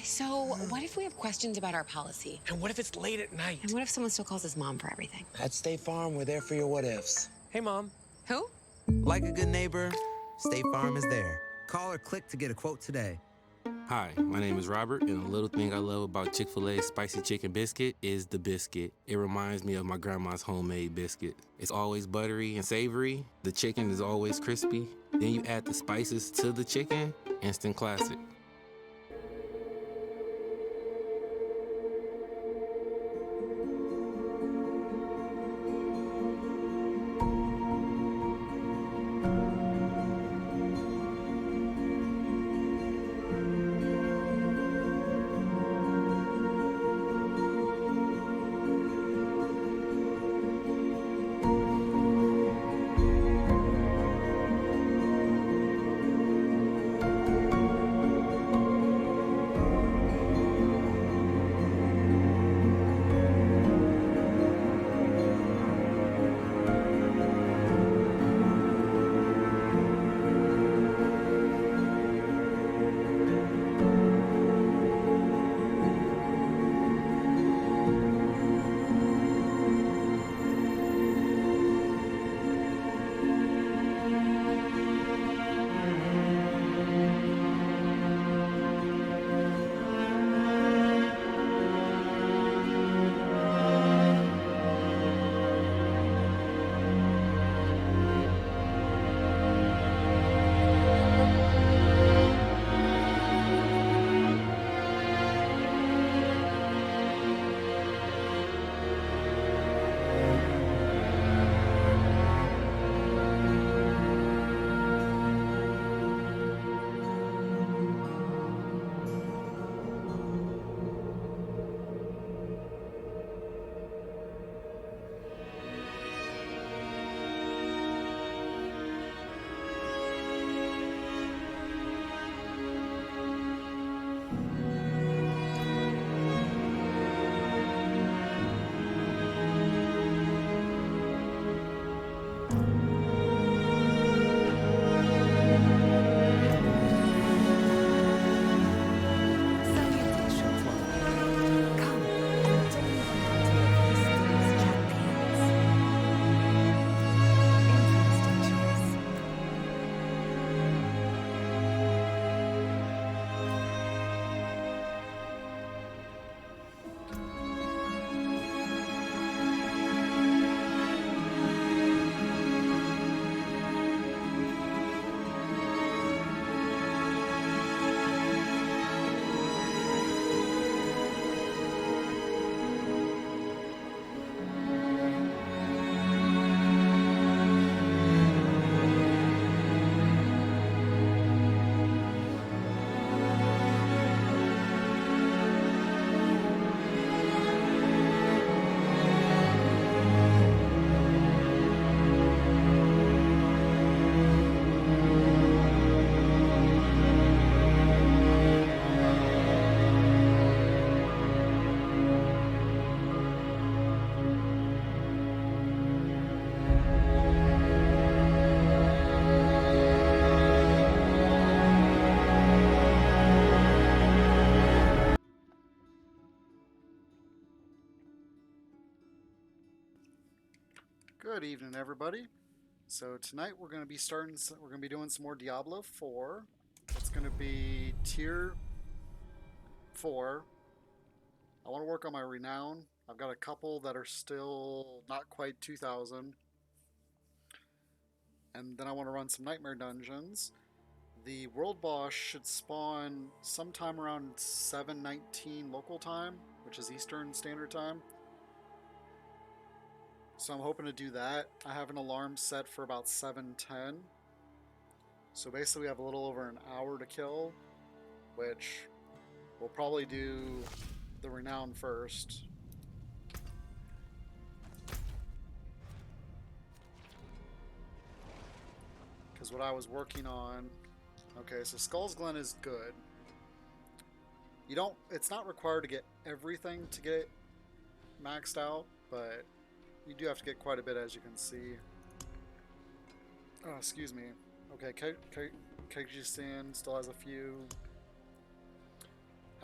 So what if we have questions about our policy? And what if it's late at night? And what if someone still calls us mom for everything? At State Farm, we're there for your what ifs. Hey, Mom. Who? Like a good neighbor, State Farm is there. Call or click to get a quote today. Hi, my name is Robert, and a little thing I love about Chick-fil-A's spicy chicken biscuit is the biscuit. It reminds me of my grandma's homemade biscuit. It's always buttery and savory. The chicken is always crispy. Then you add the spices to the chicken, instant classic. Good evening, everybody. So tonight we're going to be doing some more Diablo 4. It's going to be tier 4. I want to work on my renown. I've got a couple that are still not quite 2,000. And then I want to run some nightmare dungeons. The world boss should spawn sometime around 7:19 local time, which is Eastern Standard Time. So I'm hoping to do that. I have an alarm set for about 7:10. So basically we have a little over an hour to kill, which we'll probably do the renown first. Because what I was working on... Okay, so Skull's Glen is good. It's not required to get everything to get maxed out, but you do have to get quite a bit, as you can see. Oh, excuse me. Okay, Kyrgyzstan still has a few.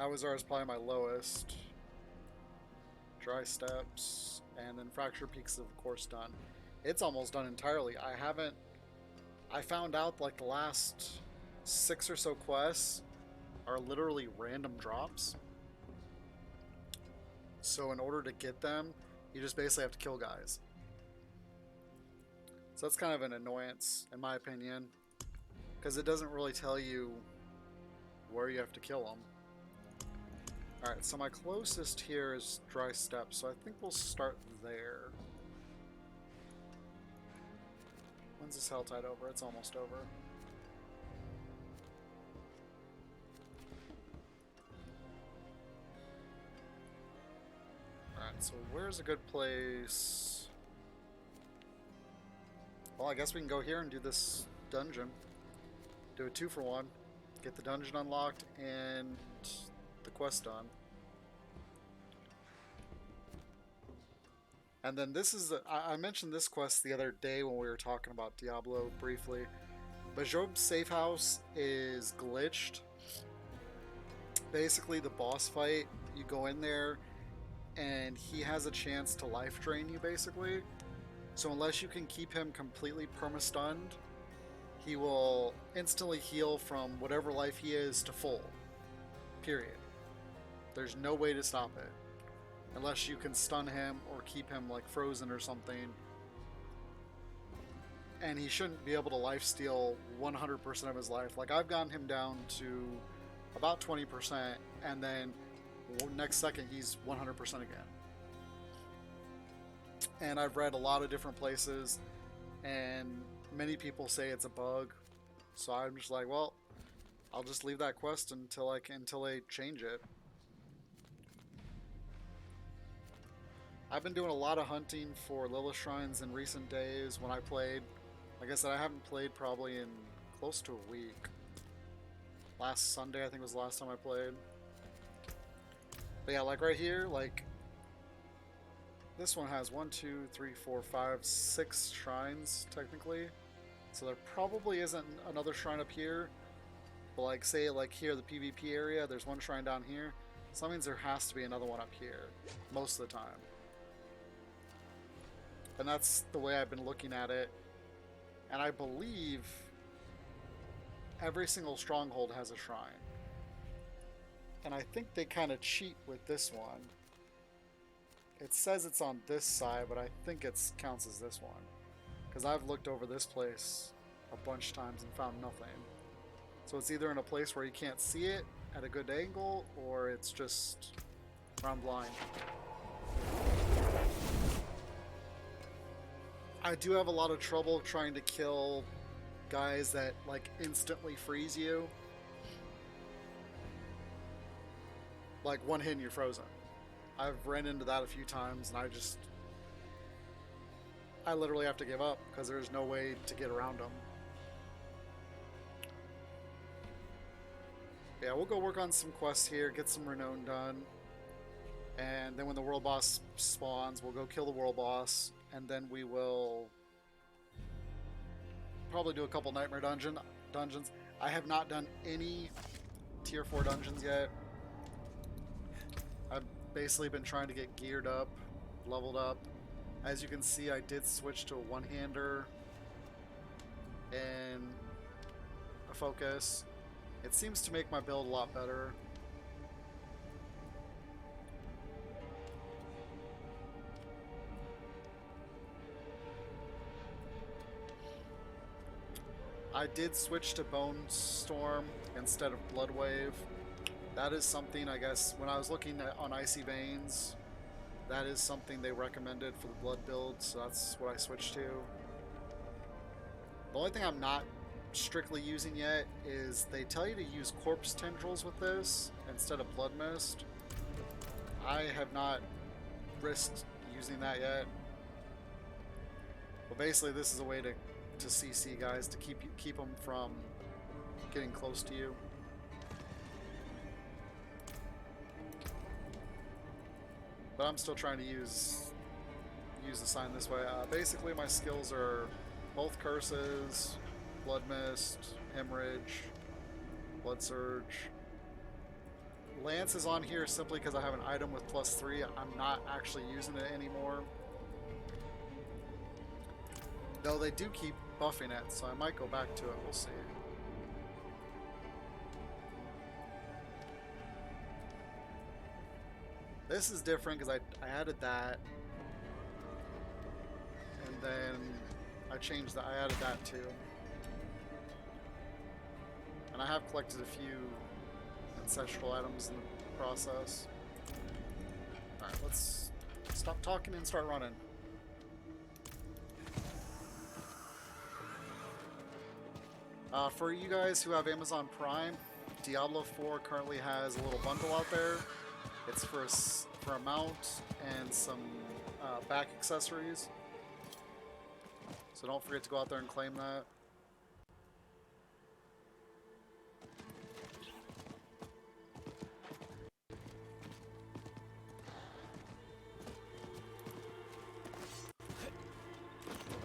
Hawazar is probably my lowest. Dry Steps, and then Fracture Peaks is of course done. It's almost done entirely. I found out like the last 6 or so quests are literally random drops. So in order to get them, you just basically have to kill guys. So that's kind of an annoyance, in my opinion, because it doesn't really tell you where you have to kill them. Alright, so my closest here is Dry Steps, so I think we'll start there. When's this Helltide over? It's almost over. Alright, so where's a good place? Well, I guess we can go here and do this dungeon. Do a 2-for-1. Get the dungeon unlocked and the quest done. And then this is I mentioned this quest the other day when we were talking about Diablo briefly. Bajob's safe house is glitched. Basically, the boss fight, you go in there and he has a chance to life drain you, basically. So unless you can keep him completely perma-stunned, he will instantly heal from whatever life he is to full. Period. There's no way to stop it. Unless you can stun him or keep him like frozen or something. And he shouldn't be able to lifesteal 100% of his life. Like, I've gotten him down to about 20%, and then next second he's 100% again. And I've read a lot of different places, and many people say it's a bug. So I'm just like, well, I'll just leave that quest until they change it. I've been doing a lot of hunting for Lilith Shrines in recent days when I played. Like I said, I haven't played probably in close to a week. Last Sunday, I think, was the last time I played. But yeah, like right here, like this one has 1, 2, 3, 4, 5, 6 shrines technically. So there probably isn't another shrine up here. But like say like here, the PvP area, there's one shrine down here. So that means there has to be another one up here most of the time. And that's the way I've been looking at it. And I believe every single stronghold has a shrine. And I think they kind of cheat with this one. It says it's on this side, but I think it counts as this one. Because I've looked over this place a bunch of times and found nothing. So it's either in a place where you can't see it at a good angle, or it's just where I'm blind. I do have a lot of trouble trying to kill guys that like instantly freeze you. Like one hit and you're frozen. I've ran into that a few times, and I literally have to give up because there's no way to get around them. Yeah, we'll go work on some quests here, get some renown done, and then when the world boss spawns, we'll go kill the world boss, and then we will probably do a couple nightmare dungeons. I have not done any tier 4 dungeons yet. I've basically been trying to get geared up, leveled up. As you can see, I did switch to a one-hander and a focus. It seems to make my build a lot better. I did switch to Bone Storm instead of Blood Wave. That is something, I guess, when I was looking on Icy Veins, that is something they recommended for the blood build, so that's what I switched to. The only thing I'm not strictly using yet is they tell you to use Corpse Tendrils with this instead of Blood Mist. I have not risked using that yet. But basically this is a way to CC guys, to keep them from getting close to you. But I'm still trying to use the sign this way. Basically my skills are both curses, blood mist, hemorrhage, blood surge, Lance is on here simply because I have an item with +3. I'm not actually using it anymore. Though they do keep buffing it, so I might go back to it. We'll see. This is different because I added that. And then I changed that. I added that too. And I have collected a few ancestral items in the process. Alright, let's stop talking and start running. For you guys who have Amazon Prime, Diablo 4 currently has a little bundle out there. It's for a mount and some back accessories. So don't forget to go out there and claim that.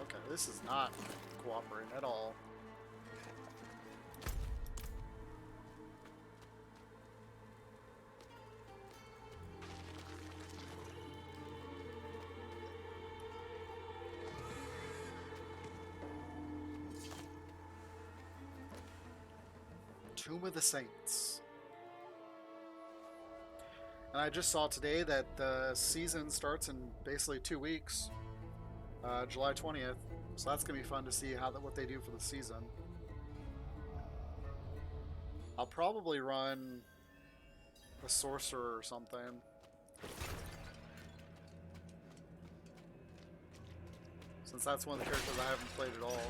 Okay, this is not cooperating at all. Tomb of the Saints. And I just saw today that the season starts in basically 2 weeks, July 20th. So that's gonna be fun to see what they do for the season. I'll probably run a sorcerer or something. Since that's one of the characters I haven't played at all.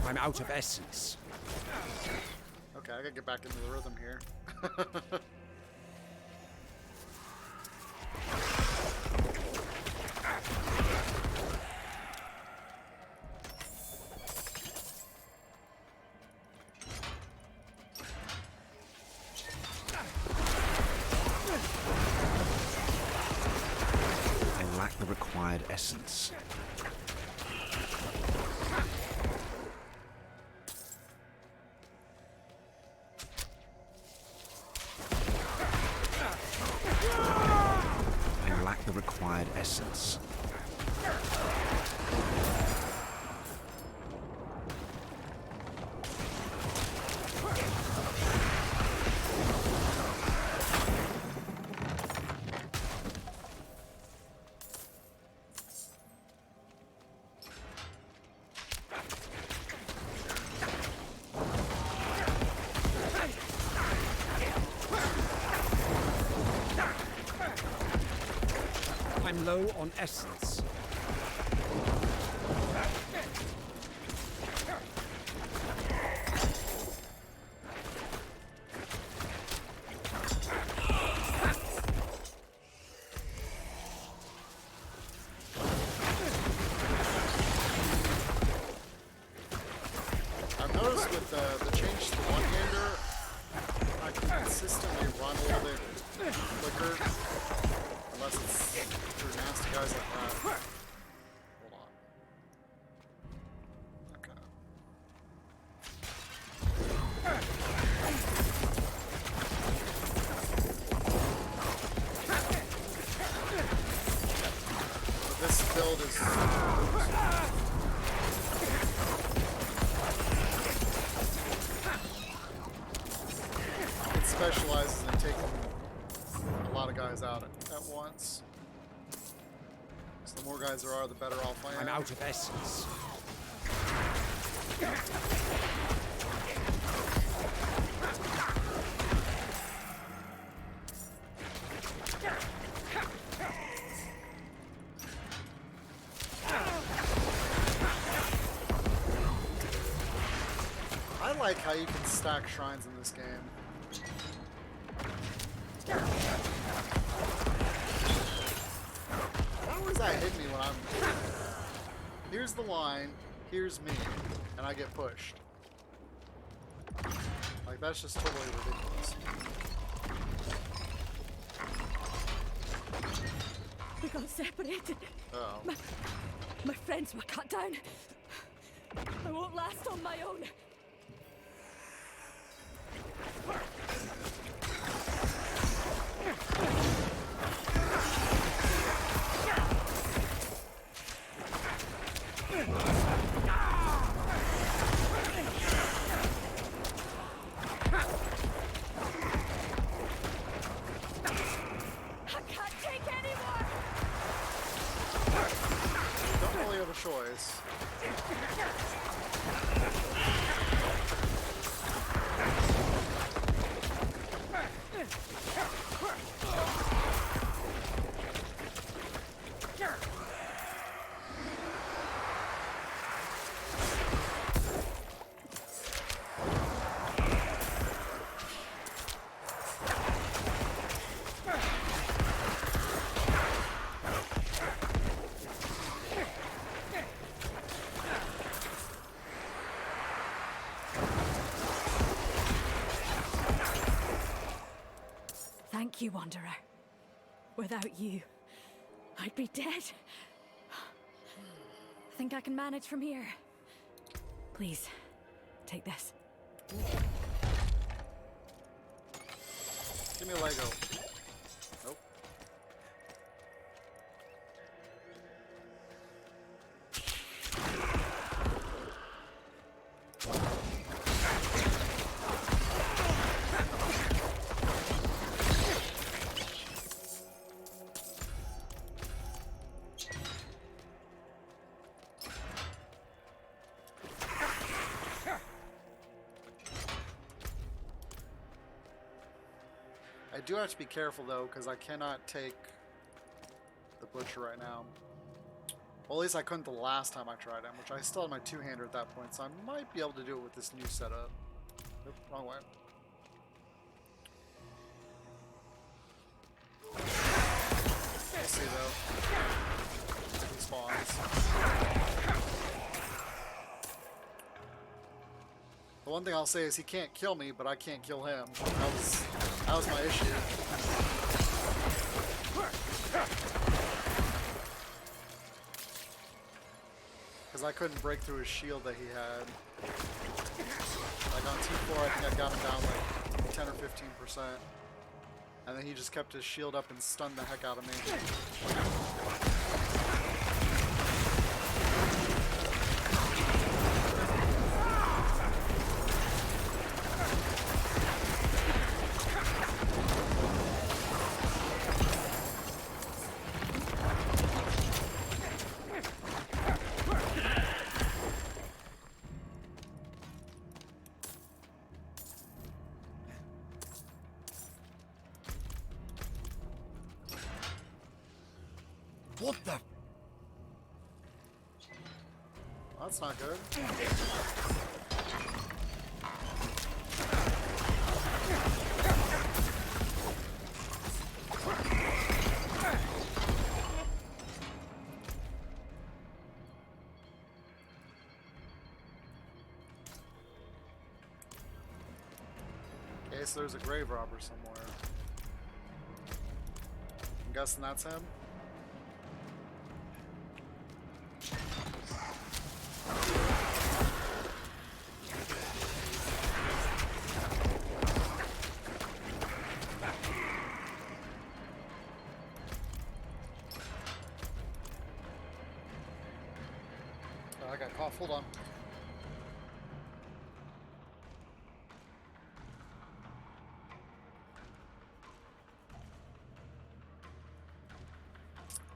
I'm out of essence. Okay, I gotta get back into the rhythm here. I lack the required essence. I lack the required essence. I'm low on essence. I've noticed with the change to the one-hander, I can consistently run a little bit quicker, unless it's through nasty guys like that. Hold on. Okay. But this build is... It specializes in taking a lot of guys out at once. So the more guys there are, the better off I am. I'm out of essence. I like how you can stack shrines in this game. How is that hitting me when I'm... Here's the line, here's me, and I get pushed. Like, that's just totally ridiculous. We got separated. Oh. My friends were cut down. I won't last on my own. I can't take anymore. Don't really have a choice. Thank you, Wanderer. Without you, I'd be dead. Think I can manage from here? Please, take this. Give me a Lego. Nope. I do have to be careful though, because I cannot take the butcher right now. Well, at least I couldn't the last time I tried him, which I still had my two-hander at that point, so I might be able to do it with this new setup. Oop, wrong way. We'll see though. If he spawns. The one thing I'll say is he can't kill me, but I can't kill him. That was my issue. Because I couldn't break through his shield that he had. Like on T4, I think I got him down like 10 or 15%. And then he just kept his shield up and stunned the heck out of me. What the? That's not good. Okay, so there's a grave robber somewhere. I'm guessing that's him. Oh, I got cough. Hold on.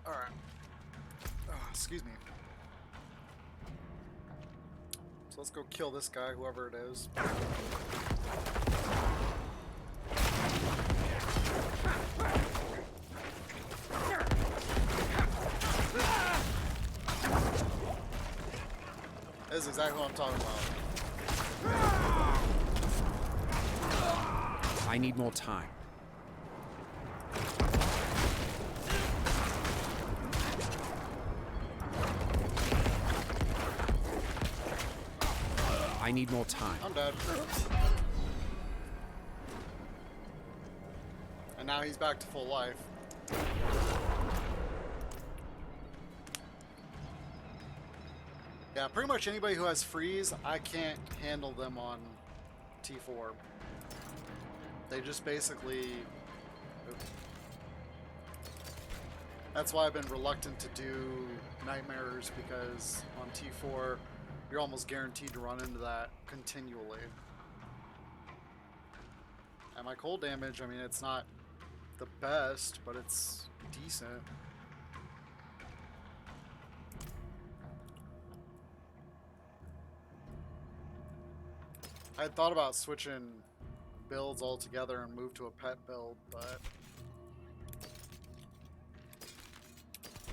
All right. Oh, excuse me. So let's go kill this guy, whoever it is. This is exactly what I'm talking about. I need more time. I need more time. I'm dead. And now he's back to full life. Yeah, pretty much anybody who has freeze, I can't handle them on T4. They just basically... That's why I've been reluctant to do nightmares, because on T4, you're almost guaranteed to run into that continually. And my cold damage, I mean, it's not the best, but it's decent. I had thought about switching builds altogether and move to a pet build, but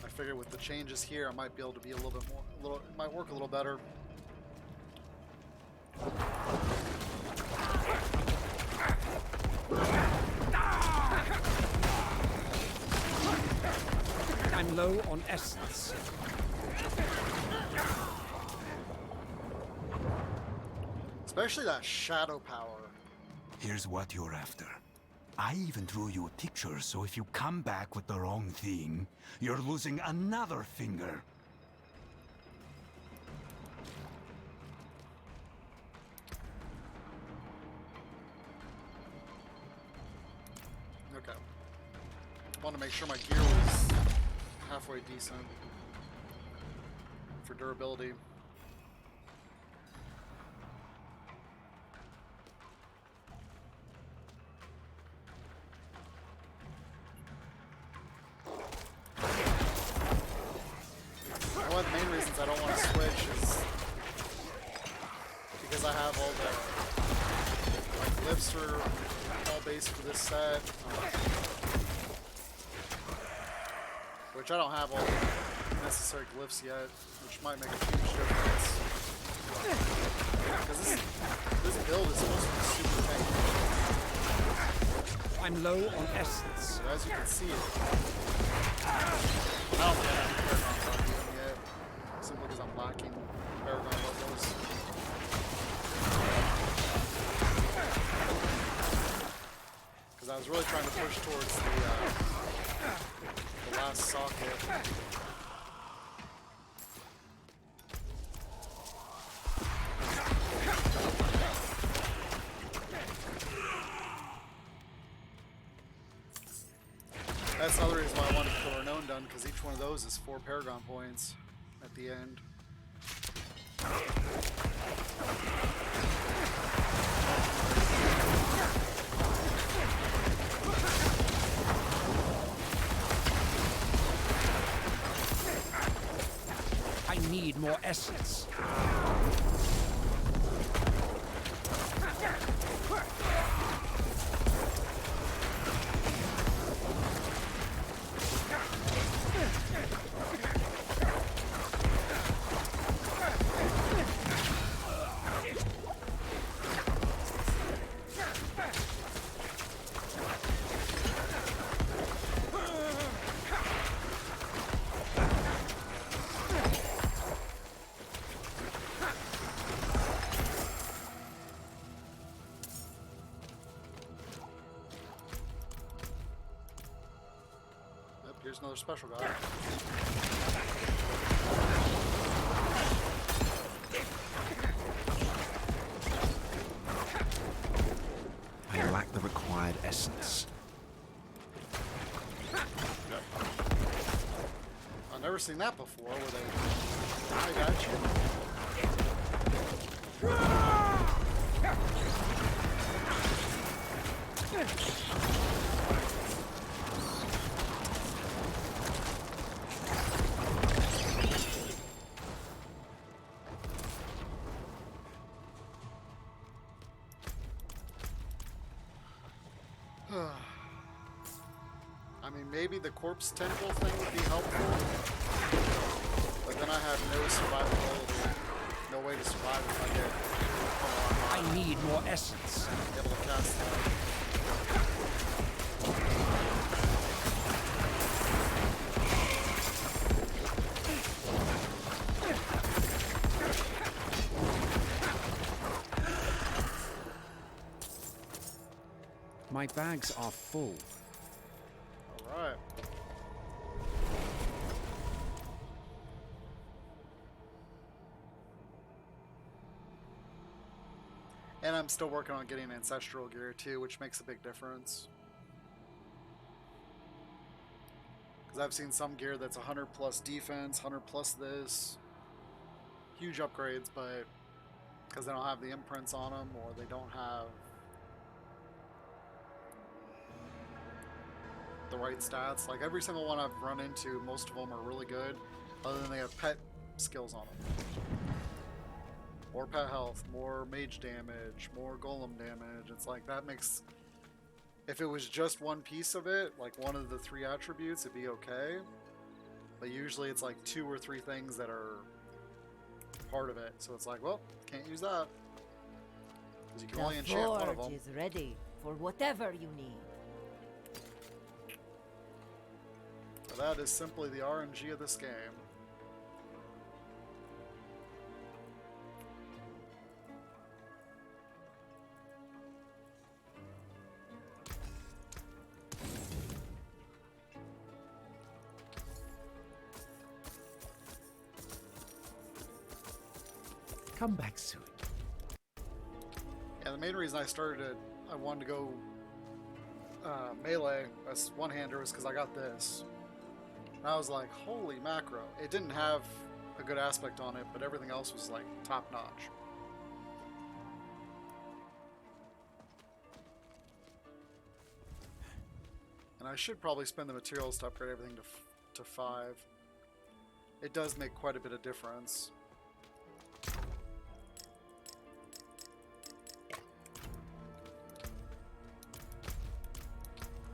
I figured with the changes here, I might be able to be a little bit more, it might work a little better. I'm low on essence. Especially that shadow power. Here's what you're after. I even drew you a picture, so if you come back with the wrong thing, you're losing another finger. Okay. Want to make sure my gear was halfway decent for durability. One of the main reasons I don't want to switch is because I have all the glyphs are all based for this set, which I don't have all the necessary glyphs yet, which might make a huge difference. Because this build is supposed to be super tanky. I'm low on essence. So as you can see, I don't think I have Paragon on yet, simply because I'm lacking Paragon levels. Because I was really trying to push towards the last socket. That's another reason why I wanted to kill Renown done, because each one of those is 4 Paragon points at the end. I need more essence. Here's another special guy. I lack the required essence. I've never seen that before, where they got you. I mean, maybe the corpse tentacle thing would be helpful, but then I have no survivability, no way to survive if I get I need more essence. able to cast that. My bags are full. Alright. And I'm still working on getting ancestral gear too, which makes a big difference. Because I've seen some gear that's 100 plus defense, 100 plus this. Huge upgrades, but because they don't have the imprints on them, or they don't have the right stats. Like every single one I've run into, most of them are really good, other than they have pet skills on them. More pet health, more mage damage, more golem damage. It's like that makes... If it was just one piece of it, like one of the 3 attributes, it'd be okay. But usually it's like 2 or 3 things that are part of it. So it's like, well, can't use that. Because you can only enchant one of forge them. is ready for whatever you need. But that is simply the RNG of this game. Come back soon. Yeah, the main reason I wanted to go melee as one-hander was because I got this. And I was like, holy macro. It didn't have a good aspect on it, but everything else was like top-notch. And I should probably spend the materials to upgrade everything to 5. It does make quite a bit of difference.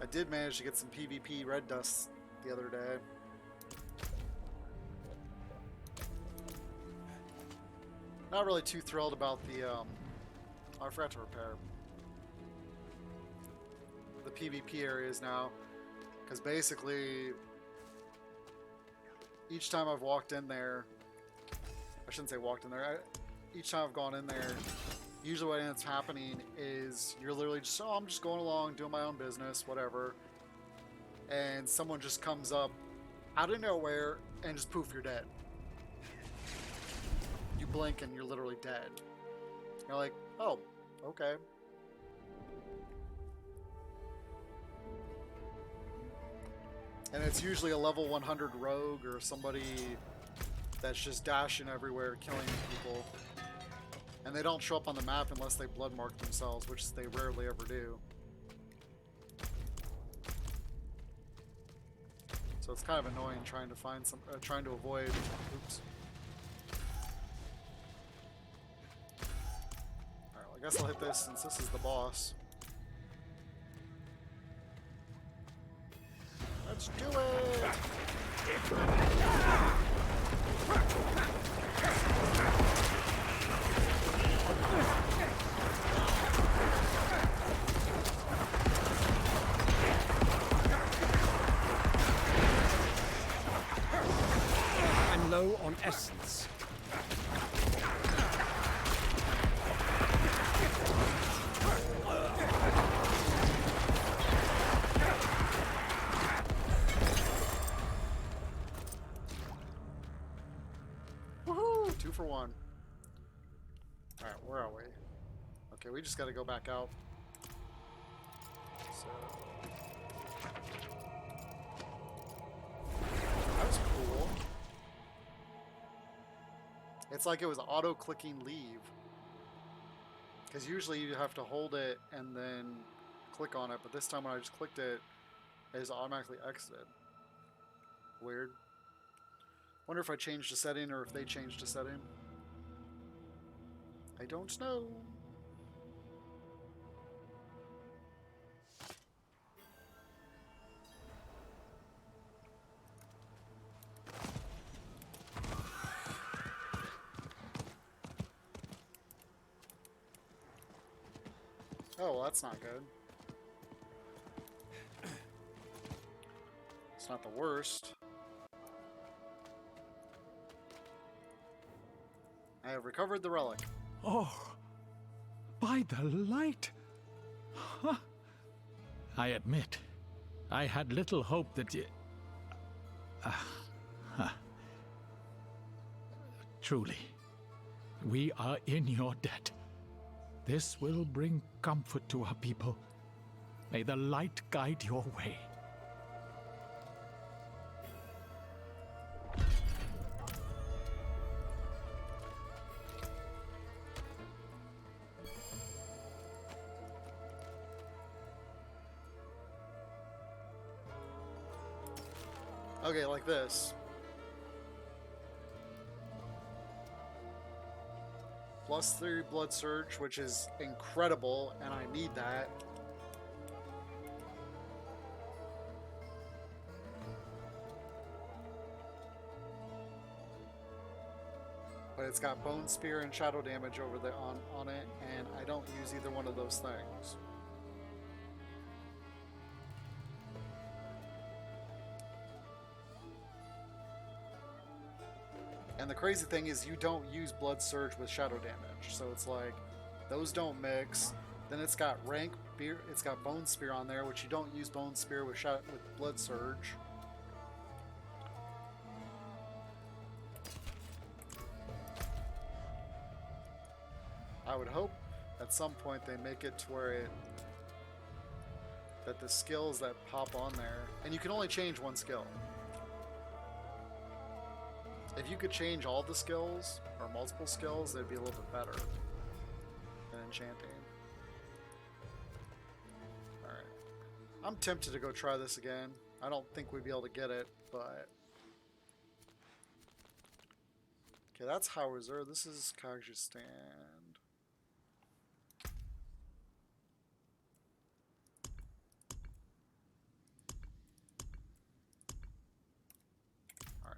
I did manage to get some PvP red dust the other day. Not really too thrilled about the, oh, I forgot to repair the PvP areas now, because basically each time I've walked in there, I shouldn't say walked in there, each time I've gone in there, usually what ends up happening is you're literally just, oh, I'm just going along, doing my own business, whatever, and someone just comes up out of nowhere and just poof, you're dead. You blink and you're literally dead. You're like, oh, okay. And it's usually a level 100 rogue or somebody that's just dashing everywhere, killing people. And they don't show up on the map unless they blood mark themselves, which they rarely ever do. So it's kind of annoying trying to find some, trying to avoid. Oops. All right, well, I guess I'll hit this since this is the boss. Let's do it! I'm low on essence. Woohoo! 2 for 1. Alright, where are we? Okay, we just gotta go back out. So... that was cool. It's like it was auto-clicking leave. Because usually you have to hold it and then click on it, but this time when I just clicked it, it just automatically exited. Weird. Wonder if I changed a setting or if they changed a setting. I don't know. Oh, well, that's not good. It's not the worst. I have recovered the relic. Oh, by the light! Huh. I admit, I had little hope that you... Truly, we are in your debt. This will bring comfort to our people. May the light guide your way. Okay, like this. +3 blood surge, which is incredible, and I need that. But it's got bone spear and shadow damage over there on it, and I don't use either one of those things. And the crazy thing is you don't use blood surge with shadow damage, so it's like those don't mix. Then it's got rank beer, it's got bone spear on there, which you don't use bone spear with blood surge. I would hope at some point they make it to where that the skills that pop on there, and you can only change one skill. If you could change all the skills, or multiple skills, it'd be a little bit better than enchanting. Alright. I'm tempted to go try this again. I don't think we'd be able to get it, but... Okay, that's how reserved. This is Kazakhstan.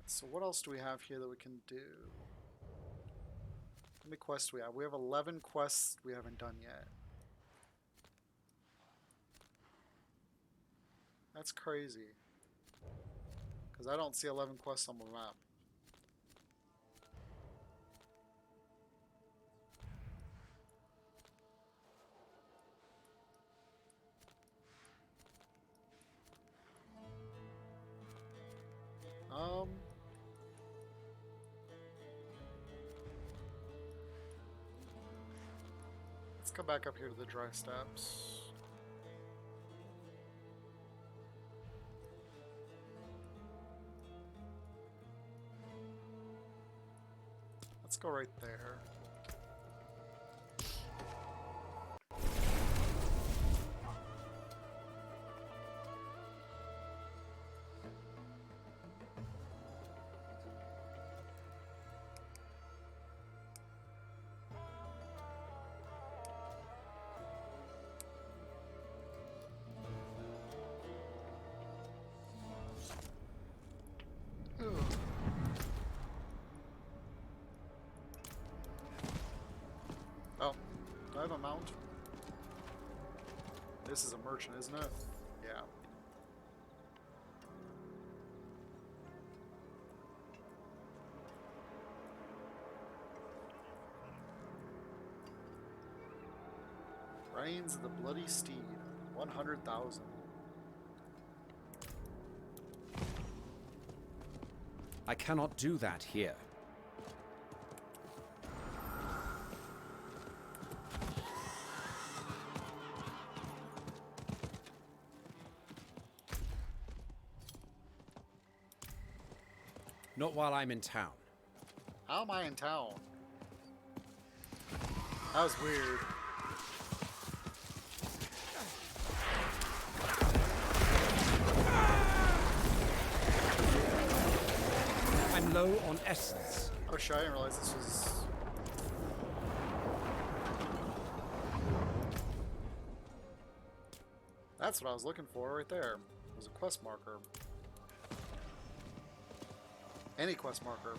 So what else do we have here that we can do? How many quests do we have? We have 11 quests we haven't done yet. That's crazy. Because I don't see 11 quests on the map. Let's come back up here to the dry steppes. Let's go right there. Oh, do I have a mount? This is a merchant, isn't it? Yeah. Reigns of the Bloody Steed, 100,000. I cannot do that here. Not while I'm in town. How am I in town? That was weird. I'm low on essence. Oh shit, I didn't realize this was... That's what I was looking for right there. It was a quest marker. Any quest marker.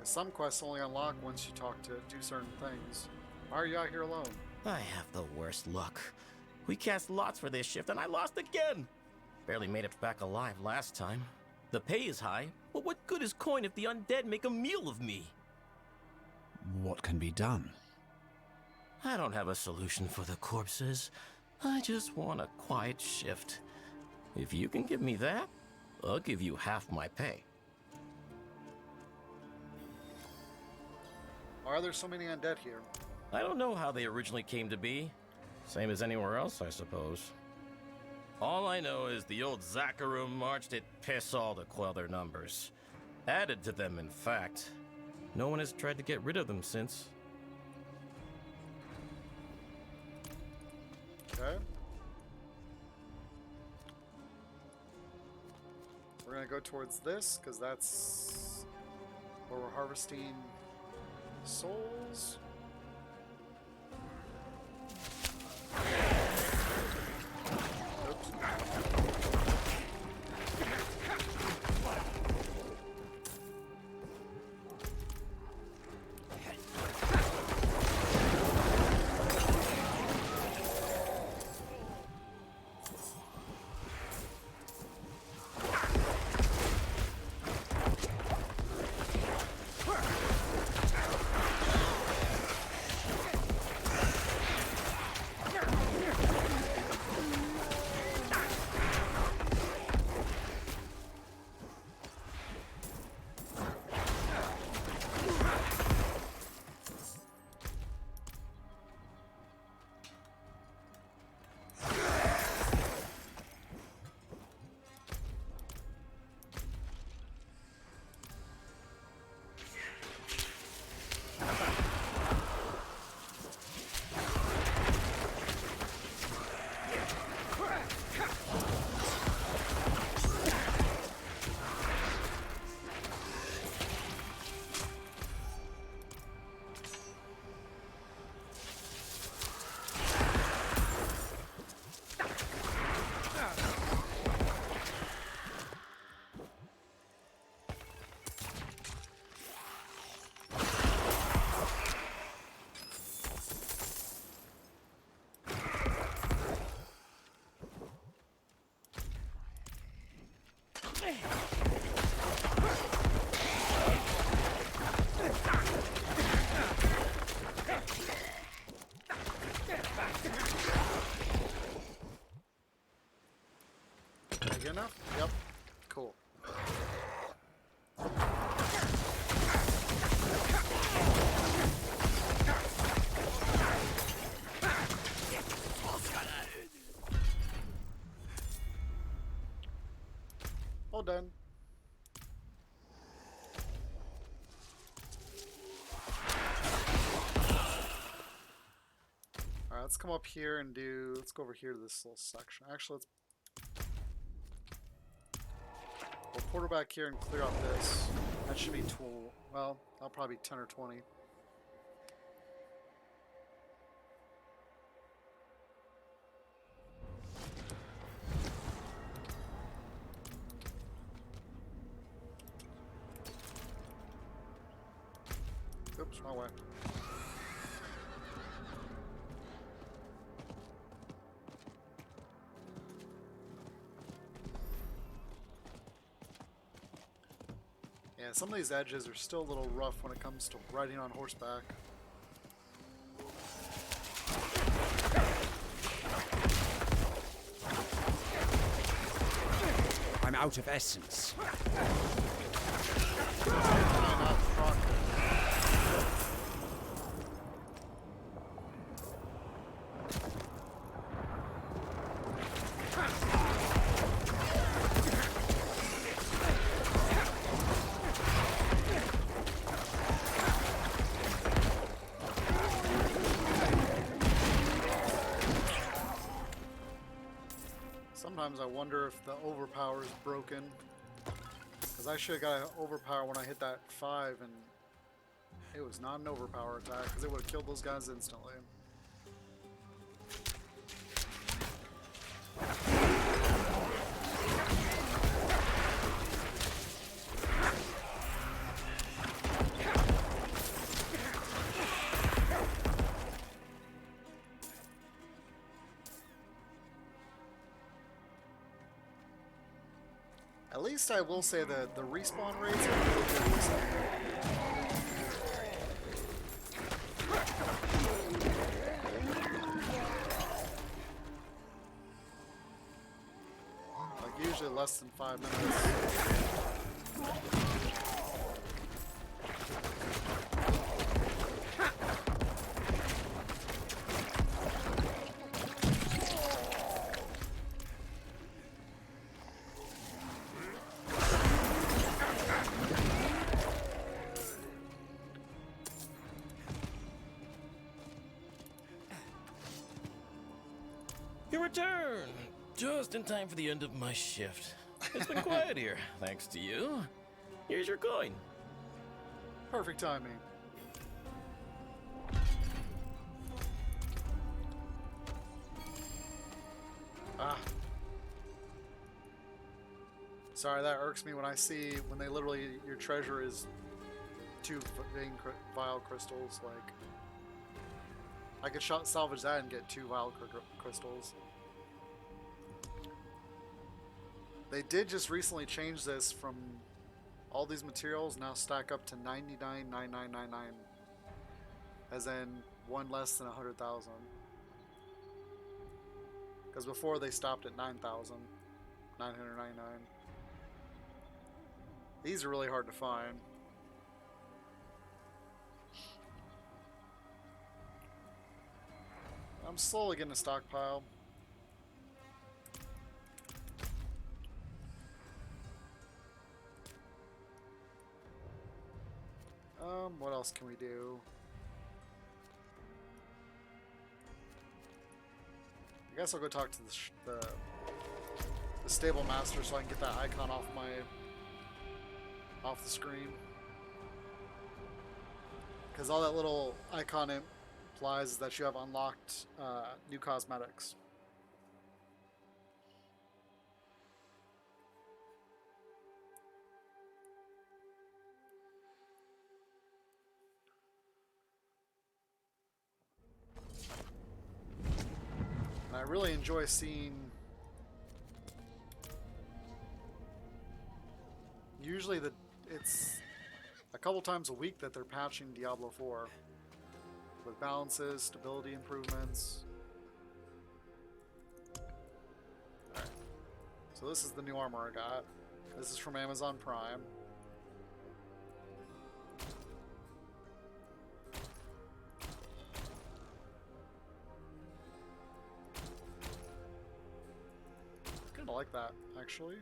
Some quests only unlock once you do certain things. Why are you out here alone? I have the worst luck. We cast lots for this shift and I lost again. Barely made it back alive last time. The pay is high, but what good is coin if the undead make a meal of me? What can be done? I don't have a solution for the corpses. I just want a quiet shift. If you can give me that, I'll give you half my pay. Why are there so many undead here? I don't know how they originally came to be. Same as anywhere else, I suppose. All I know is the old Zakarum marched it piss all to quell their numbers. Added to them, in fact. No one has tried to get rid of them since. Okay. We're gonna go towards this, because that's where we're harvesting souls. Big enough? Yep. Cool. All done. Alright, let's come up here and do... Let's go over here to this little section. Actually, we'll portal back here and clear out this. That should be 12. Well, I'll probably 10 or 20. Oops, wrong way. Yeah, some of these edges are still a little rough when it comes to riding on horseback. I'm out of essence. Sometimes I wonder if the overpower is broken. Because I should have got an overpower when I hit that 5, and it was not an overpower attack, because it would have killed those guys instantly. least I will say that the respawn rates are really good recently. Like usually less than 5 minutes. You return! Just in time for the end of my shift. It's been quiet here, thanks to you. Here's your coin. Perfect timing. Ah. Sorry, that irks me when I see when they literally your treasure is 2 vile crystals. Like, I could salvage that and get 2 vile crystals. They did just recently change this from all these materials now stack up to 99,9999, as in one less than 100,000. Because before they stopped at 9,999. These are really hard to find. I'm slowly getting a stockpile. What else can we do? I guess I'll go talk to the stable master so I can get that icon off the screen. Because all that little icon implies is that you have unlocked new cosmetics. And I really enjoy seeing. Usually it's a couple times a week that they're patching Diablo 4 with balances, stability improvements. Alright. So this is the new armor I got. This is from Amazon Prime. Kinda like that, actually.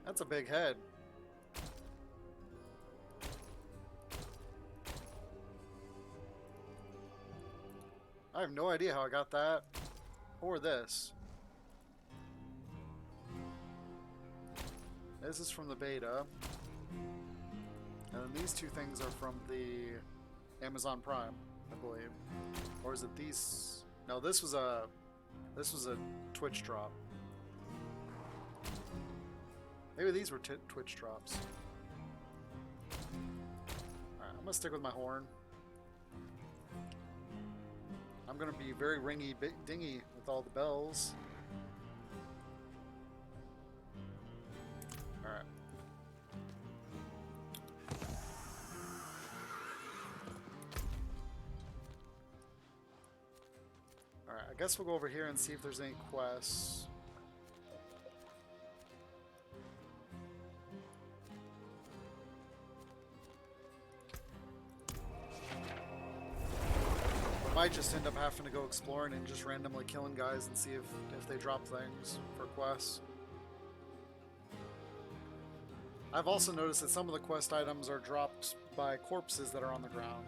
That's a big head. I have no idea how I got that or this. This is from the beta. And then these two things are from the Amazon Prime, I believe. Or is it these? No, this was a Twitch drop. Maybe these were Twitch drops. Alright, I'm gonna stick with my horn. I'm gonna be very ringy dingy with all the bells. Alright. Alright, I guess we'll go over here and see if there's any quests. Might just end up having to go exploring and just randomly killing guys and see if they drop things for quests. I've also noticed that some of the quest items are dropped by corpses that are on the ground.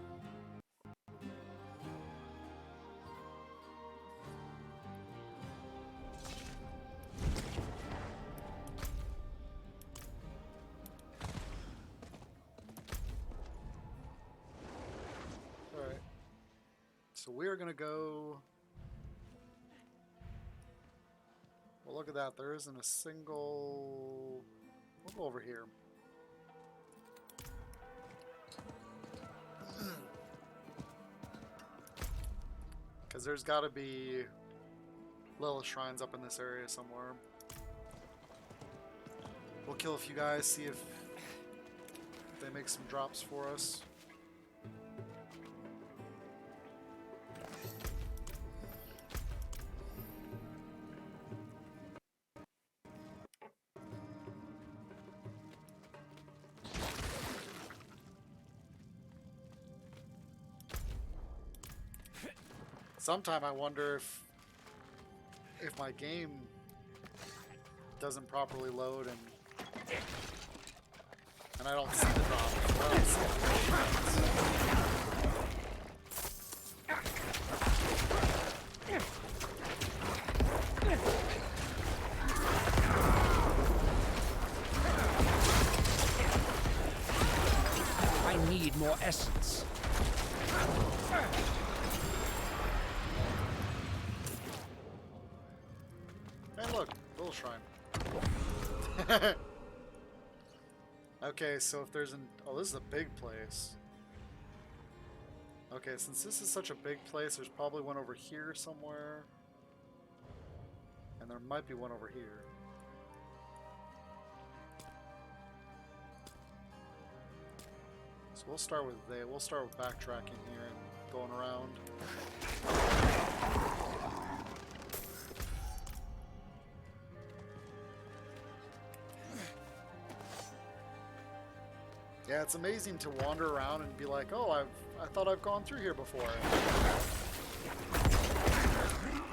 So we're gonna go. Well, look at that. There isn't a single. We'll go over here. Because there's got to be Lilith shrines up in this area somewhere. We'll kill a few guys, see if they make some drops for us. Sometime I wonder if my game doesn't properly load and I don't see the drop. I don't see I need more essence. Hey, look, little shrine. Okay, so if there's an... Oh, this is a big place. Okay, since this is such a big place, there's probably one over here somewhere. And there might be one over here. So we'll start with backtracking here and going around. Yeah, it's amazing to wander around and be like, oh, I thought I've gone through here before.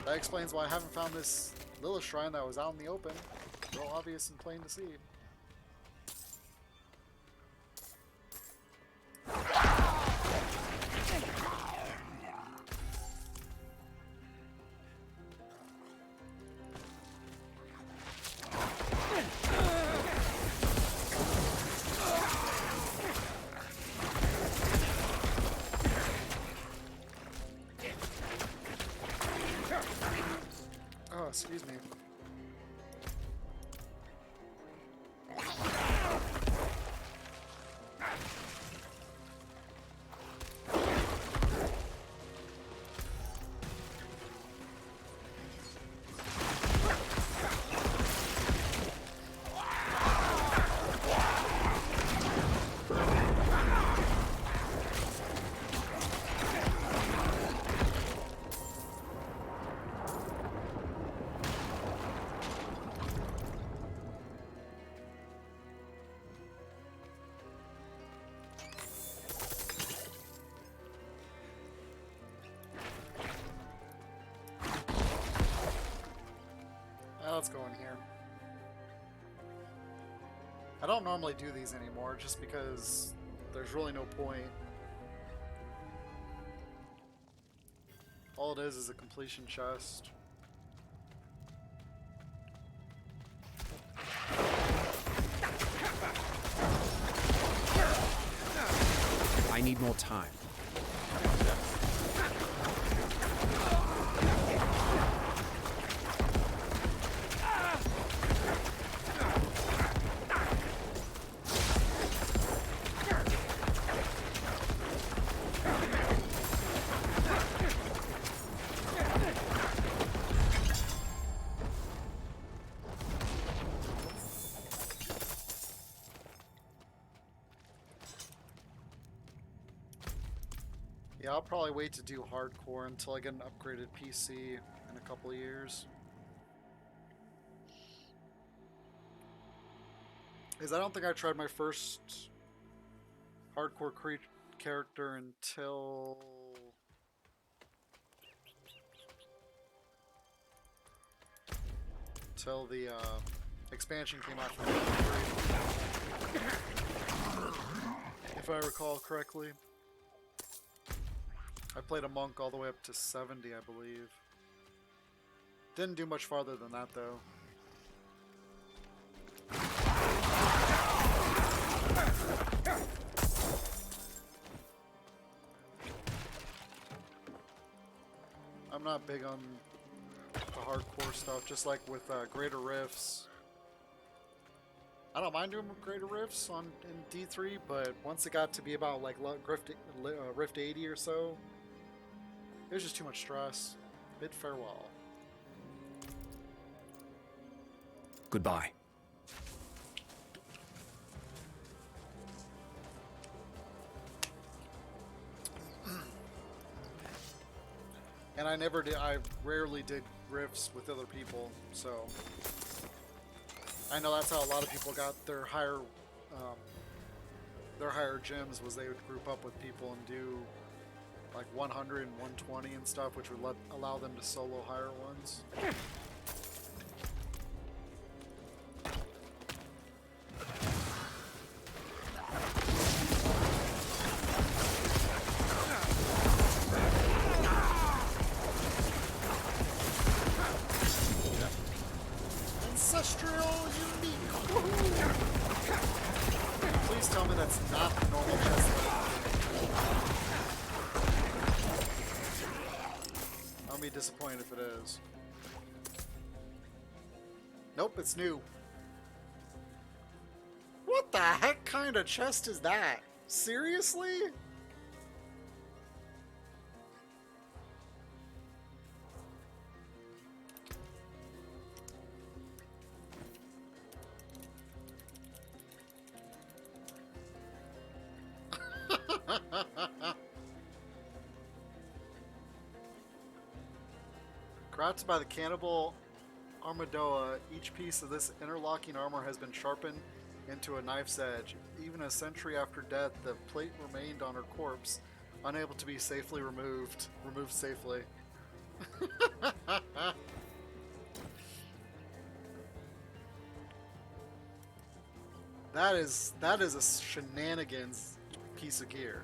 That explains why I haven't found this Lilith shrine that was out in the open. Real obvious and plain to see. Oh, excuse me. Let's go in here. I don't normally do these anymore just because there's really no point. All it is a completion chest. I need more time. Yeah, I'll probably wait to do hardcore until I get an upgraded PC in a couple of years. Because I don't think I tried my first hardcore character until the expansion came out for Diablo 3. If I recall correctly. I played a monk all the way up to 70, I believe. Didn't do much farther than that, though. I'm not big on the hardcore stuff, just like with Greater Rifts. I don't mind doing Greater Rifts in D3, but once it got to be about like Rift 80 or so, It was just too much stress. Bid farewell. Goodbye. And I never did. I rarely did rifts with other people, so I know that's how a lot of people got their higher gyms, was they would group up with people and do like 100 and 120 and stuff, which would allow them to solo higher ones. Ancestral unique. Woohoo! Please tell me that's not the normal chest level. I'll be disappointed if it is. Nope, it's new. What the heck kind of chest is that? Seriously? Crafted by the cannibal Armadoa, each piece of this interlocking armor has been sharpened into a knife's edge. Even a century after death, the plate remained on her corpse, unable to be safely removed. Removed safely. That is a shenanigans piece of gear.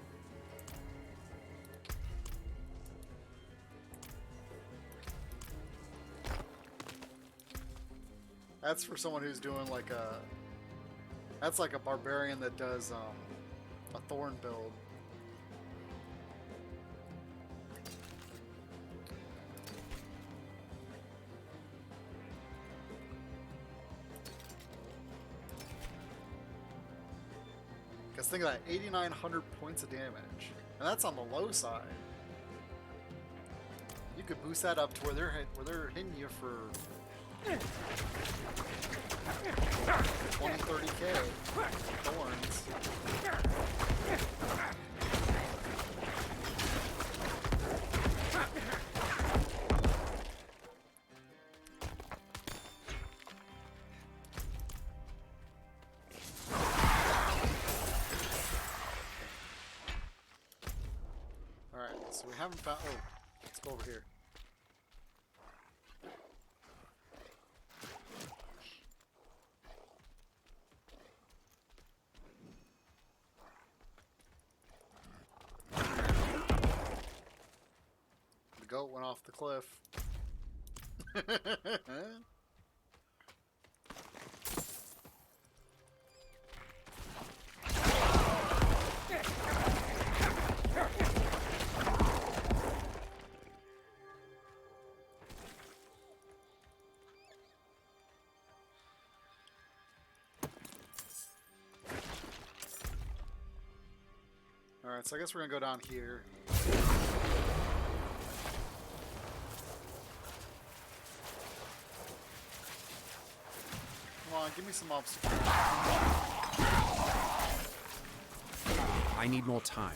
That's for someone who's doing like a... That's like a barbarian that does a thorn build. Because think of that, 8,900 points of damage. And that's on the low side. You could boost that up to where they're hitting you for 20, 30k thorns. Alright, so we haven't found... Oh, let's go over here. The goat went off the cliff. Alright, so I guess we're gonna go down here. Come on, give me some obstacles. I need more time.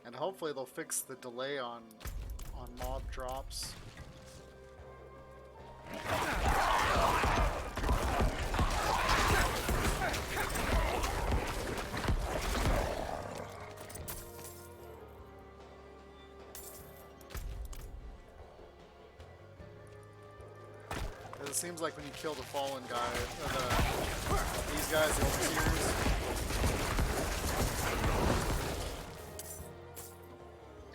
And hopefully they'll fix the delay on mob drops. It seems like when you kill the fallen guy, these guys, the overseers,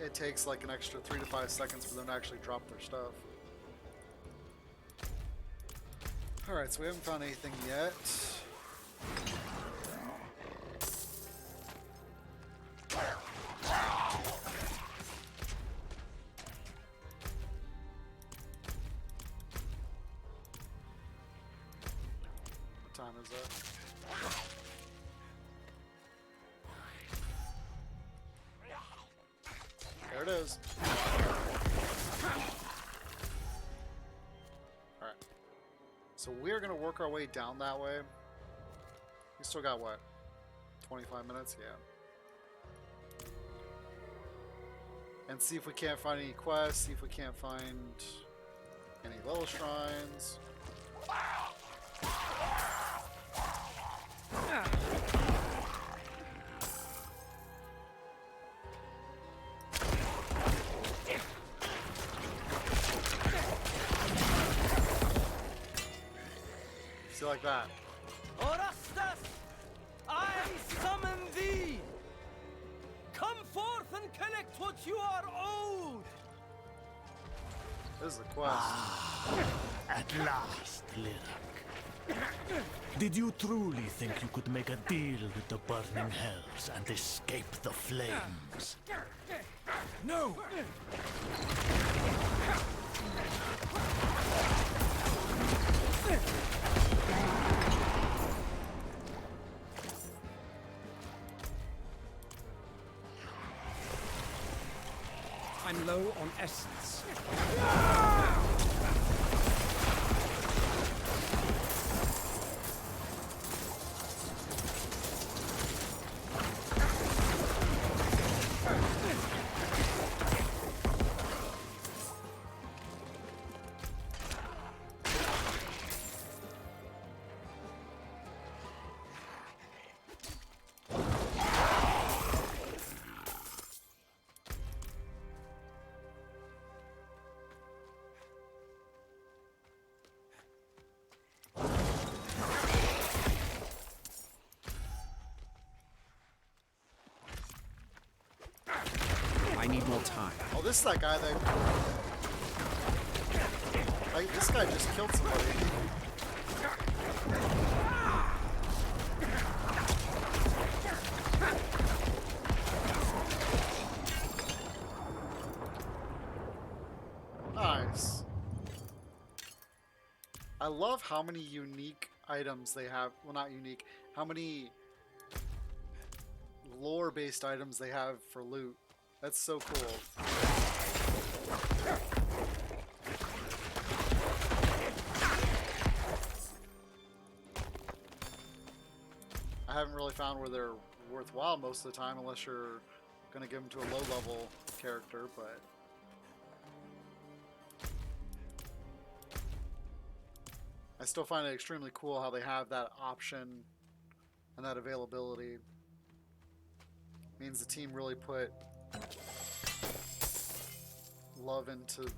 it takes like an extra 3 to 5 seconds for them to actually drop their stuff. Alright, so we haven't found anything yet. time is it? There it is. Alright. So we're going to work our way down that way. We still got what? 25 minutes? Yeah. And see if we can't find any quests, see if we can't find any level shrines. See, like that. Orastas, I summon thee! Come forth and collect what you are owed! This is a quest. At last, Lirak. Did you truly think you could make a deal with the burning hells and escape the flames? No! I'm low on essence. I need more time. Oh, this is that guy that... Like, this guy just killed somebody. Nice. I love how many unique items they have. Well, not unique. How many lore-based items they have for loot. That's so cool. I haven't really found where they're worthwhile most of the time unless you're going to give them to a low-level character, but... I still find it extremely cool how they have that option and that availability. Means the team really put love into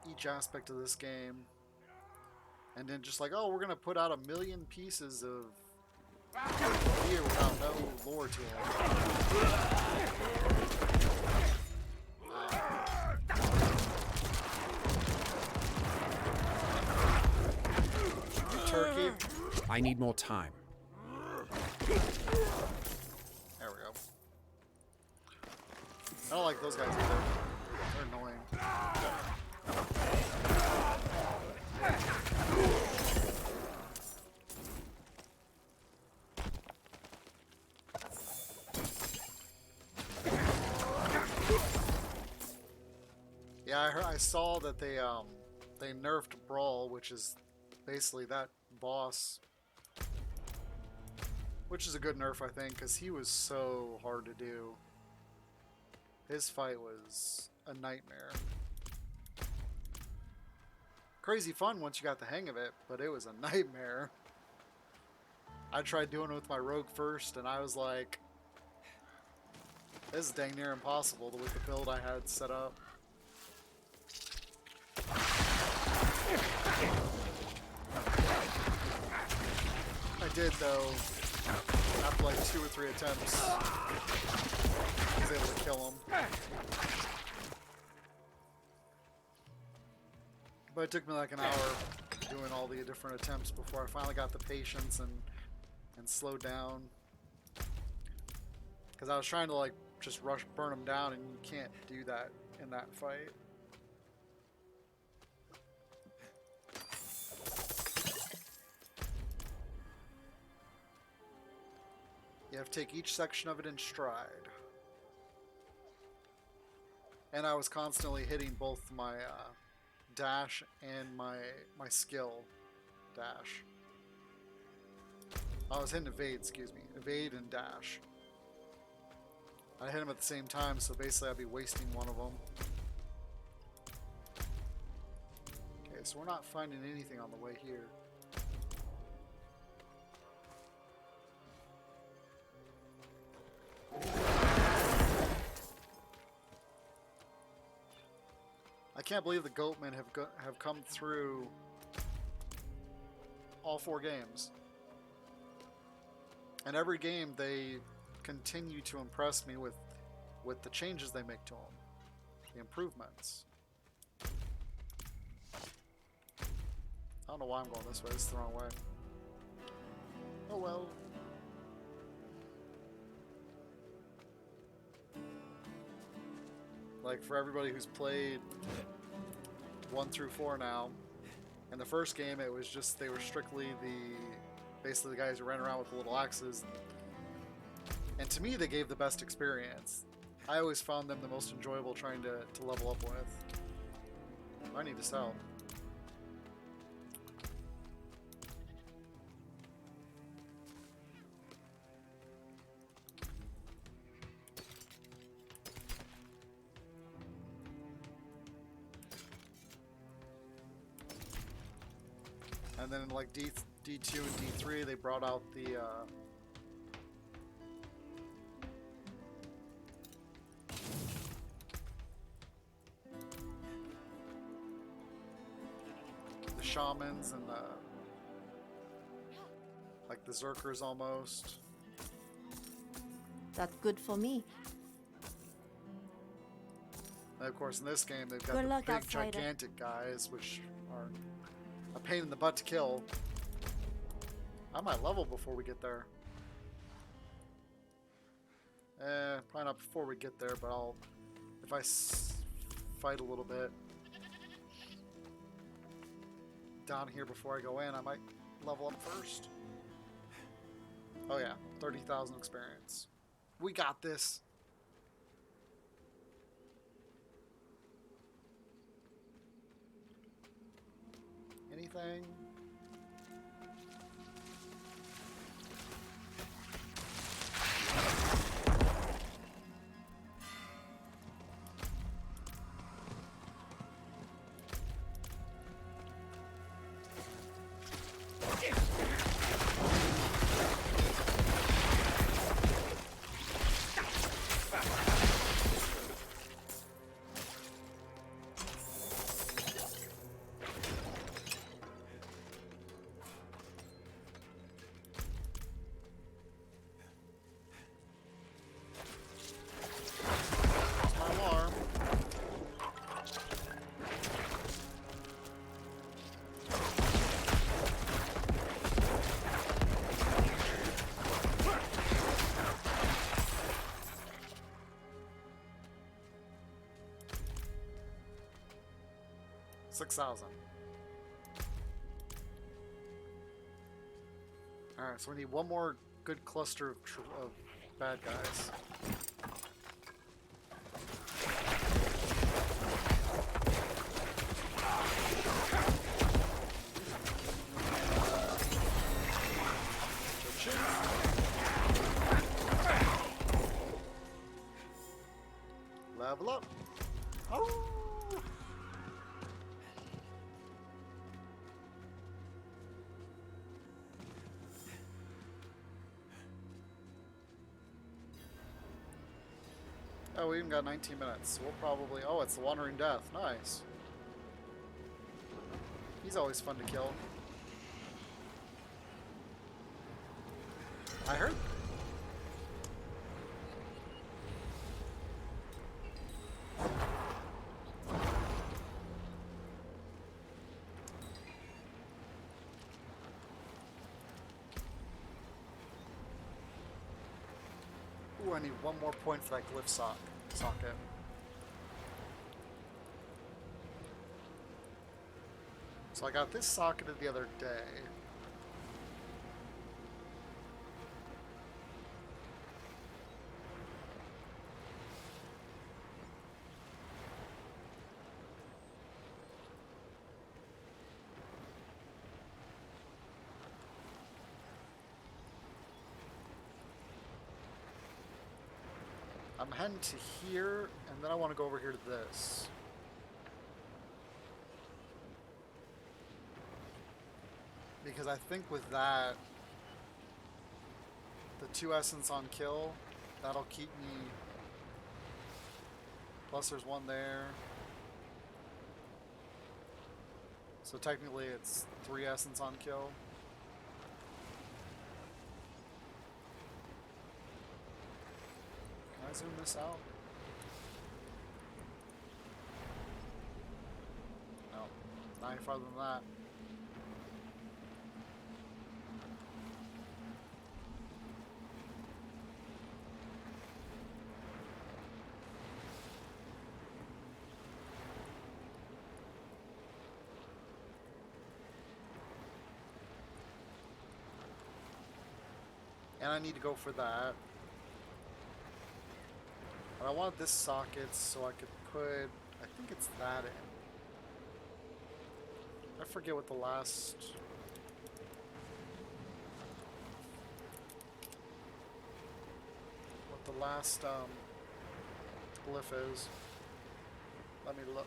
each aspect of this game. And then just like, oh, we're going to put out 1 million pieces of gear without no lore to it. Turkey. I need more time. There we go. I don't like those guys either. They're annoying. Yeah, I saw that they nerfed Brawl, which is basically that boss, which is a good nerf, I think, because he was so hard to do. His fight was a nightmare. Crazy fun once you got the hang of it, but it was a nightmare. I tried doing it with my rogue first, and I was like, this is dang near impossible with the build I had set up. I did, though, after like 2 or 3 attempts, I was able to kill him. But it took me like an hour doing all the different attempts before I finally got the patience and slowed down. Because I was trying to like just burn him down, and you can't do that in that fight. have to take each section of it in stride. And I was constantly hitting both my dash and my skill dash. I was hitting evade, excuse me. Evade and dash. I hit them at the same time, so basically I'd be wasting one of them. Okay, so we're not finding anything on the way here. I can't believe the Goatmen have come through all 4 games. And every game they continue to impress me with the changes they make to them, the improvements. I don't know why I'm going this way. This is the wrong way. Oh well. Like, for everybody who's played 1 through 4 now, in the first game it was just, they were strictly basically the guys who ran around with the little axes. And to me, they gave the best experience. I always found them the most enjoyable trying to level up with. I need to sell. And then in like D2 and D3, they brought out the shamans and like the Zerkers almost. That's good for me. And of course, in this game, they've got Good the luck, big, outsider. gigantic guys, which are a pain in the butt to kill. I might level before we get there. Probably not before we get there, but I'll, if I fight a little bit down here before I go in, I might level up first. Oh yeah, 30,000 experience. We got this. Anything? $6,000. Alright, so we need one more good cluster of bad guys. Level up. Oh. Oh, we even got 19 minutes. So we'll probably... Oh, it's the Wandering Death. Nice. He's always fun to kill. I heard... Ooh, I need one more point for that glyph socket. So I got this socketed the other day. I'm heading to here, and then I want to go over here to this. Because I think with that, the 2 essence on kill, that'll keep me. Plus there's one there. So technically it's 3 essence on kill. Can I zoom this out? No, not any farther than that. And I need to go for that. But I wanted this socket so I could put, I think it's that in. I forget what the last... glyph is. Let me look.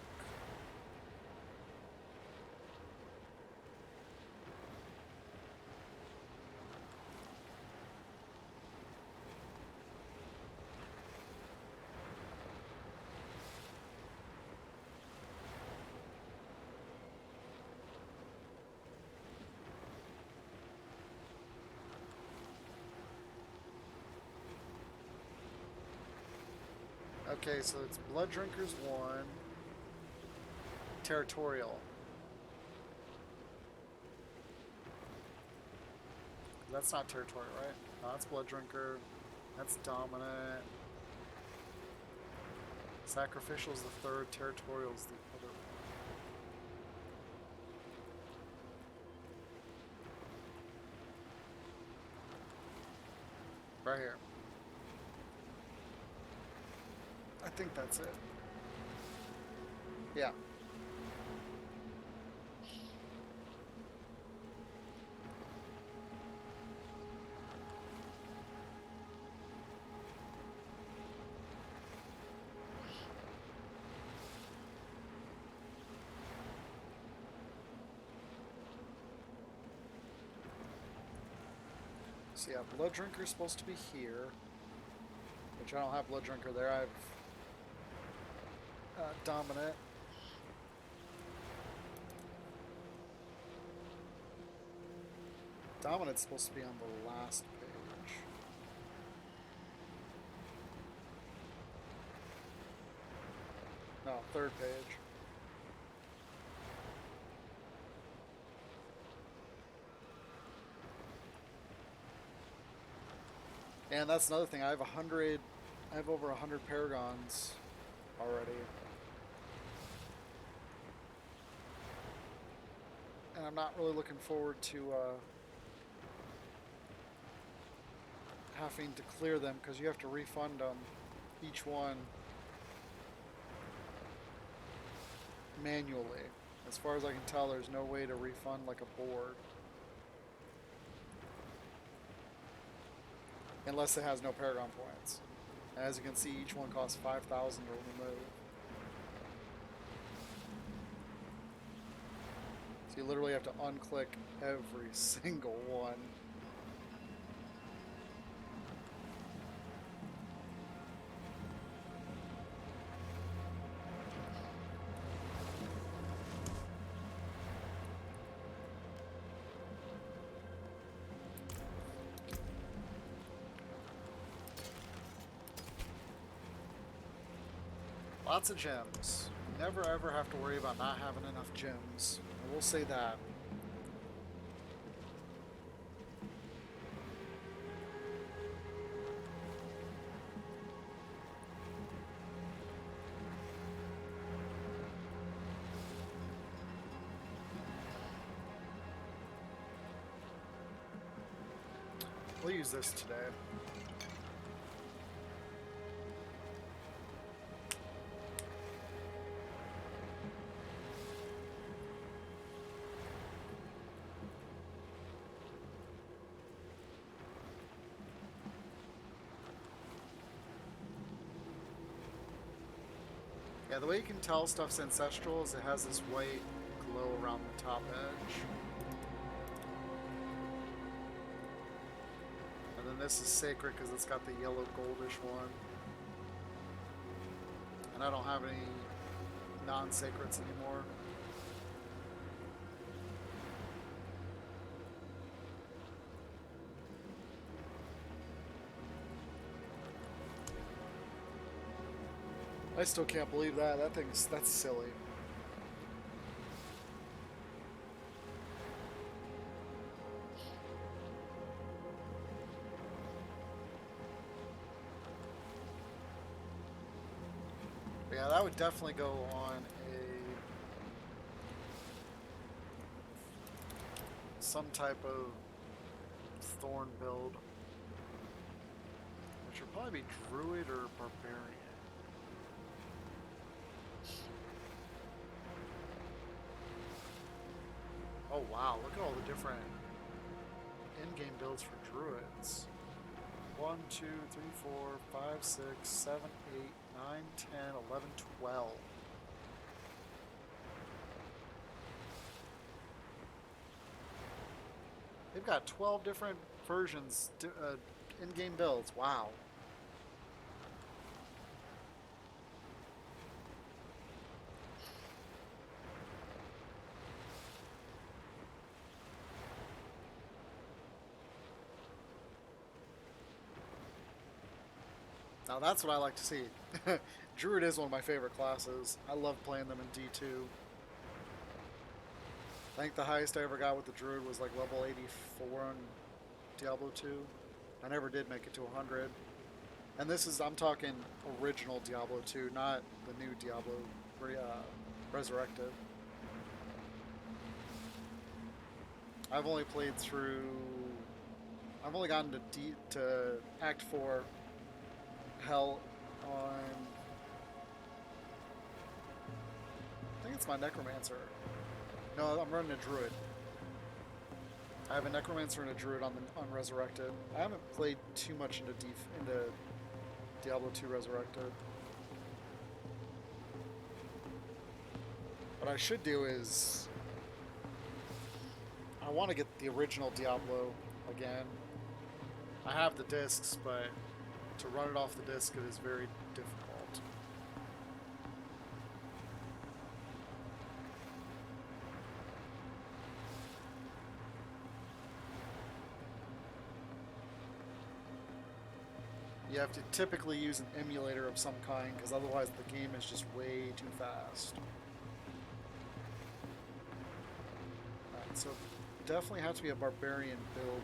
Okay, so it's Blood Drinkers 1, Territorial. That's not Territorial, right? No, that's Blood Drinker. That's Dominant. Sacrificial's the third, Territorial's the other one. Right here. I think that's it. Yeah. So yeah, Blood Drinker's supposed to be here. Which I don't have Blood Drinker there. I have Dominant. Dominant's supposed to be on the last page. No, third page. And that's another thing. I have over 100 Paragons already. And I'm not really looking forward to having to clear them because you have to refund them each one manually. As far as I can tell, there's no way to refund like a board. Unless it has no Paragon points. As you can see, each one costs 5,000 to remove. So you literally have to unclick every single one. Lots of gems. Never ever have to worry about not having enough gems. I will say that. We'll use this today. Yeah, the way you can tell stuff's ancestral is it has this white glow around the top edge. And then this is sacred because it's got the yellow goldish one. And I don't have any non-sacreds anymore. I still can't believe that. That's silly. But yeah, that would definitely go on some type of thorn build, which would probably be druid or barbarian. Oh wow, look at all the different in-game builds for druids. 1, 2, 3, 4, 5, 6, 7, 8, 9, 10, 11, 12. They've got 12 different versions, in-game builds. Wow. Now that's what I like to see. Druid is one of my favorite classes. I love playing them in D2. I think the highest I ever got with the Druid was like level 84 on Diablo 2. I never did make it to 100. And this is, I'm talking original Diablo 2, not the new Diablo Resurrected. I've only played through... I've only gotten to Act 4 Hell on... I think it's my Necromancer. No, I'm running a Druid. I have a Necromancer and a Druid on Resurrected. I haven't played too much into Diablo 2 Resurrected. What I should do is... I want to get the original Diablo again. I have the discs, but to run it off the disc it is very difficult. You have to typically use an emulator of some kind, because otherwise the game is just way too fast. Alright, so definitely has to be a barbarian build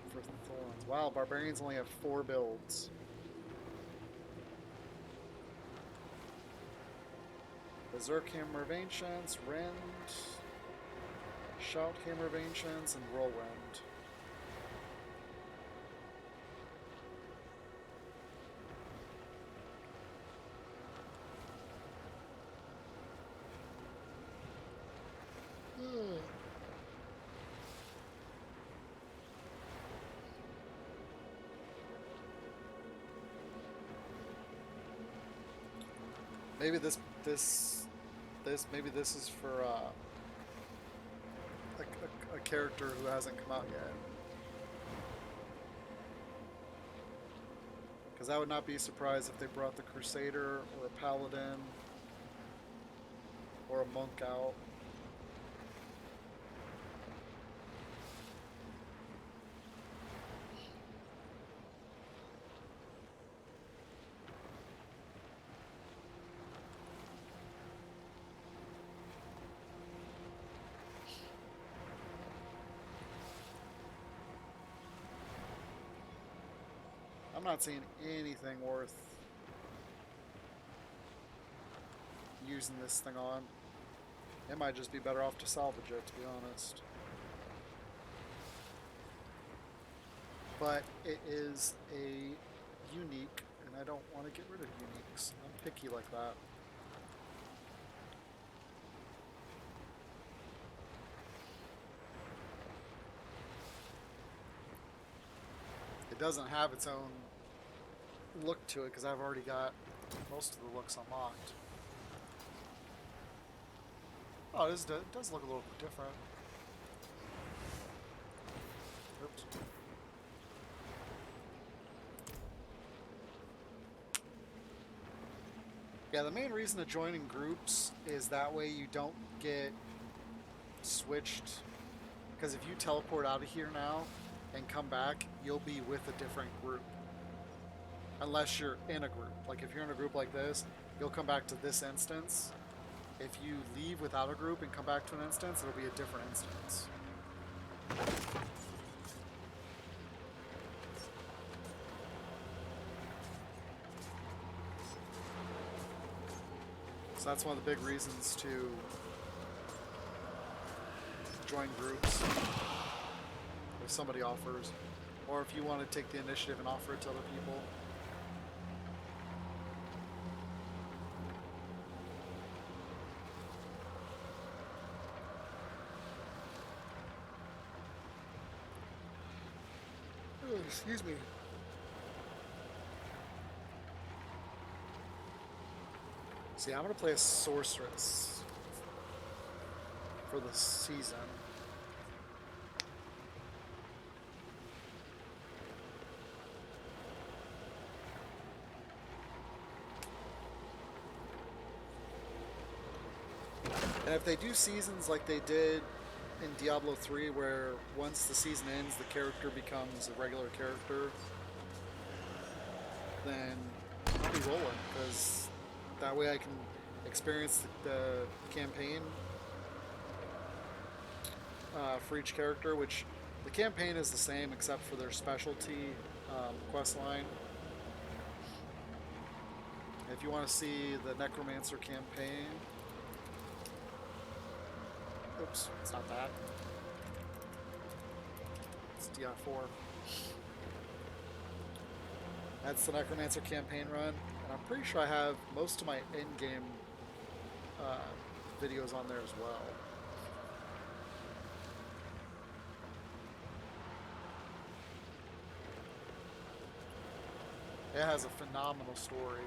for Thorns. Wow, barbarians only have 4 builds. Berserk Hammer of Ancients, Rend, Shout Hammer of Ancients, and Whirlwind. Maybe maybe this is for a character who hasn't come out yet. Because I would not be surprised if they brought the Crusader or a Paladin or a Monk out. I'm not seeing anything worth using this thing on. It might just be better off to salvage it, to be honest. But it is a unique, and I don't want to get rid of uniques. I'm picky like that. It doesn't have its own look to it because I've already got most of the looks unlocked. Oh, it does look a little bit different. Oops. Yeah, the main reason to join in groups is that way you don't get switched. Because if you teleport out of here now and come back, you'll be with a different group. Unless you're in a group. Like if you're in a group like this, you'll come back to this instance. If you leave without a group and come back to an instance, it'll be a different instance. So that's one of the big reasons to join groups if somebody offers, or if you want to take the initiative and offer it to other people. Oh, excuse me. See, I'm going to play a sorceress for the season. And if they do seasons like they did in Diablo 3, where once the season ends, the character becomes a regular character, then I'll be rolling, because that way I can experience the campaign for each character, which the campaign is the same except for their specialty quest line. If you want to see the Necromancer campaign, oops, it's not that. It's DI4. That's the Necromancer campaign run, and I'm pretty sure I have most of my Endgame videos on there as well. It has a phenomenal story.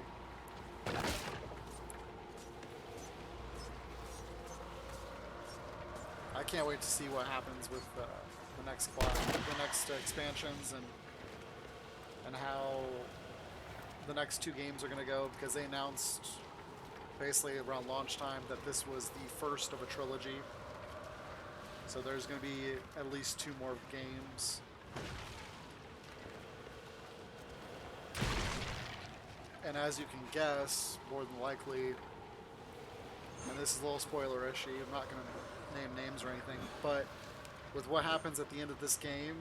I can't wait to see what happens with the next class, the next expansions, and how the next two games are going to go, because they announced basically around launch time that this was the first of a trilogy. So there's going to be at least 2 more games. And as you can guess, more than likely, and this is a little spoiler-ish, I'm not going to name names or anything, but with what happens at the end of this game,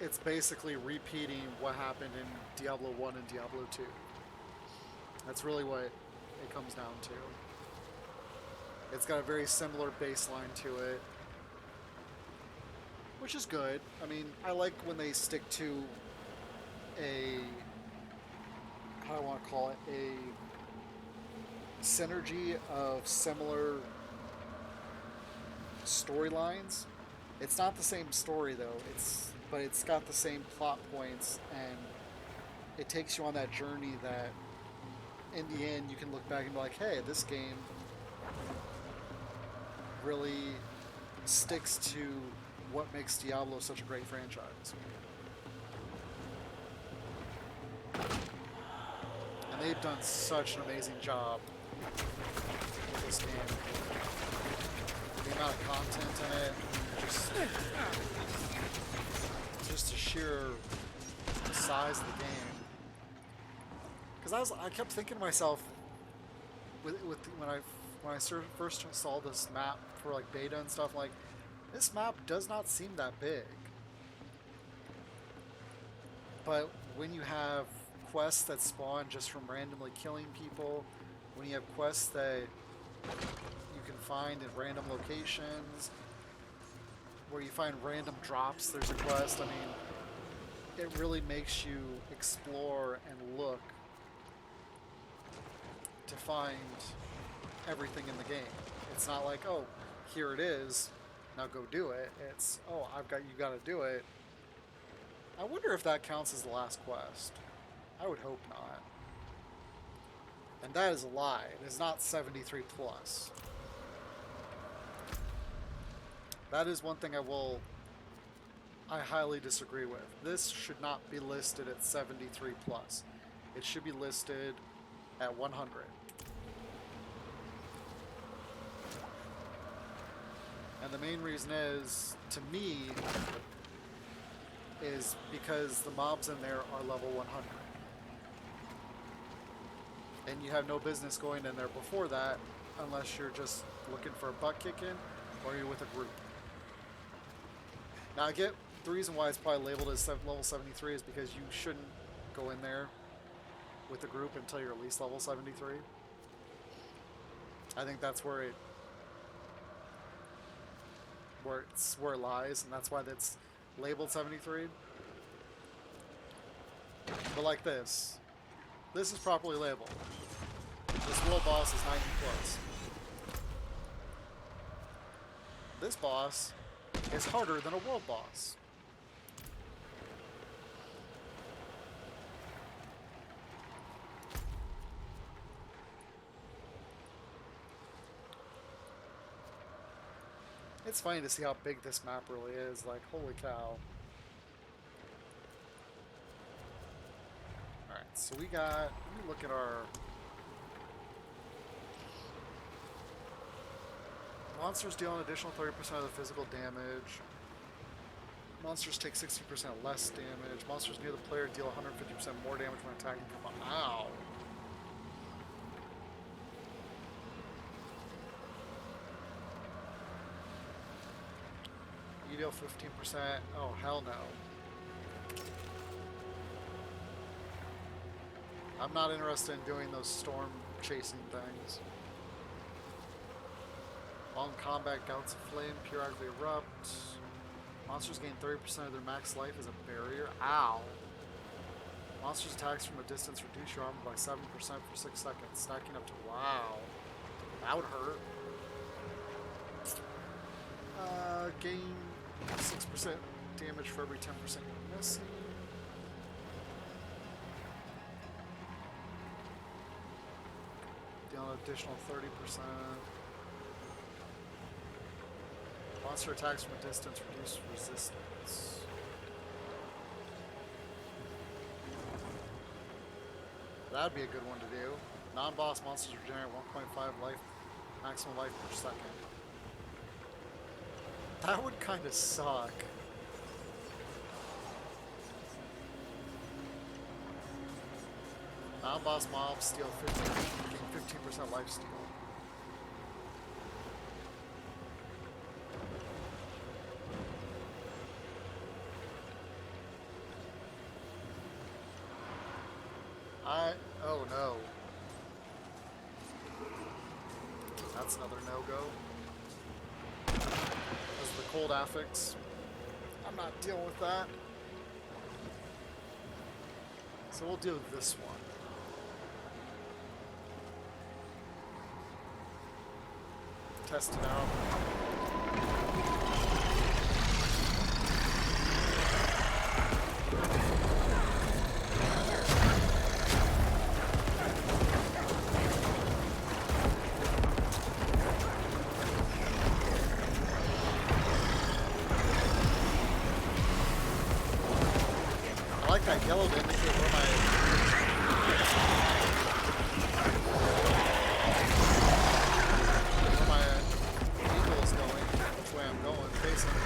it's basically repeating what happened in Diablo 1 and Diablo 2. That's really what it comes down to. It's got a very similar baseline to it, which is good. I mean, I like when they stick to a, how do I want to call it, a synergy of similar storylines. It's not the same story though, but it's got the same plot points, and it takes you on that journey that in the end you can look back and be like, hey, this game really sticks to what makes Diablo such a great franchise. And they've done such an amazing job with this game. The amount of content in it, just the sheer size of the game. Because I kept thinking to myself, when I first saw this map for like beta and stuff, like, this map does not seem that big. But when you have quests that spawn just from randomly killing people, when you have quests that you can find in random locations, where you find random drops, there's a quest, I mean, it really makes you explore and look to find everything in the game. It's not like, oh, here it is, now go do it. It's, oh, you gotta do it. I wonder if that counts as the last quest. I would hope not. And that is a lie. It is not 73 plus. That is one thing I highly disagree with. This should not be listed at 73 plus. It should be listed at 100. And the main reason is, to me, is because the mobs in there are level 100. And you have no business going in there before that unless you're just looking for a butt kicking or you're with a group. Now I get the reason why it's probably labeled as level 73 is because you shouldn't go in there with a group until you're at least level 73. I think that's where it lies, and that's why that's labeled 73. But like this is properly labeled. This world boss is 90 plus. This boss is harder than a world boss. It's funny to see how big this map really is. Like, holy cow. Alright, so we got... Let me look at our... Monsters deal an additional 30% of the physical damage. Monsters take 60% less damage. Monsters near the player deal 150% more damage when attacking from... Ow! You deal 15%. Oh, hell no. I'm not interested in doing those storm chasing things. Long combat gouts of flame periodically erupt. Monsters gain 30% of their max life as a barrier. Ow. Monsters' attacks from a distance reduce your armor by 7% for 6 seconds, stacking up to... Wow. That would hurt. Gain 6% damage for every 10% you're missing. Deal an additional 30%. Monster attacks from a distance reduce resistance. That'd be a good one to do. Non-boss monsters regenerate 1.5 life, maximum life per second. That would kind of suck. Non-boss mobs steal 15% life steal. Oh no. That's another no-go. As the cold affix. I'm not dealing with that. So we'll do this one. Test it out. I like that yellow to indicate where my eagle is going, which way I'm going, facing.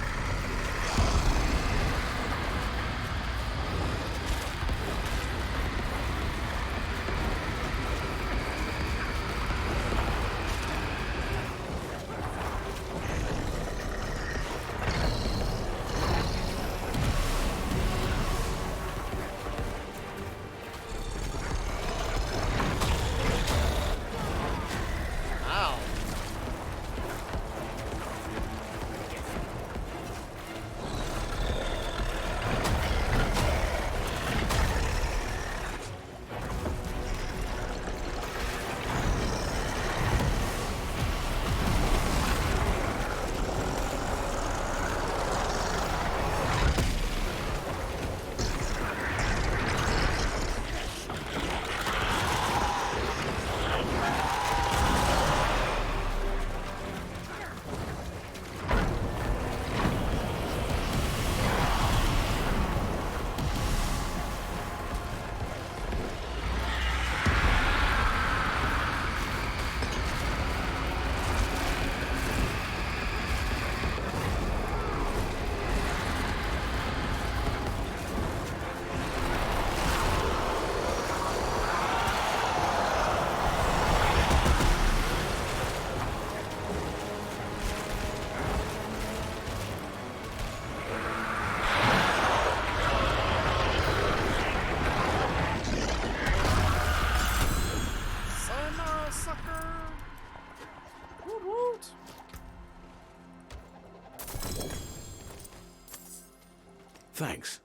Thanks.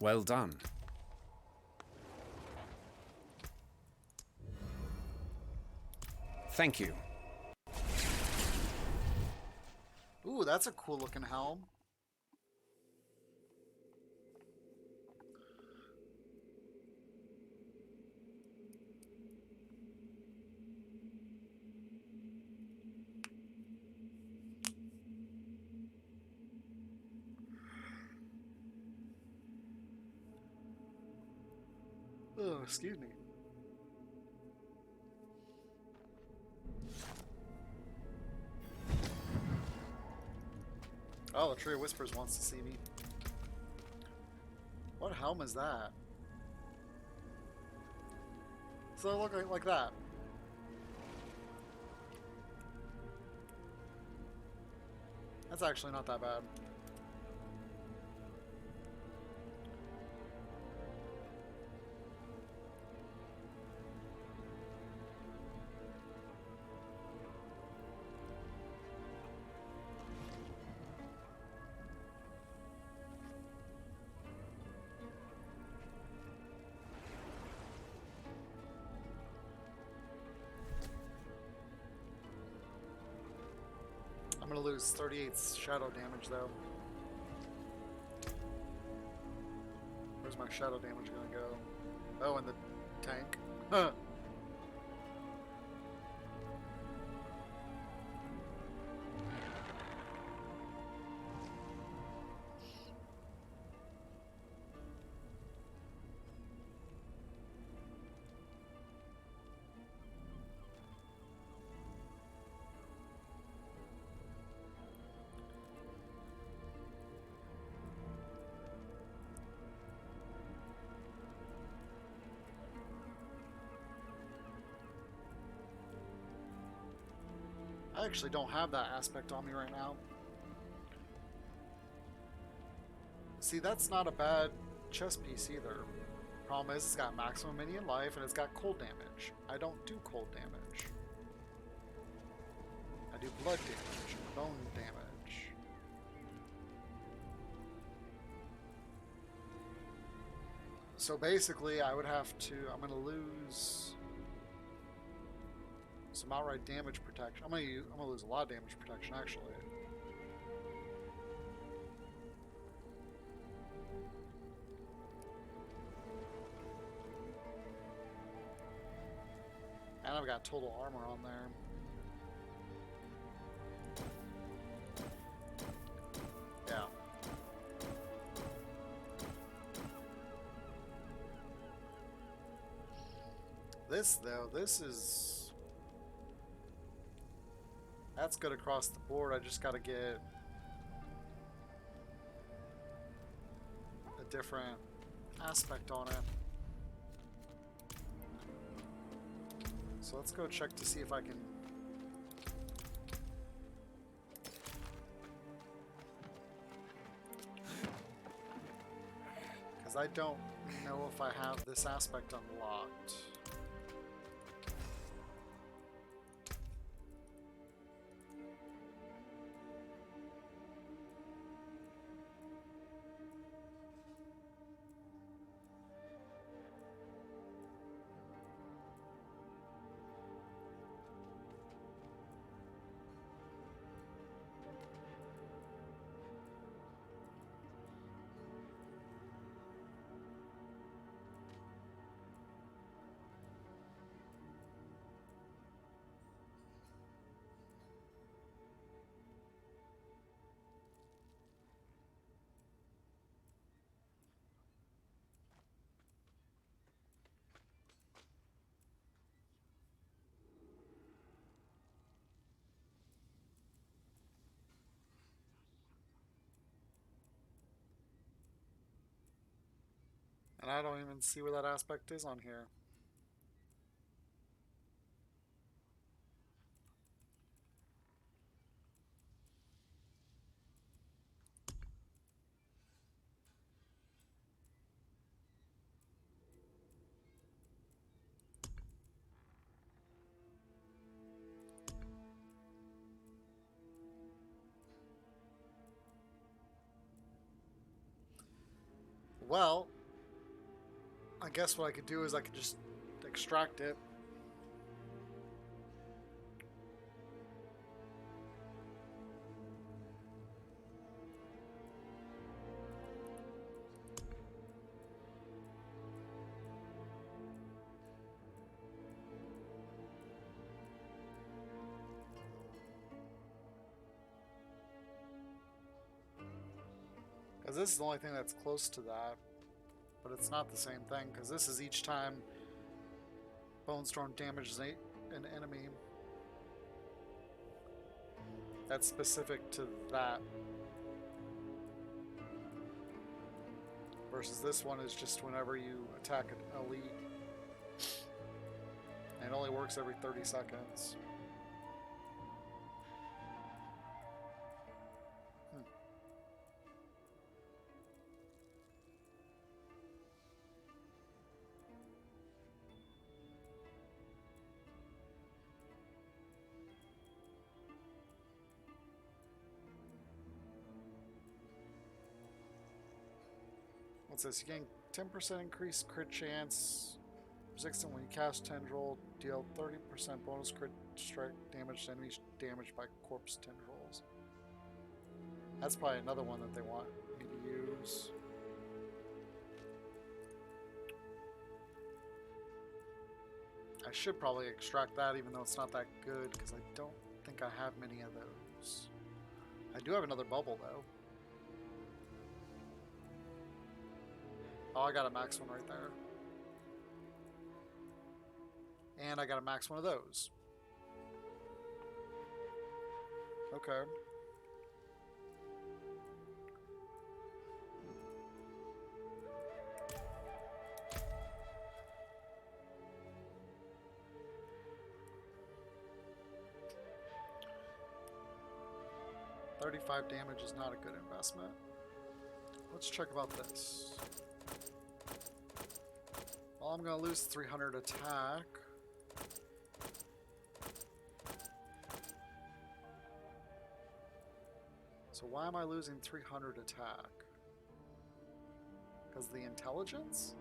Well done. Thank you. Ooh, that's a cool looking helm. Oh, excuse me. Oh, the Tree of Whispers wants to see me. What helm is that? So it look like that. That's actually not that bad. I'm gonna lose 38 shadow damage though. Where's my shadow damage gonna go? Oh, in the tank. Huh. I actually don't have that aspect on me right now. See, that's not a bad chest piece either. Problem is, it's got maximum minion life and it's got cold damage. I don't do cold damage. I do blood damage, bone damage. So basically, I would have to. I'm gonna lose some outright damage protection. I'm gonna lose a lot of damage protection actually. And I've got total armor on there. Yeah. This though, that's good across the board. I just gotta get a different aspect on it. So let's go check to see if I can. Because I don't know if I have this aspect unlocked. And I don't even see where that aspect is on here. Well, I guess what I could do is I could just extract it. Because this is the only thing that's close to that. But it's not the same thing, because this is each time Bone Storm damages an enemy. That's specific to that. Versus this one is just whenever you attack an elite. And it only works every 30 seconds. What's this? You gain 10% increased crit chance. Resistant when you cast Tendril. Deal 30% bonus crit strike damage to enemies damaged by corpse tendrils. That's probably another one that they want me to use. I should probably extract that even though it's not that good because I don't think I have many of those. I do have another bubble though. Oh, I got a max one right there. And I got a max one of those. Okay. $35 damage is not a good investment. Let's check about this. Well, I'm going to lose 300 attack. So why am I losing 300 attack? Because of the intelligence?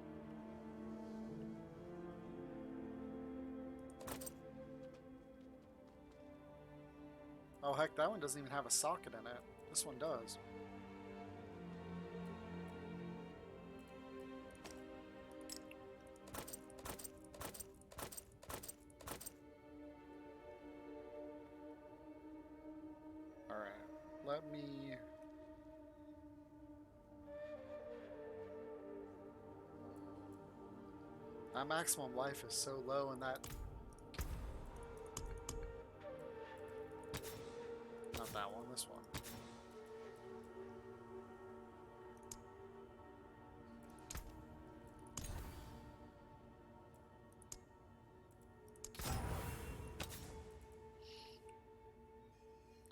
Oh heck, that one doesn't even have a socket in it. This one does. Let me... My maximum life is so low and that... Not that one, this one.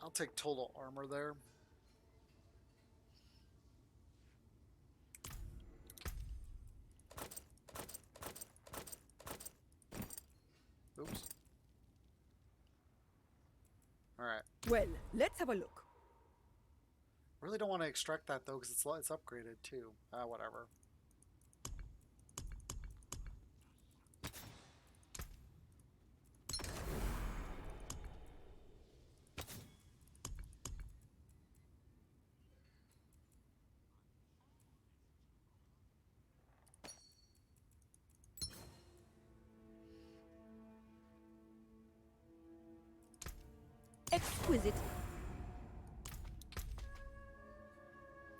I'll take total armor there. Oops. Alright. Well, let's have a look. Really don't want to extract that though because it's upgraded too. Whatever. Exquisite.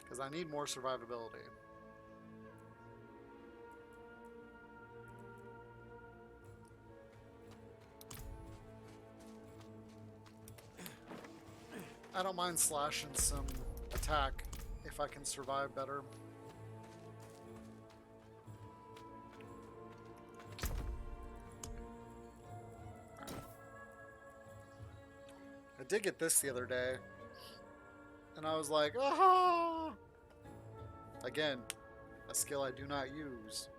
Because I need more survivability. I don't mind slashing some attack if I can survive better. I did get this the other day, and I was like, ah! Again, a skill I do not use.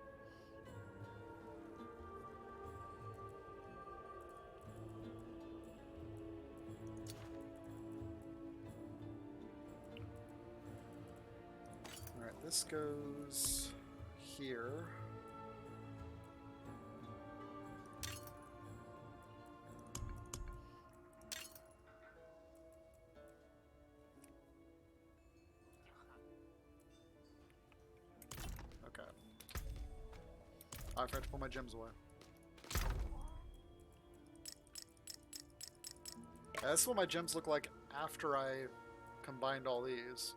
Alright, this goes here. Okay. I forgot to put my gems away. That's what my gems look like after I combined all these.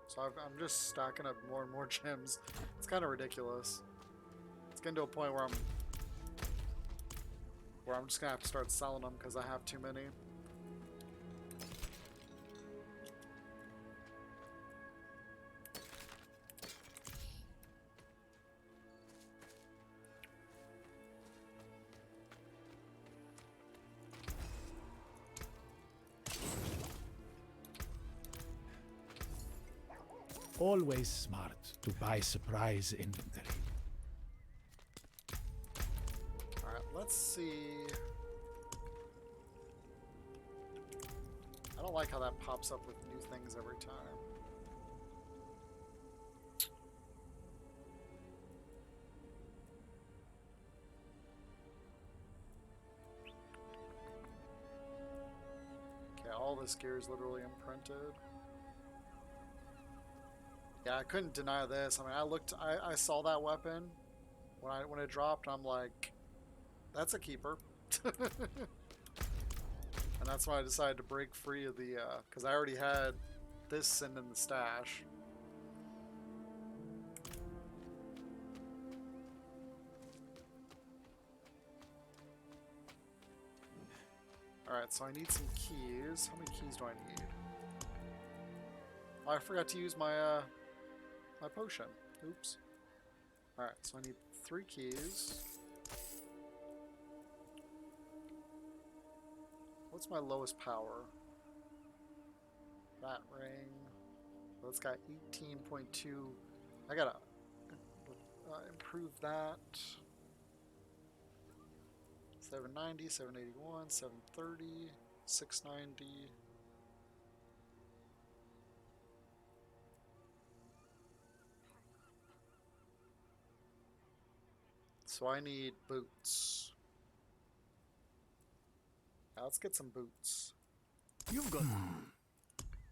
So I'm just stacking up more and more gems. It's kind of ridiculous. It's getting to a point where I'm just gonna have to start selling them because I have too many. Always smart to buy surprise inventory. Alright, let's see. I don't like how that pops up with new things every time. Okay, all this gear is literally imprinted. Yeah, I couldn't deny this. I mean, I saw that weapon when it dropped. I'm like, that's a keeper. And that's why I decided to break free of the, because I already had this sitting in the stash. Alright, so I need some keys. How many keys do I need? Oh, I forgot to use my, my potion. Oops. Alright, so I need 3 keys. What's my lowest power? That ring. Well, it's got 18.2. I gotta improve that. 790, 781, 730, 690. So I need boots. Now let's get some boots. You've got...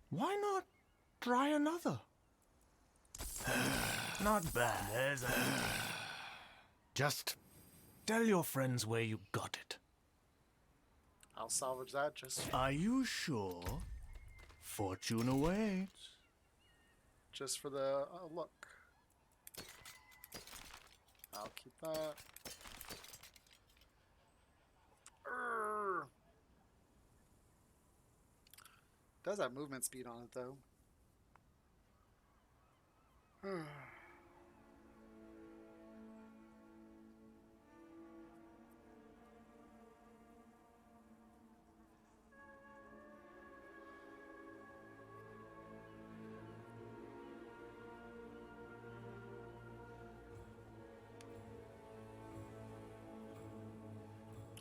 Why not try another? Not bad. There's a... Just tell your friends where you got it. I'll salvage that just... Are you sure? Fortune awaits. Just for the look. I'll keep that. Urgh. Does have movement speed on it though.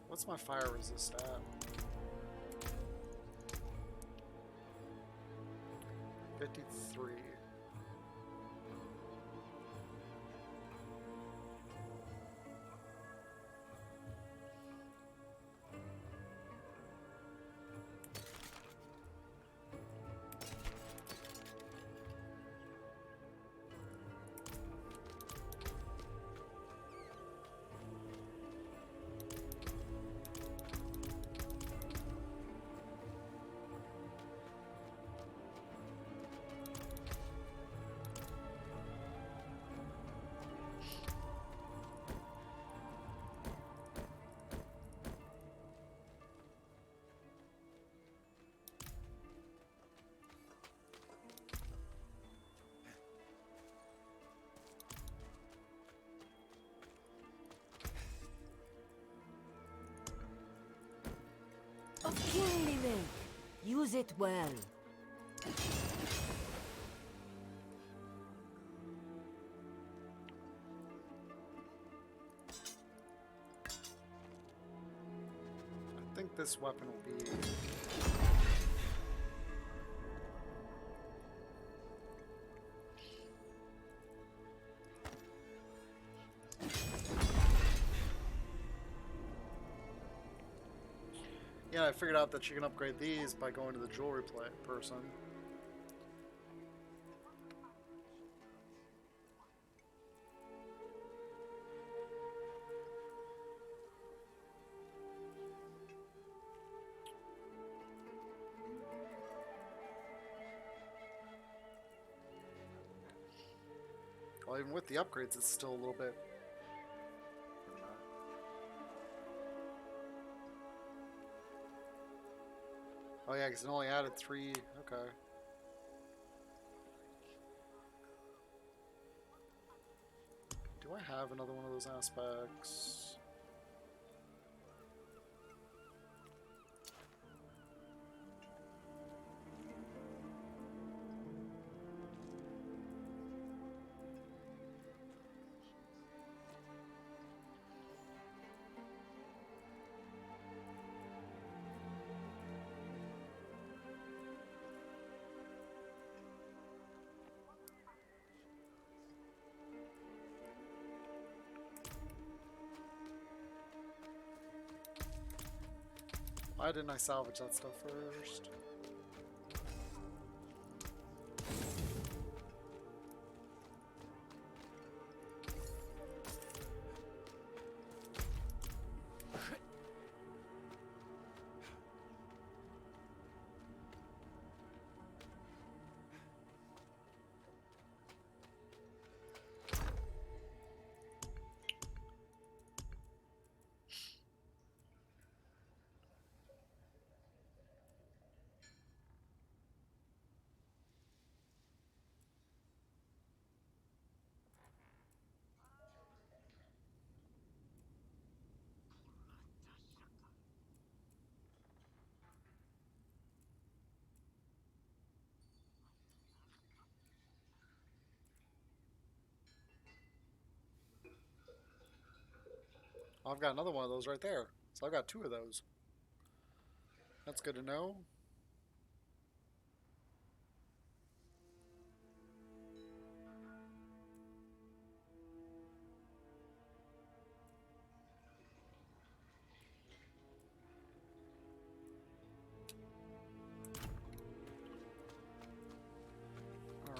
What's my fire resist at? 53. Of kingly make. Use it well. I think this weapon will be... I figured out that you can upgrade these by going to the jewelry person. Well, even with the upgrades, it's still a little bit. Oh yeah, because it only added 3. Okay. Do I have another one of those aspects? Why didn't I salvage that stuff first? Oh, I've got another one of those right there. So I've got 2 of those. That's good to know.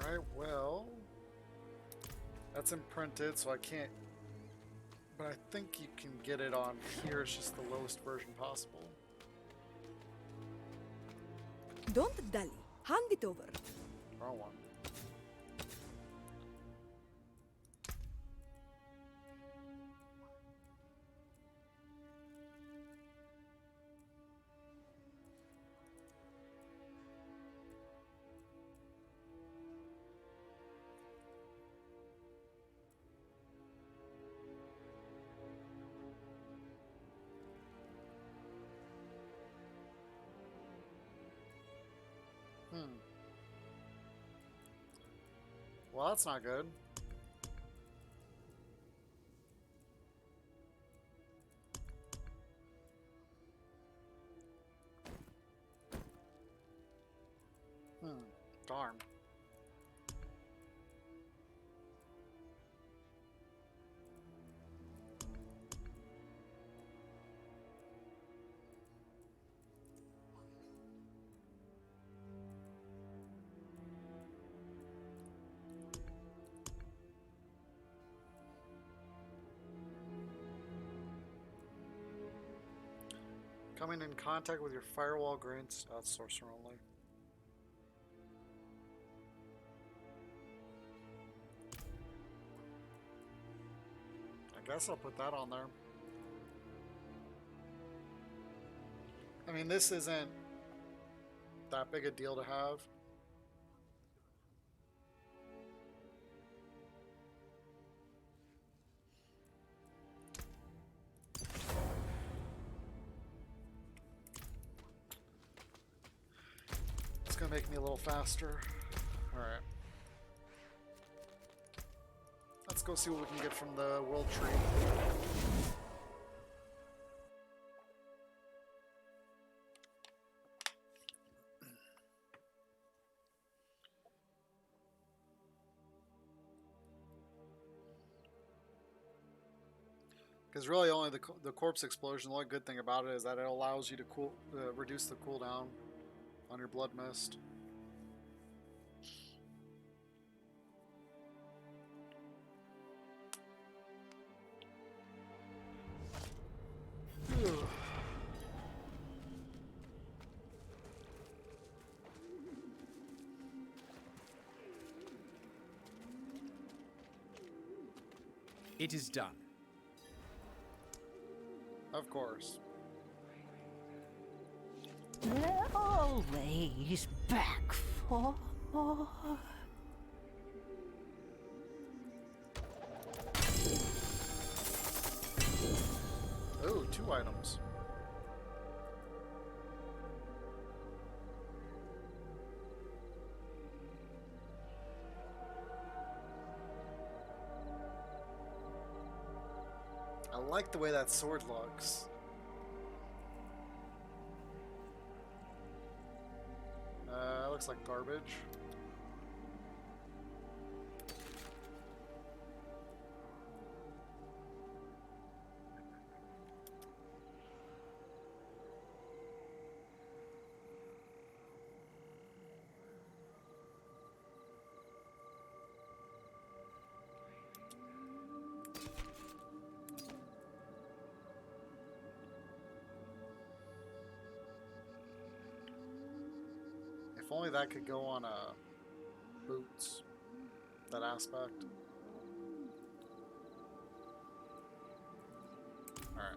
Alright, well, that's imprinted, so I can't, but I think you can get it on here. It's just the lowest version possible. Don't dally. Hand it over. Wrong one. Well, that's not good. Darn. Coming in contact with your firewall grants. That's sorcerer only. I guess I'll put that on there. I mean, this isn't that big a deal to have. It's gonna make me a little faster. Alright. Let's go see what we can get from the world tree. Because really, only the corpse explosion. The only good thing about it is that it allows you to reduce the cooldown on your blood mist. It is done. Of course. They're always back for more. Oh, 2 items. I like the way that sword looks. Looks like garbage. If only that could go on boots. That aspect. Alright.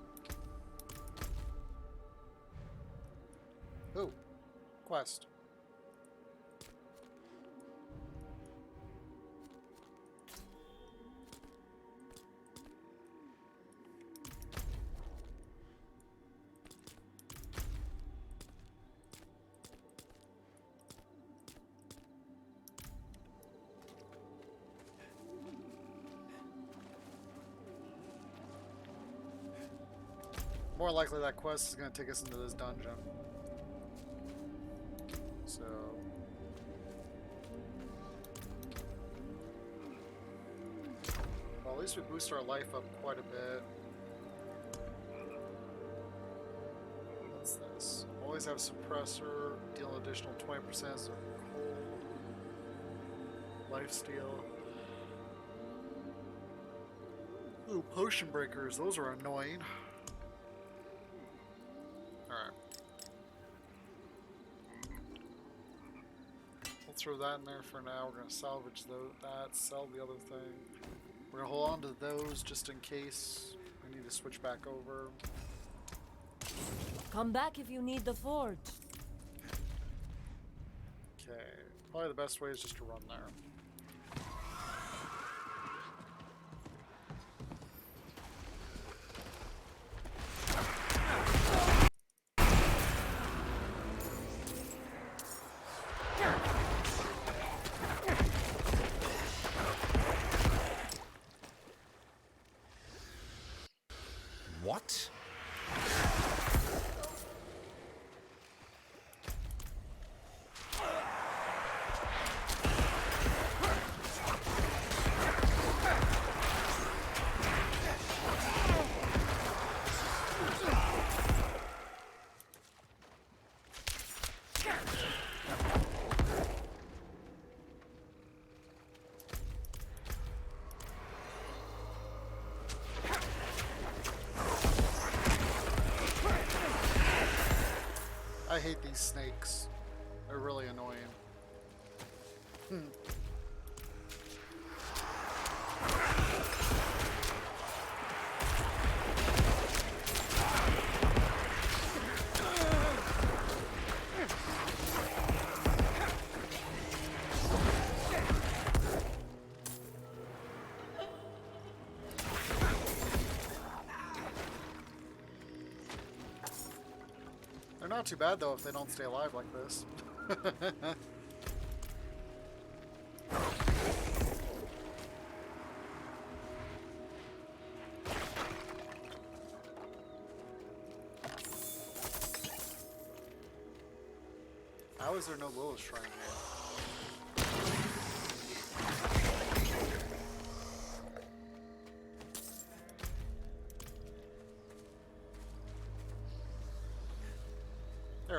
Ooh. Quest. More likely that quest is going to take us into this dungeon. So... well, at least we boost our life up quite a bit. What's this? Always have suppressor, deal an additional 20% of cold. Lifesteal. Ooh, potion breakers, those are annoying. Alright. We'll throw that in there for now. We're going to salvage that, sell the other thing. We're going to hold on to those just in case we need to switch back over. Come back if you need the forge. Okay. Probably the best way is just to run there. What? I hate these snakes. They're really annoying. They're not too bad though if they don't stay alive like this. How is there no Lilith Shrine here?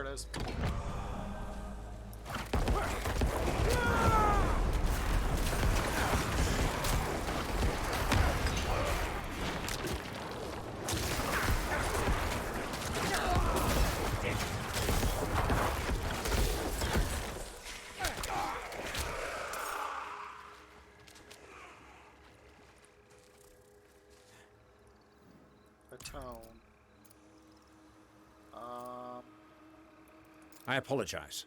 There it is. Tone. I apologize.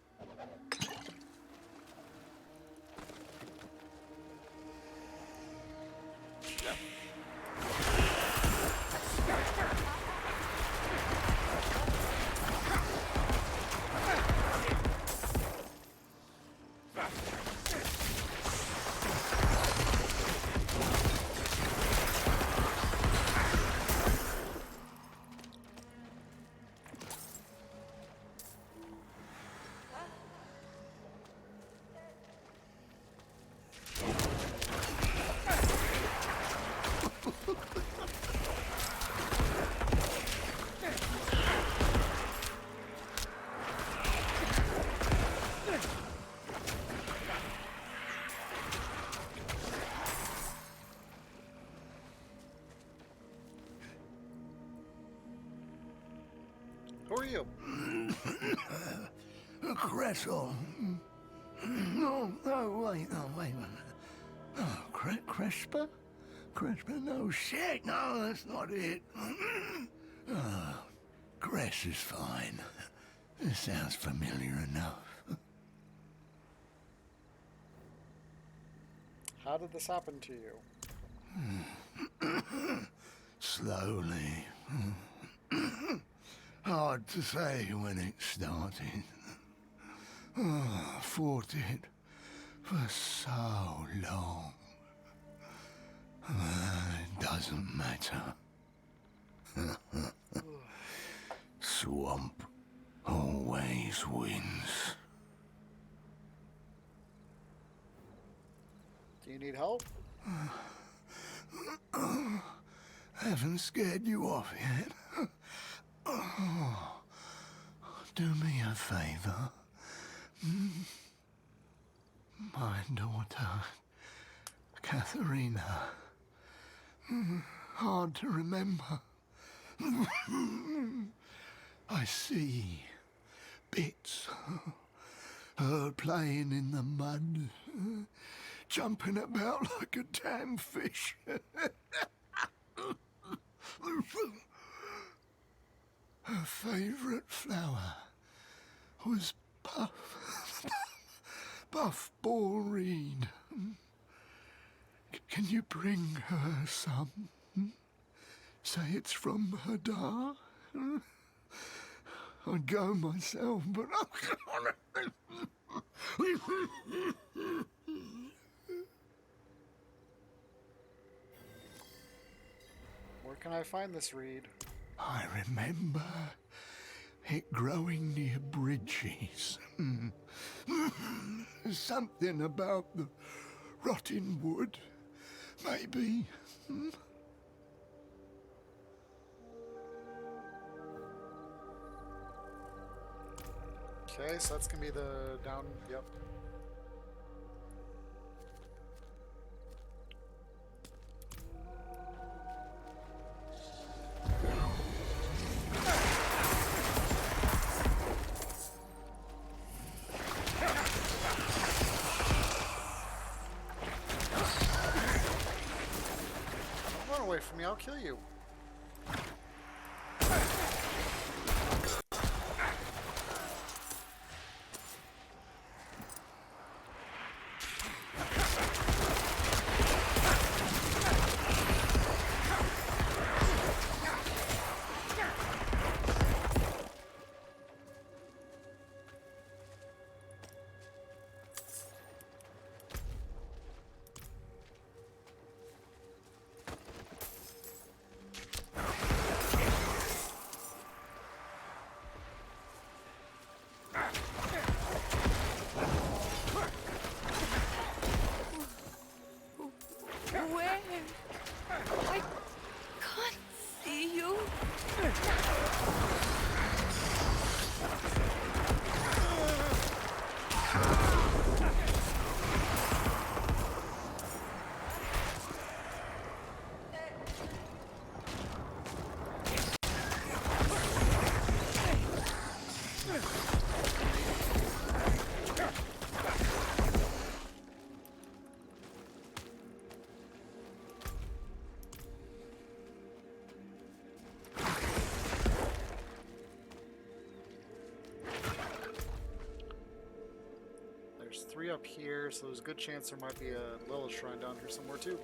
Who are you? Cressel. No, wait a minute. Oh, Crespa? Crespa? No, shit, no, that's not it. Cress is fine. This sounds familiar enough. How did this happen to you? Slowly. Hard to say when it started. Fought it for so long. It doesn't matter. Swamp always wins. Do you need help? Haven't scared you off yet. Oh, do me a favor. My daughter, Katharina. Hard to remember. I see bits. Her playing in the mud, jumping about like a damn fish. Her favourite flower was Buff Ball Reed. Can you bring her some? Say it's from her da? I'd go myself, but I can't. Where can I find this reed? I remember it growing near bridges. Something about the rotting wood, maybe. Okay, so that's gonna be the down. Yep. Don't run away from me, I'll kill you. There's 3 up here, so there's a good chance there might be a Lilith shrine down here somewhere too.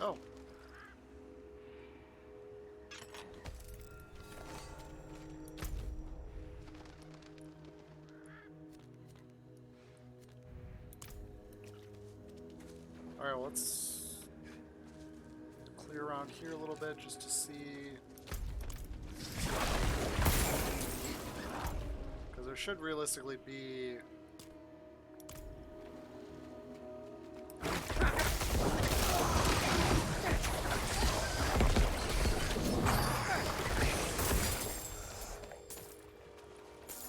Oh. Alright, well, let's clear around here a little bit just to see. Because there should realistically be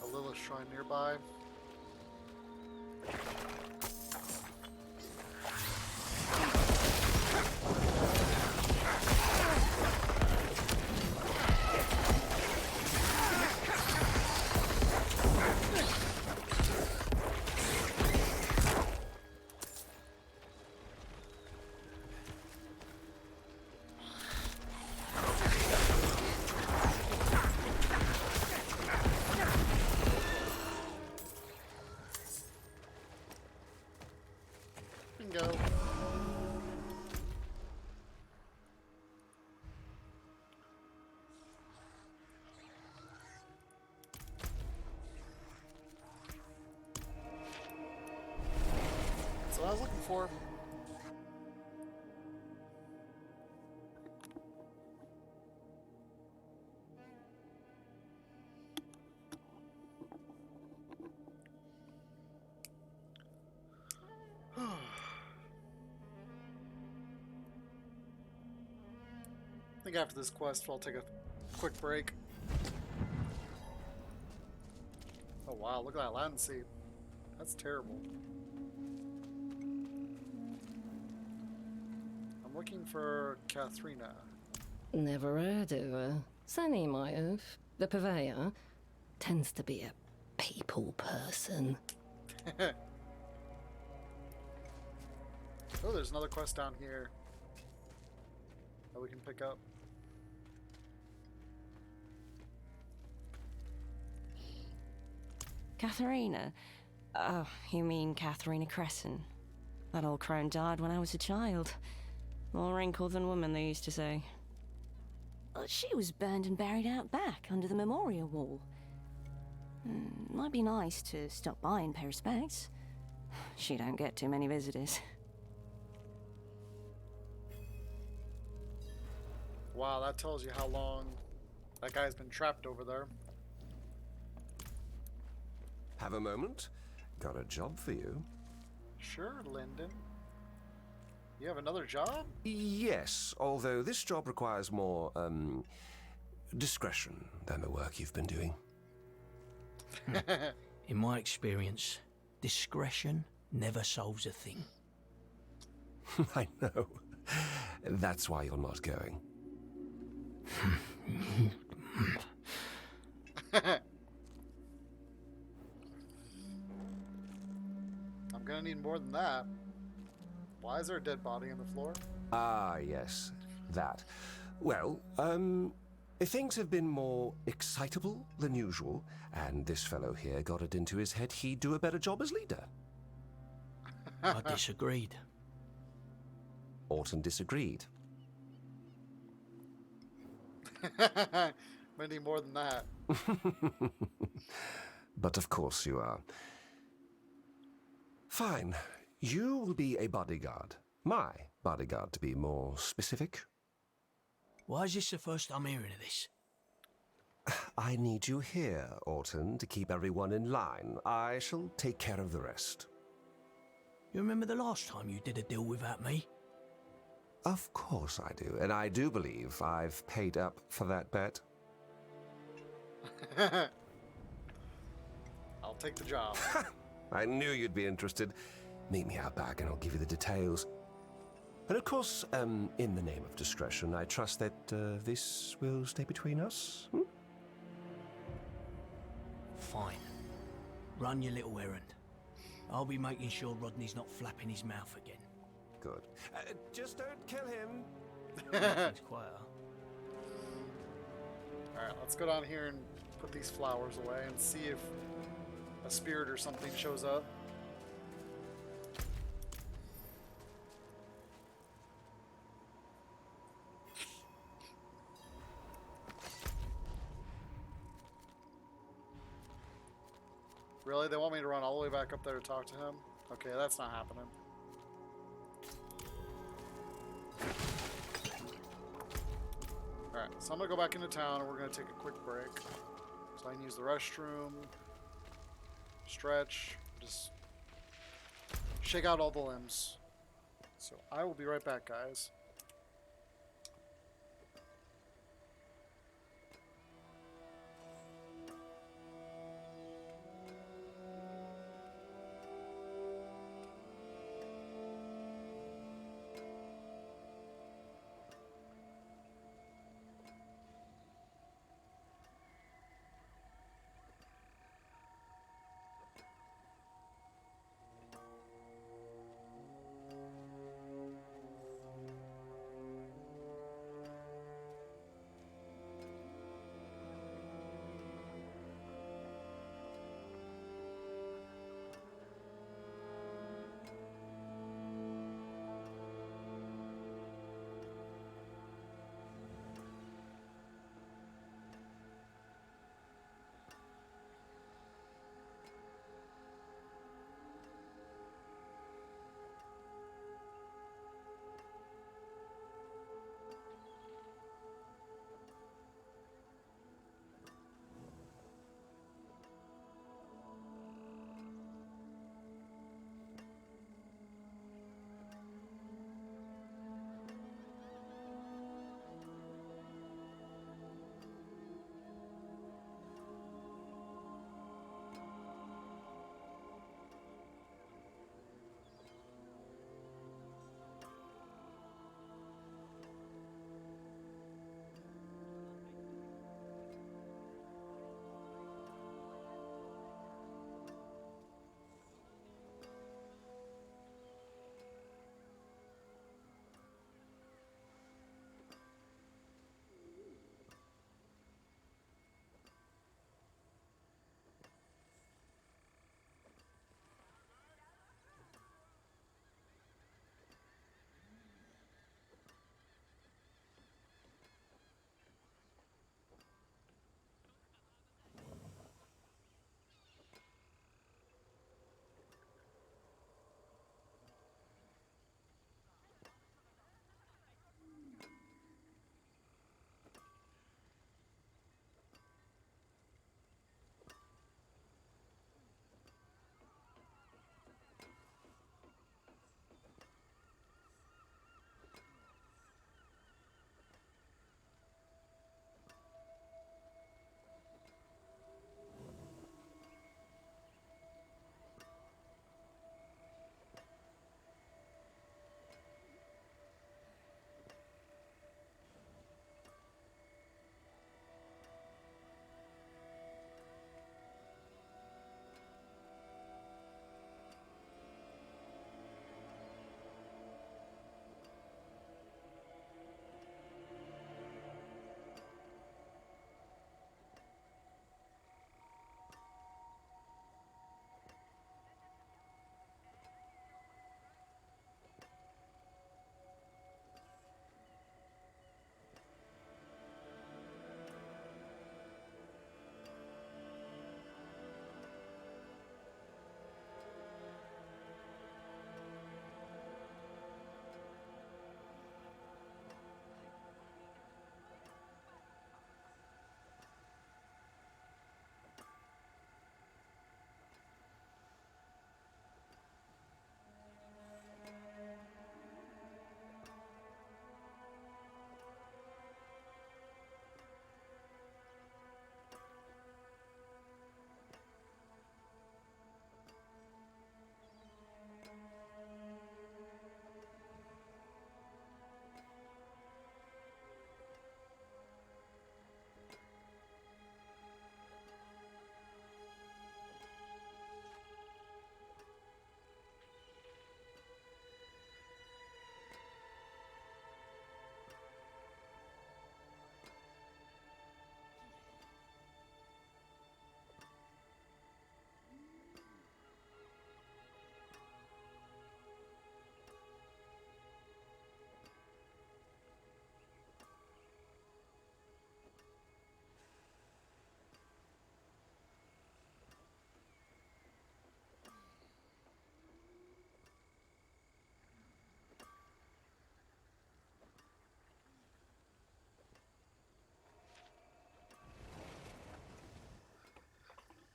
a Lilith shrine nearby. Bingo. That's what I was looking for. I think after this quest, I'll take a quick break. Oh wow, look at that land sea. That's terrible. I'm looking for Katharina. Never heard of her. Sunny might have. The purveyor tends to be a people person. Oh, there's another quest down here that we can pick up. Katharina? Oh, you mean Katharina Crescent. That old crone died when I was a child. More wrinkled than woman, they used to say. She was burned and buried out back under the memorial wall. Might be nice to stop by and pay respects. She don't get too many visitors. Wow, that tells you how long that guy's been trapped over there. Have a moment? Got a job for you. Sure, Lyndon. You have another job? Yes, although this job requires more, discretion than the work you've been doing. In my experience, discretion never solves a thing. I know. That's why you're not going. I'm gonna need more than that. Why is there a dead body on the floor? Ah, yes, that. Well, things have been more excitable than usual, and this fellow here got it into his head he'd do a better job as leader. I disagreed. Orton disagreed. We need more than that. But of course you are. Fine. You will be a bodyguard. My bodyguard, to be more specific. Why is this the first I'm hearing of this? I need you here, Orton, to keep everyone in line. I shall take care of the rest. You remember the last time you did a deal without me? Of course I do, and I do believe I've paid up for that bet. I'll take the job. I knew you'd be interested. Meet me out back and I'll give you the details. And of course, in the name of discretion, I trust that this will stay between us. Hmm? Fine. Run your little errand. I'll be making sure Rodney's not flapping his mouth again. Good. Just don't kill him. He's quieter. Alright, let's go down here and put these flowers away and see if a spirit or something shows up. Really? They want me to run all the way back up there to talk to him? Okay, that's not happening. Alright, so I'm gonna go back into town and we're gonna take a quick break. So I can use the restroom, stretch, just shake out all the limbs. So I will be right back, guys.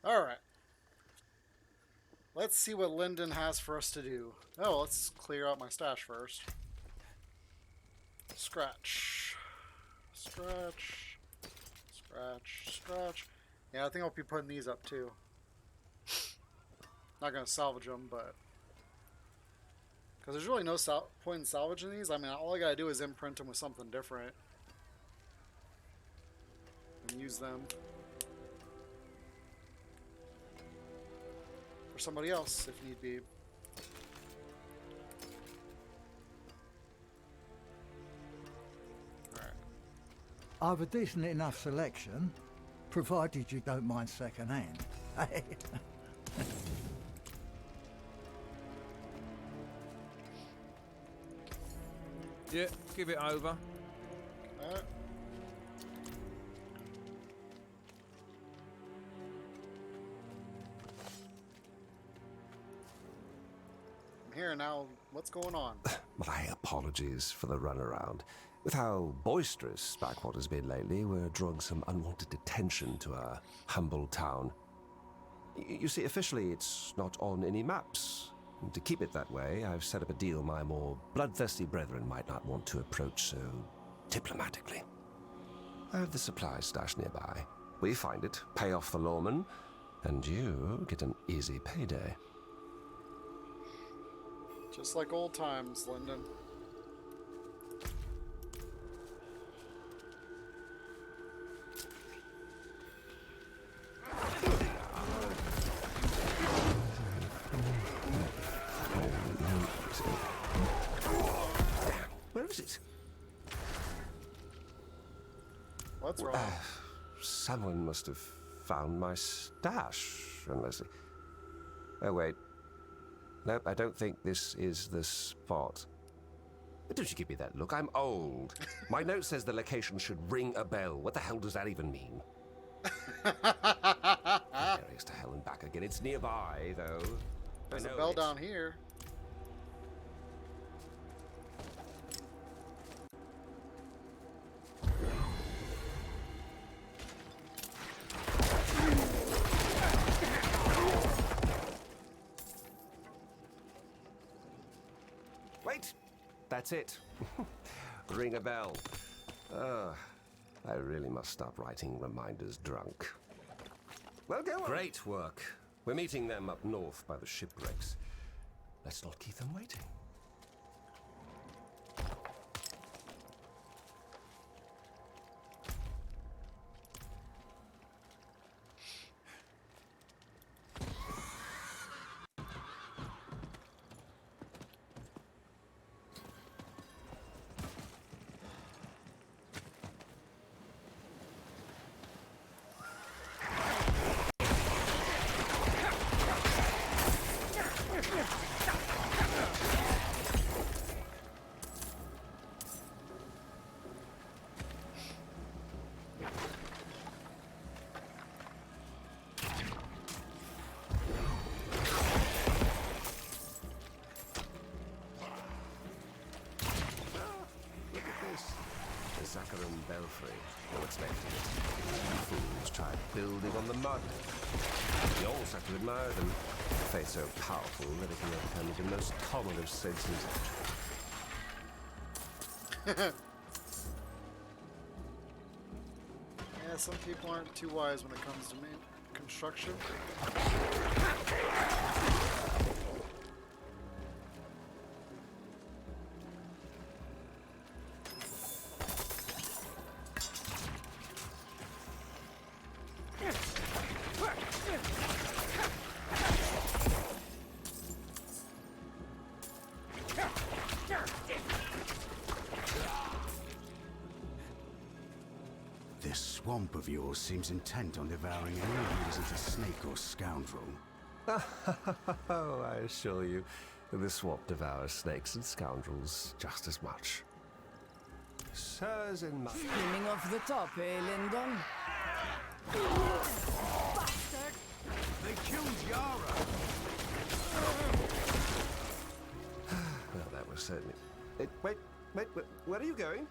All right. Let's see what Lyndon has for us to do. Oh, let's clear out my stash first. Scratch. Scratch. Scratch. Scratch. Yeah, I think I'll be putting these up too. Not going to salvage them, but... Because there's really no point in salvaging these. I mean, all I got to do is imprint them with something different. And use them. For somebody else, if need be. I've a decent enough selection, provided you don't mind second hand. Yeah, give it over. I'm here now. What's going on? My apologies for the runaround. With how boisterous Backwater's been lately, we're drawing some unwanted attention to our humble town. You see, officially, it's not on any maps. And to keep it that way, I've set up a deal my more bloodthirsty brethren might not want to approach so diplomatically. I have the supplies stashed nearby. We find it, pay off the lawman, and you get an easy payday. Just like old times, Lyndon. Where is it? What's wrong? Someone must have found my stash, unless... Oh, wait. Nope, I don't think this is the spot. But don't you give me that look. I'm old. My note says the location should ring a bell. What the hell does that even mean? Hilarious to hell and back again. It's nearby, though. There's a bell down here. Wait! That's it. Ring a bell. I really must stop writing reminders drunk. Well, go on. Great work. We're meeting them up north by the shipwrecks. Let's not keep them waiting. Belfry, or what's left of it. Fools tried building on the mud. You almost have to admire them. A faith so powerful that it can overcome even the most common of senses. Yeah, some people aren't too wise when it comes to construction. This swamp of yours seems intent on devouring anyone who isn't a snake or scoundrel. Oh, I assure you, the swamp devours snakes and scoundrels just as much. Sirs and my... Skimming off the top, eh, Lyndon? Bastard! They killed Yara! Well, that was certainly... Wait, where are you going?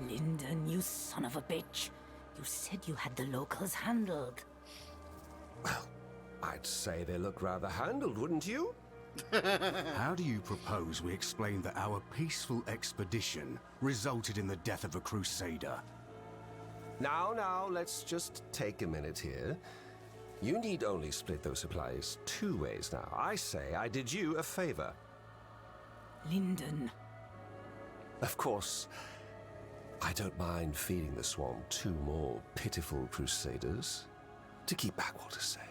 Lyndon, you son of a bitch. You said you had the locals handled. I'd say they look rather handled, wouldn't you? How do you propose we explain that our peaceful expedition resulted in the death of a crusader? Now, let's just take a minute here. You need only split those supplies 2 ways now. I say I did you a favor. Lyndon. Of course, I don't mind feeding the swamp 2 more pitiful crusaders to keep Backwater safe.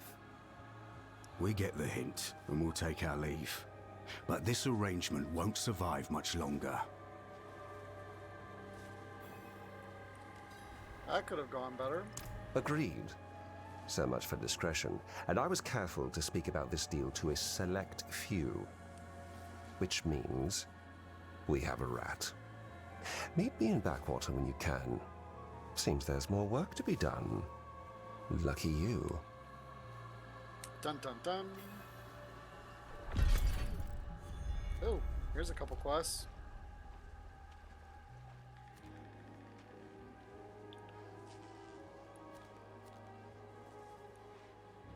We get the hint, and we'll take our leave. But this arrangement won't survive much longer. That could have gone better. Agreed. So much for discretion. And I was careful to speak about this deal to a select few. Which means we have a rat. Meet me in Backwater when you can. Seems there's more work to be done. Lucky you. Dun dun dun. Oh, here's a couple quests.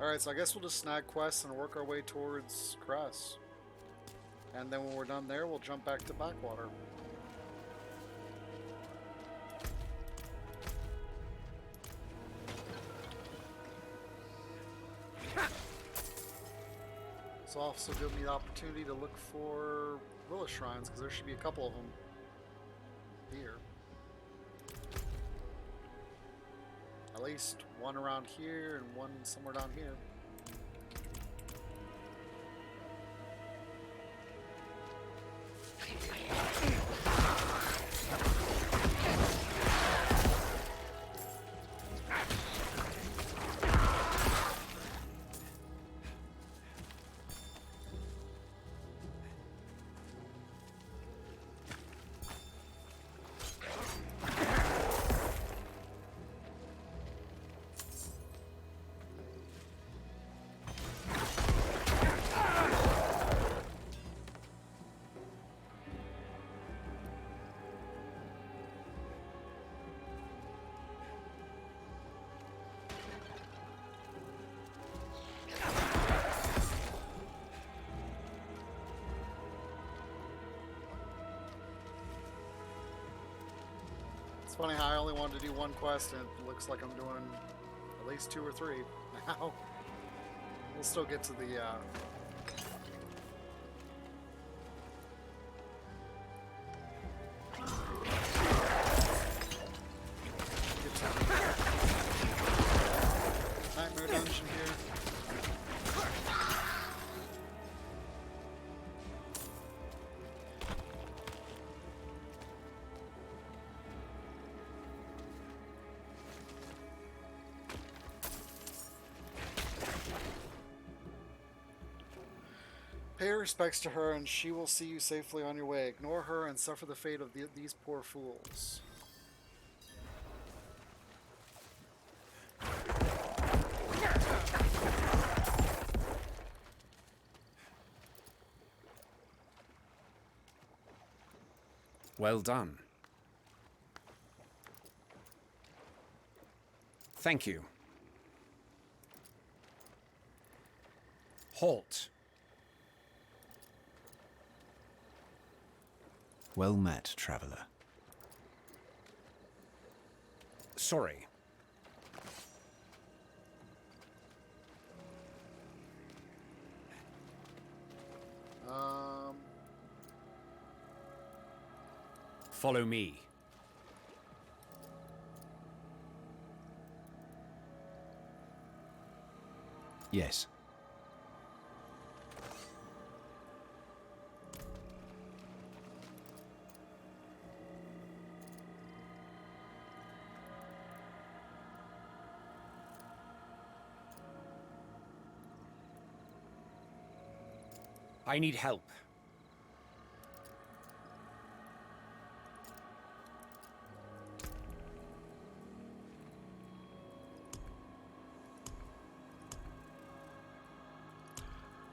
Alright, so I guess we'll just snag quests and work our way towards Cress. And then when we're done there, we'll jump back to Backwater. This will also give me the opportunity to look for Willis Shrines, because there should be a couple of them here. At least one around here and one somewhere down here. It's funny how I only wanted to do one quest and it looks like I'm doing at least 2 or 3 now. We'll still get to the Nightmare Dungeon here. Pay your respects to her, and she will see you safely on your way. Ignore her and suffer the fate of these poor fools. Well done. Thank you. Halt. Well met, traveler. Sorry. Follow me. Yes. I need help.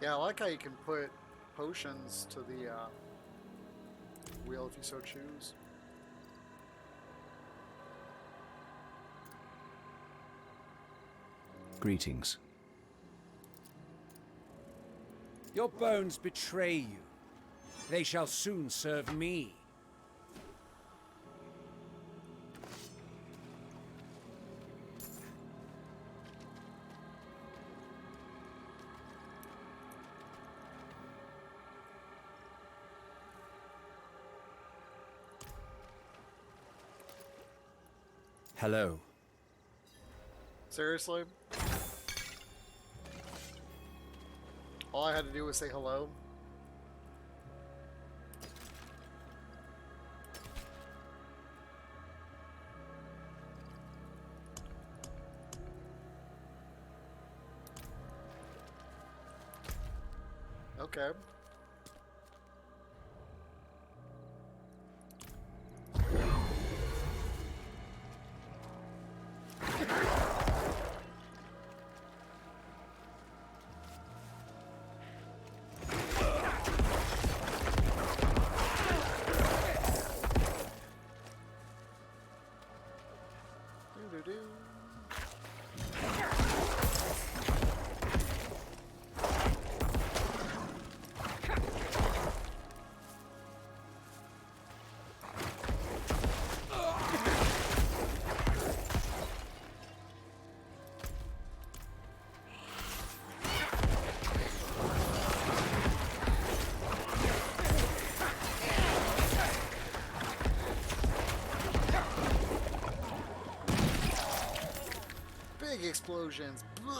Yeah, I like how you can put potions to the wheel if you so choose. Greetings. Your bones betray you. They shall soon serve me. Hello. Seriously? All I had to do was say hello? Okay. Big explosions. Blah.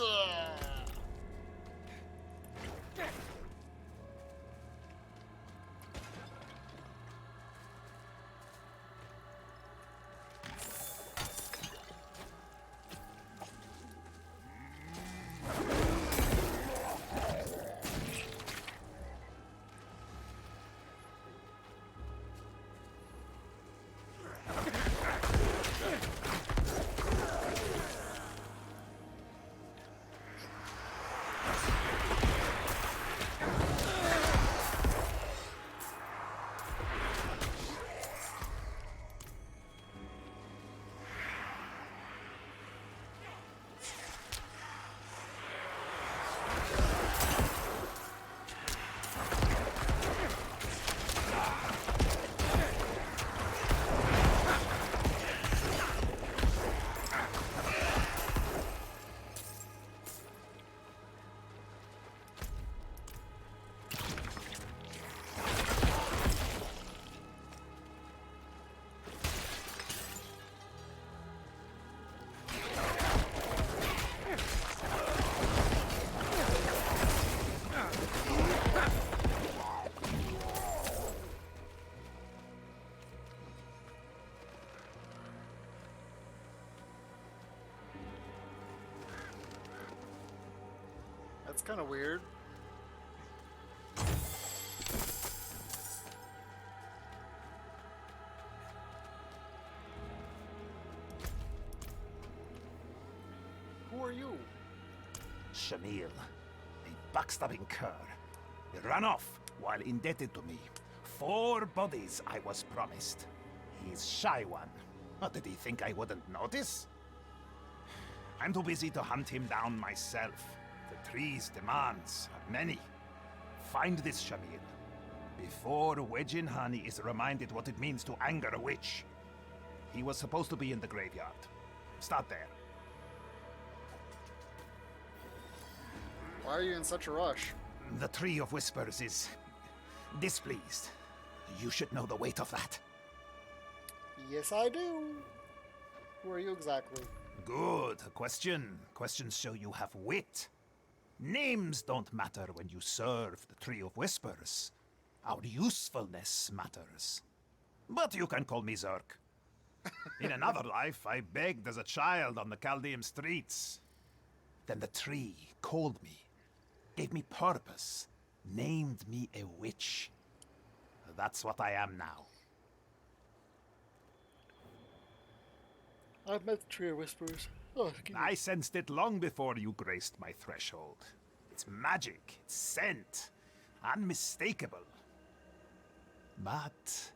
That's kind of weird. Who are you? Shamil, a backstabbing cur. He ran off while indebted to me. 4 bodies I was promised. He's shy one. What, did he think I wouldn't notice? I'm too busy to hunt him down myself. The tree's demands are many. Find this Shamil before Wedgin Honey is reminded what it means to anger a witch. He was supposed to be in the graveyard. Start there. Why are you in such a rush? The Tree of Whispers is displeased. You should know the weight of that. Yes, I do. Who are you exactly? Good. A question. Questions show you have wit. Names don't matter when you serve the Tree of Whispers. Our usefulness matters. But you can call me Zerk. In another life, I begged as a child on the Chaldean streets. Then the tree called me, gave me purpose, named me a witch. That's what I am now. I've met the Tree of Whispers. Oh, I sensed it long before you graced my threshold. It's magic, it's scent, unmistakable. But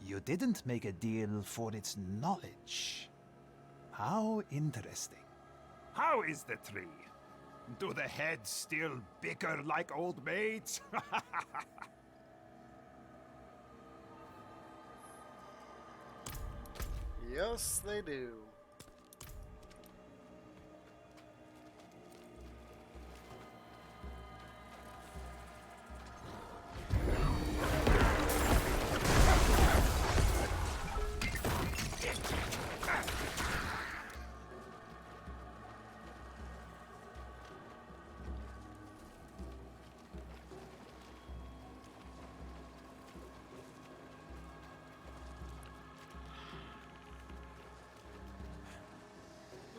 you didn't make a deal for its knowledge. How interesting. How is the tree? Do the heads still bicker like old maids? Yes, they do.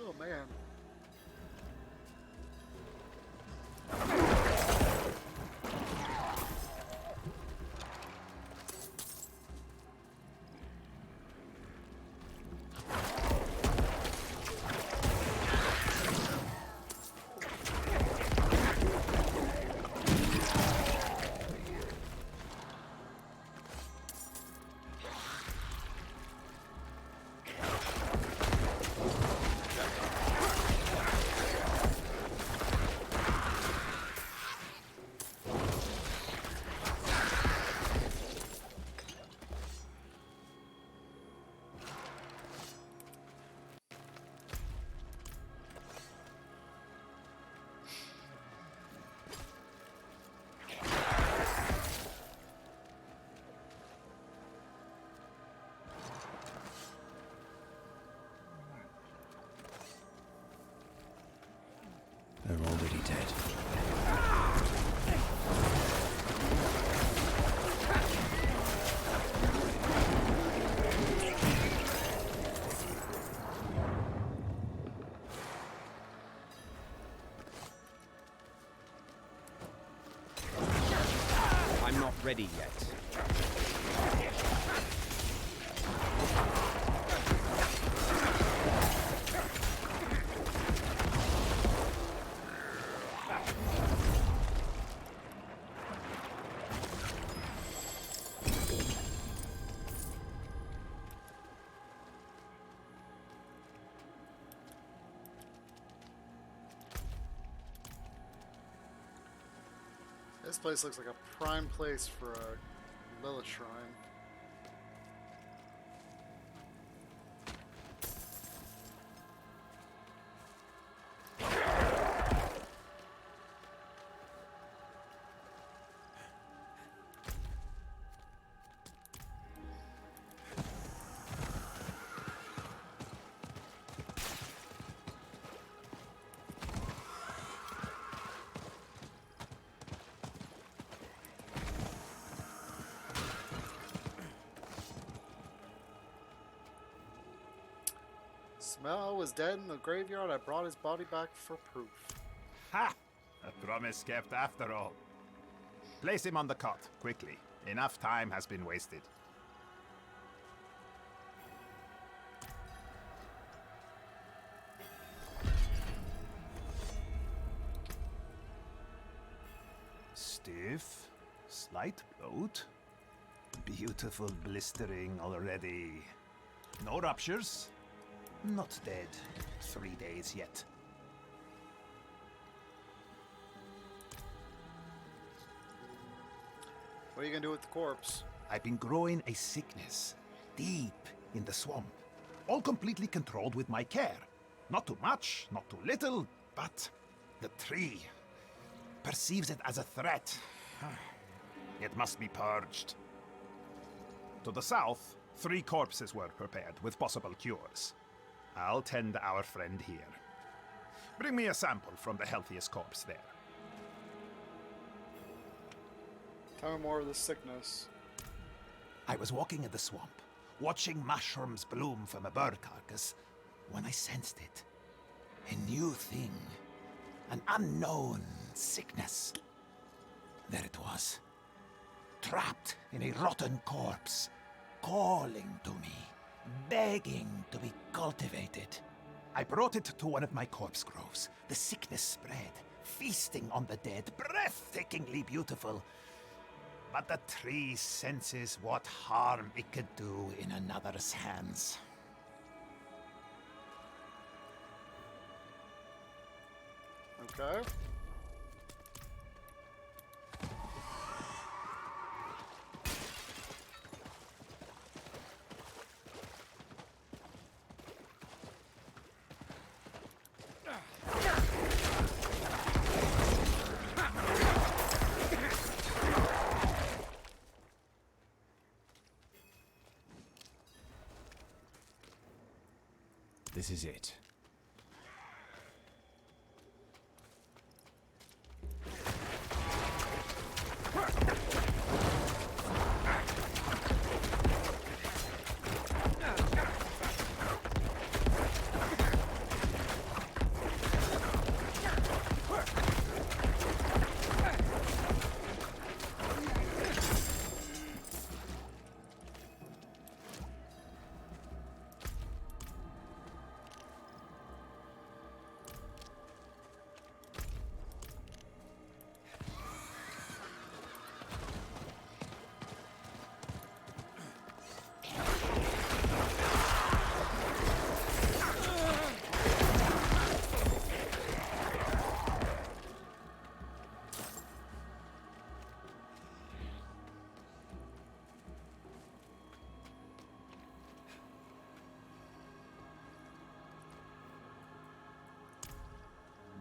Oh man. They're already dead. I'm not ready yet. This place looks like a prime place for a Lilith shrine. Smell was dead in the graveyard. I brought his body back for proof. Ha! A promise kept after all. Place him on the cot, quickly. Enough time has been wasted. Stiff, slight bloat. Beautiful blistering already. No ruptures. Not dead. 3 days yet. What are you gonna do with the corpse? I've been growing a sickness deep in the swamp, all completely controlled with my care. Not too much, not too little, but the tree perceives it as a threat. It must be purged. To the south, 3 corpses were prepared with possible cures. I'll tend our friend here. Bring me a sample from the healthiest corpse there. Tell me more of the sickness. I was walking in the swamp, watching mushrooms bloom from a bird carcass, when I sensed it. A new thing. An unknown sickness. There it was. Trapped in a rotten corpse. Calling to me. Begging to be cultivated. I brought it to one of my corpse groves. The sickness spread, feasting on the dead, breathtakingly beautiful. But the tree senses what harm it could do in another's hands. Okay. This is it.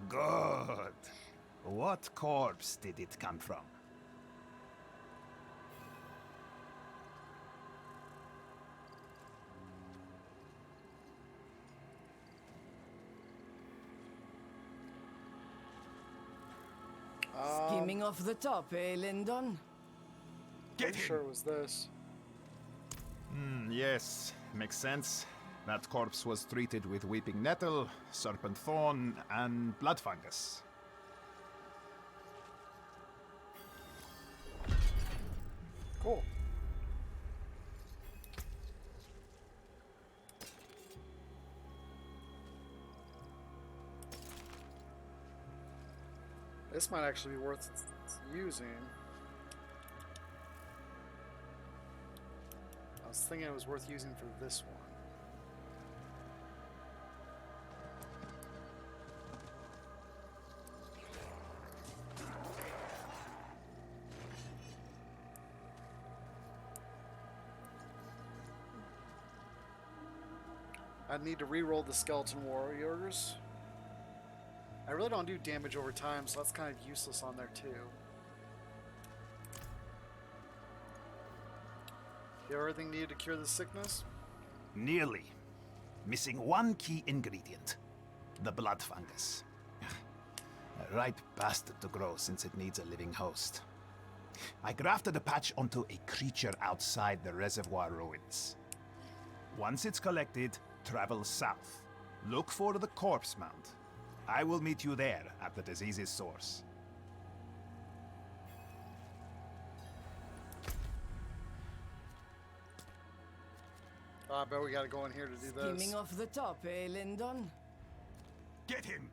Good. What corpse did it come from? Skimming off the top, eh, Lyndon? I'm sure it was this. Yes, makes sense. That corpse was treated with weeping nettle, serpent thorn, and blood fungus. Cool. This might actually be worth using. I was thinking it was worth using for this one. I need to re-roll the skeleton warriors. I really don't do damage over time, so that's kind of useless on there too. You have everything needed to cure the sickness? Nearly. Missing one key ingredient. The blood fungus. A right bastard to grow since it needs a living host. I grafted a patch onto a creature outside the reservoir ruins. Once it's collected, travel south. Look for the corpse mound. I will meet you there at the disease's source. I bet we gotta go in here to do this. Skimming off the top, eh, Lyndon? Get him!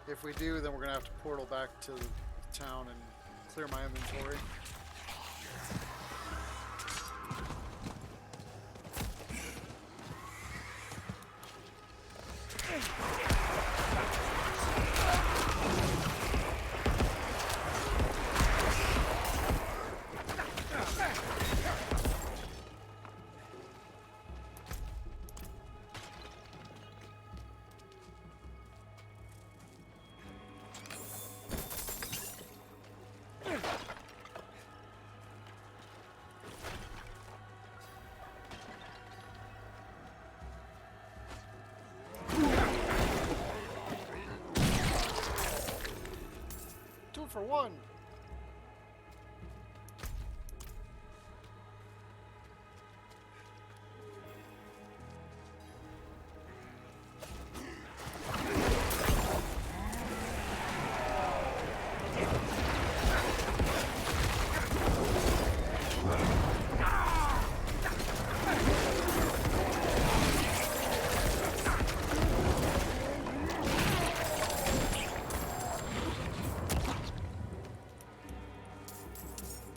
If we do, then we're gonna have to portal back to the town and clear my inventory. For one.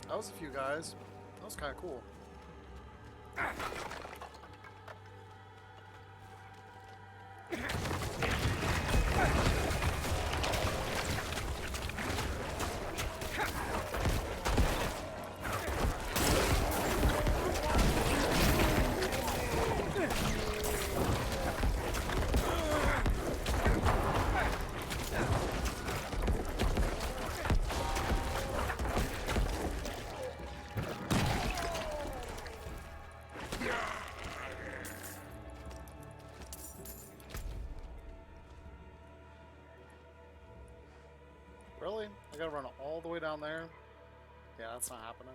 That was a few guys. That was kind of cool. I gotta run all the way down there. Yeah, that's not happening.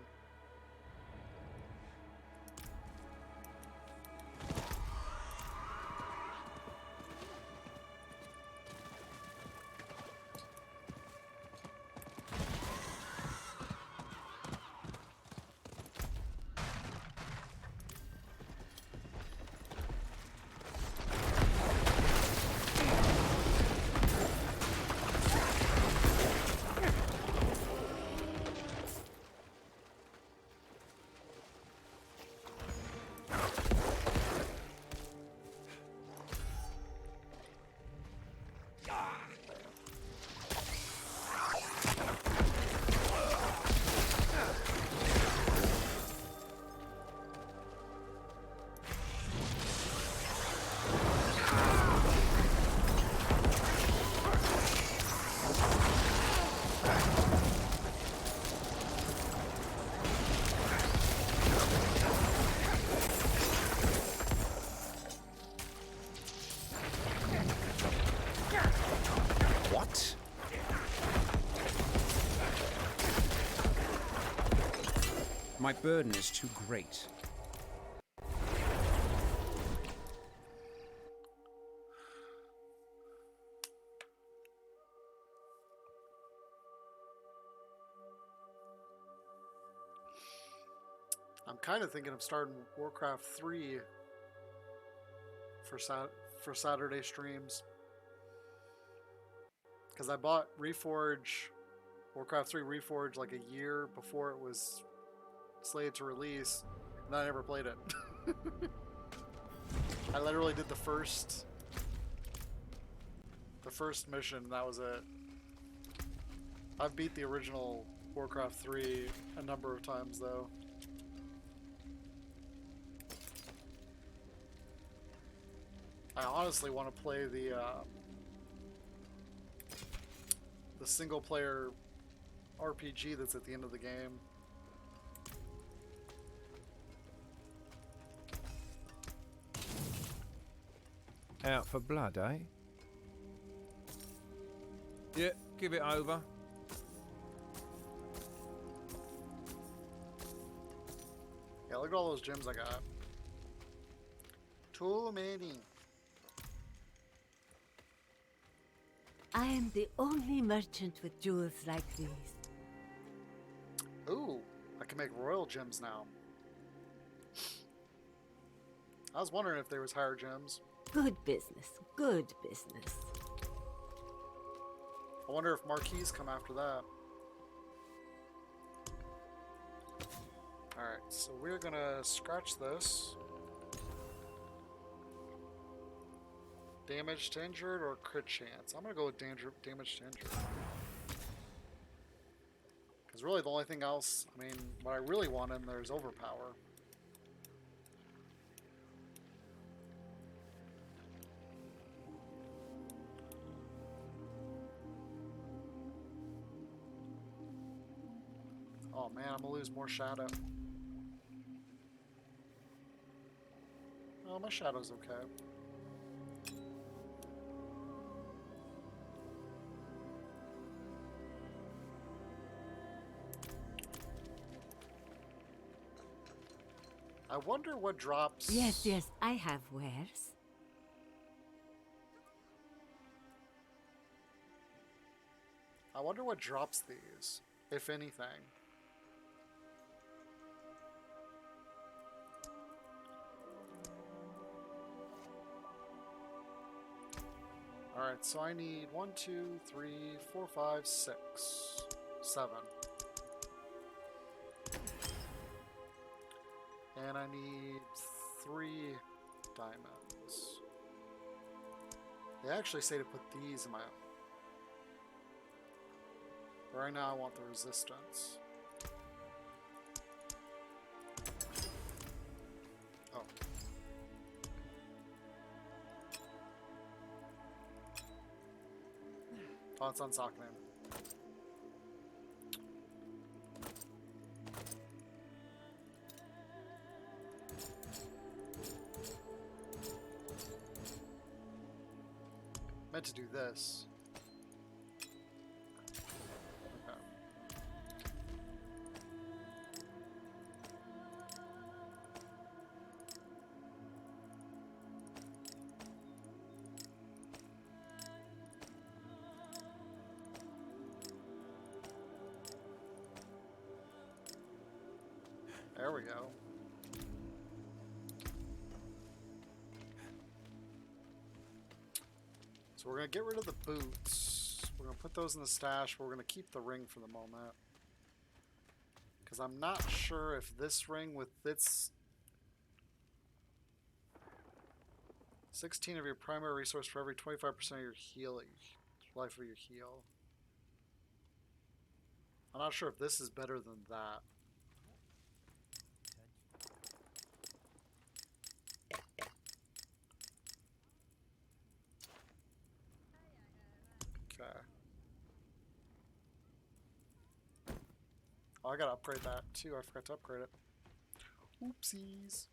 What? My burden is too great. I'm kind of thinking of starting Warcraft 3 for Saturday streams. Because I bought Warcraft 3 Reforged like a year before it was slated to release, and I never played it. I literally did the first mission, and that was it. I've beat the original Warcraft 3 a number of times though. I honestly want to play the single player RPG that's at the end of the game. Out for blood, eh? Yeah, give it over. Yeah, look at all those gems I got. Too many. I am the only merchant with jewels like these. Ooh, I can make royal gems now. I was wondering if there was higher gems. Good business, good business. I wonder if marquees come after that. Alright, so we're gonna scratch this. Damage to injured or crit chance? I'm gonna go with damage to injured. Because really the only thing else, I mean, what I really want in there is overpower. Oh man, I'm gonna lose more shadow. Oh, my shadow's okay. I wonder what drops. Yes, yes, I have wares. I wonder what drops these, if anything. Alright, so I need 1, 2, 3, 4, 5, 6, 7. And I need 3 diamonds. They actually say to put these in my... Right now I want the resistance. Oh. Oh, it's on Sockman. Meant to do this. Okay. There we go. So we're going to get rid of the boots. We're going to put those in the stash, but we're going to keep the ring for the moment. Because I'm not sure if this ring with its 16 of your primary resource for every 25% of your healing, life of your heal. I'm not sure if this is better than that. Okay. Oh, I gotta upgrade that too. I forgot to upgrade it. Oopsies.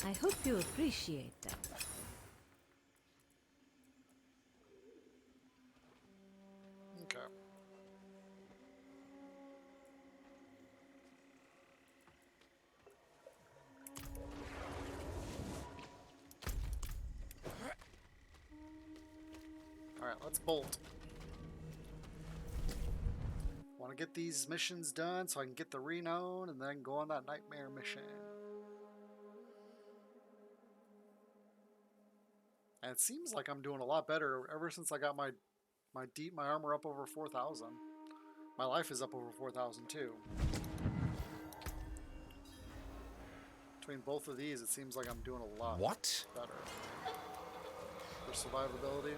I hope you appreciate that. Okay. Alright, let's bolt. Want to get these missions done so I can get the renown and then go on that nightmare mission. And it seems like I'm doing a lot better ever since I got my armor up over 4,000. My life is up over 4,000 too. Between both of these, it seems like I'm doing a lot better for survivability.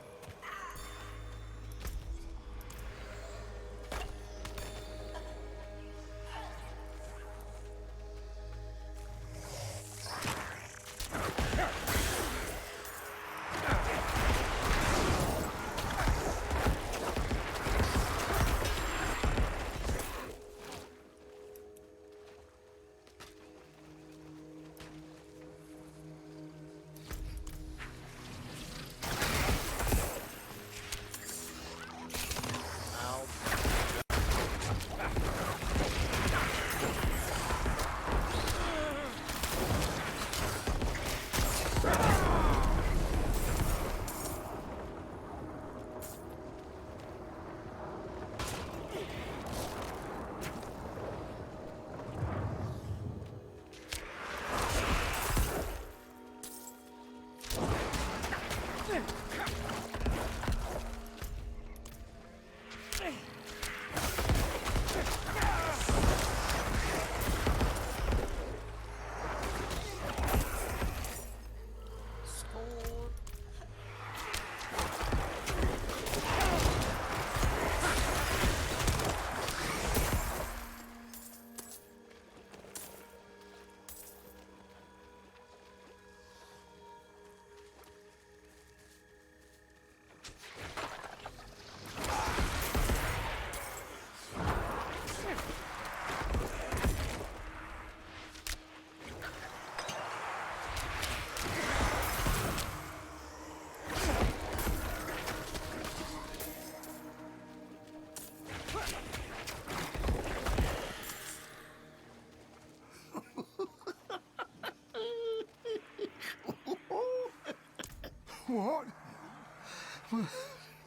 What?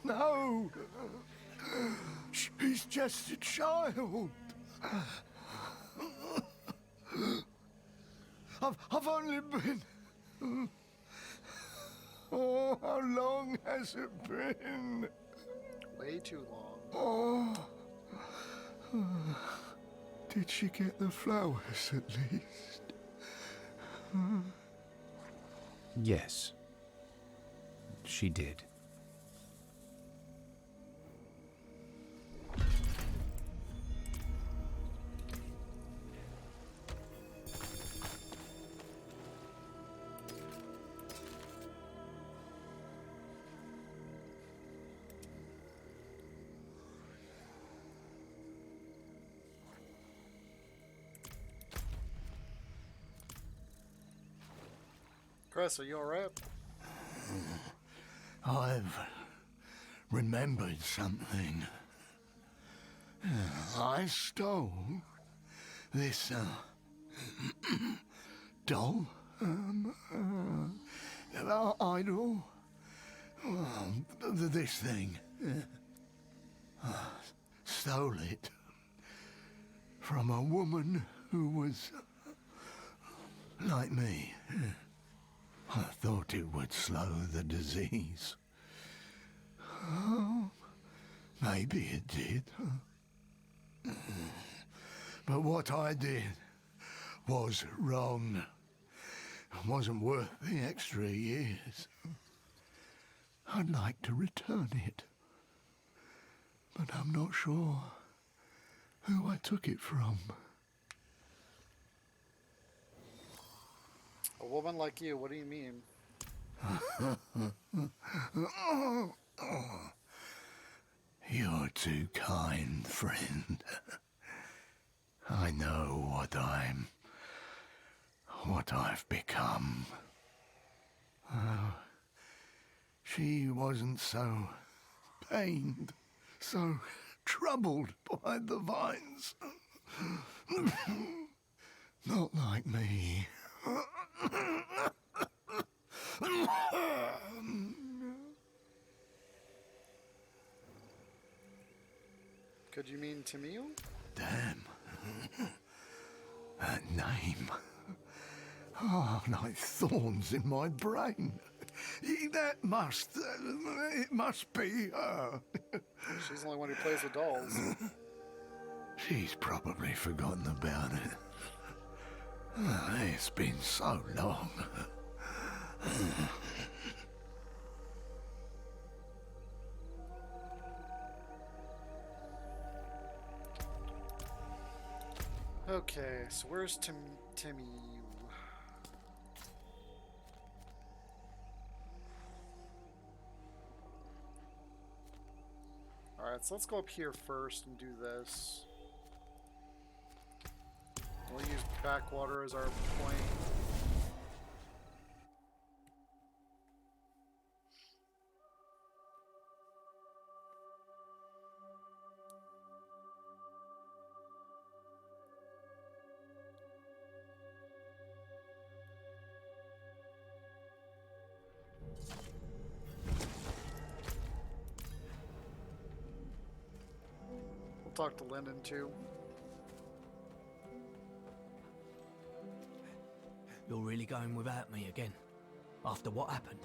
No! She's just a child. I've only been... Oh, how long has it been? Way too long. Oh. Did she get the flowers at least? Yes. She did. Chris, are you alright? I've remembered something. I stole This, doll, idol, this thing, stole it from a woman who was like me. I thought it would slow the disease. Oh, maybe it did. But what I did was wrong. It wasn't worth the extra years. I'd like to return it, but I'm not sure who I took it from. A woman like you, what do you mean? You're too kind, friend. I know what I've become. Oh, she wasn't so pained, so troubled by the vines. Not like me. Could you mean Tamil? Damn. That name. Oh, like thorns in my brain. It must be her. She's the only one who plays with dolls. She's probably forgotten about it. It's been so long. Okay, so where's Timmy? Alright, so let's go up here first and do this. We'll use backwater as our point. We'll talk to Lyndon too. You're really going without me again? After what happened?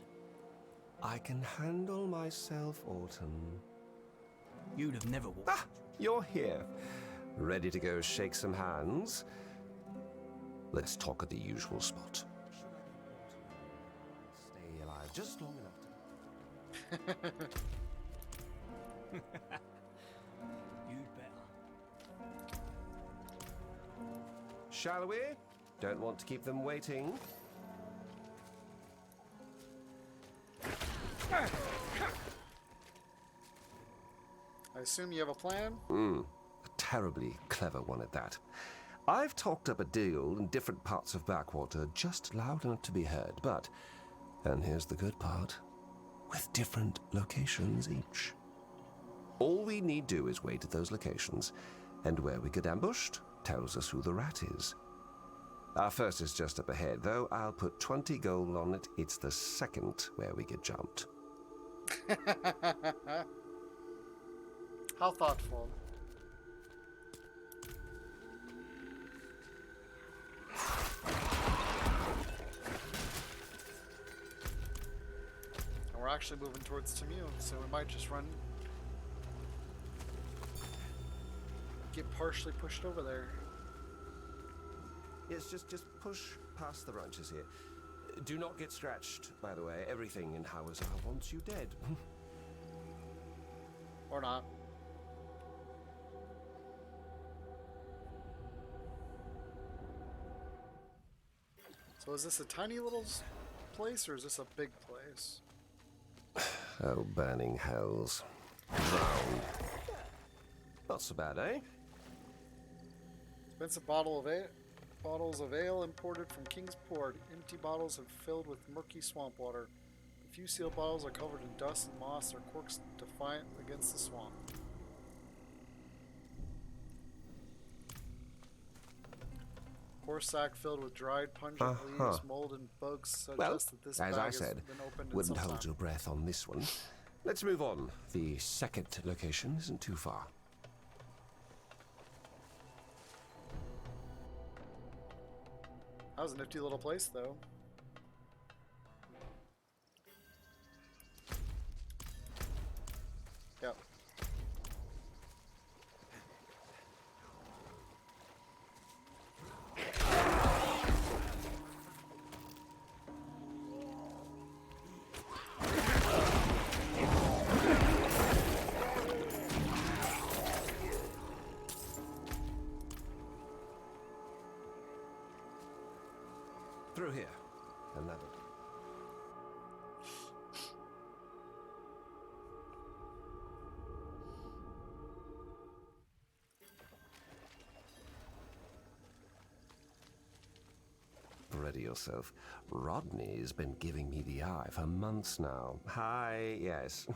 I can handle myself, Autumn. You'd have never walked. Ah, you're here. Ready to go shake some hands? Let's talk at the usual spot. Stay alive just long enough to... You'd better. Shall we? Don't want to keep them waiting. I assume you have a plan? A terribly clever one at that. I've talked up a deal in different parts of Backwater just loud enough to be heard, but, and here's the good part, with different locations each. All we need do is wait at those locations, and where we get ambushed tells us who the rat is. Our first is just up ahead, though I'll put 20 gold on it. It's the second where we get jumped. How thoughtful. And we're actually moving towards Tamil, so we might just get partially pushed over there. Yes, just push past the branches here. Do not get scratched, by the way. Everything in Howazar wants you dead. Or not. So is this a tiny little place, or is this a big place? Oh, burning hells. Drowned. Not so bad, eh? Expensive bottles of ale imported from Kingsport. Empty bottles have filled with murky swamp water. The few sealed bottles are covered in dust and moss. Their corks defiant against the swamp. store sack filled with dried pungent leaves, mold, and bugs suggest Well, that this as bag I has said, been opened in wouldn't some hold time. your breath on this one. Let's move on. The second location isn't too far. That was a nifty little place, though. Yep. Through here. And that'll do. Ready yourself. Rodney's been giving me the eye for months now. Hi, yes.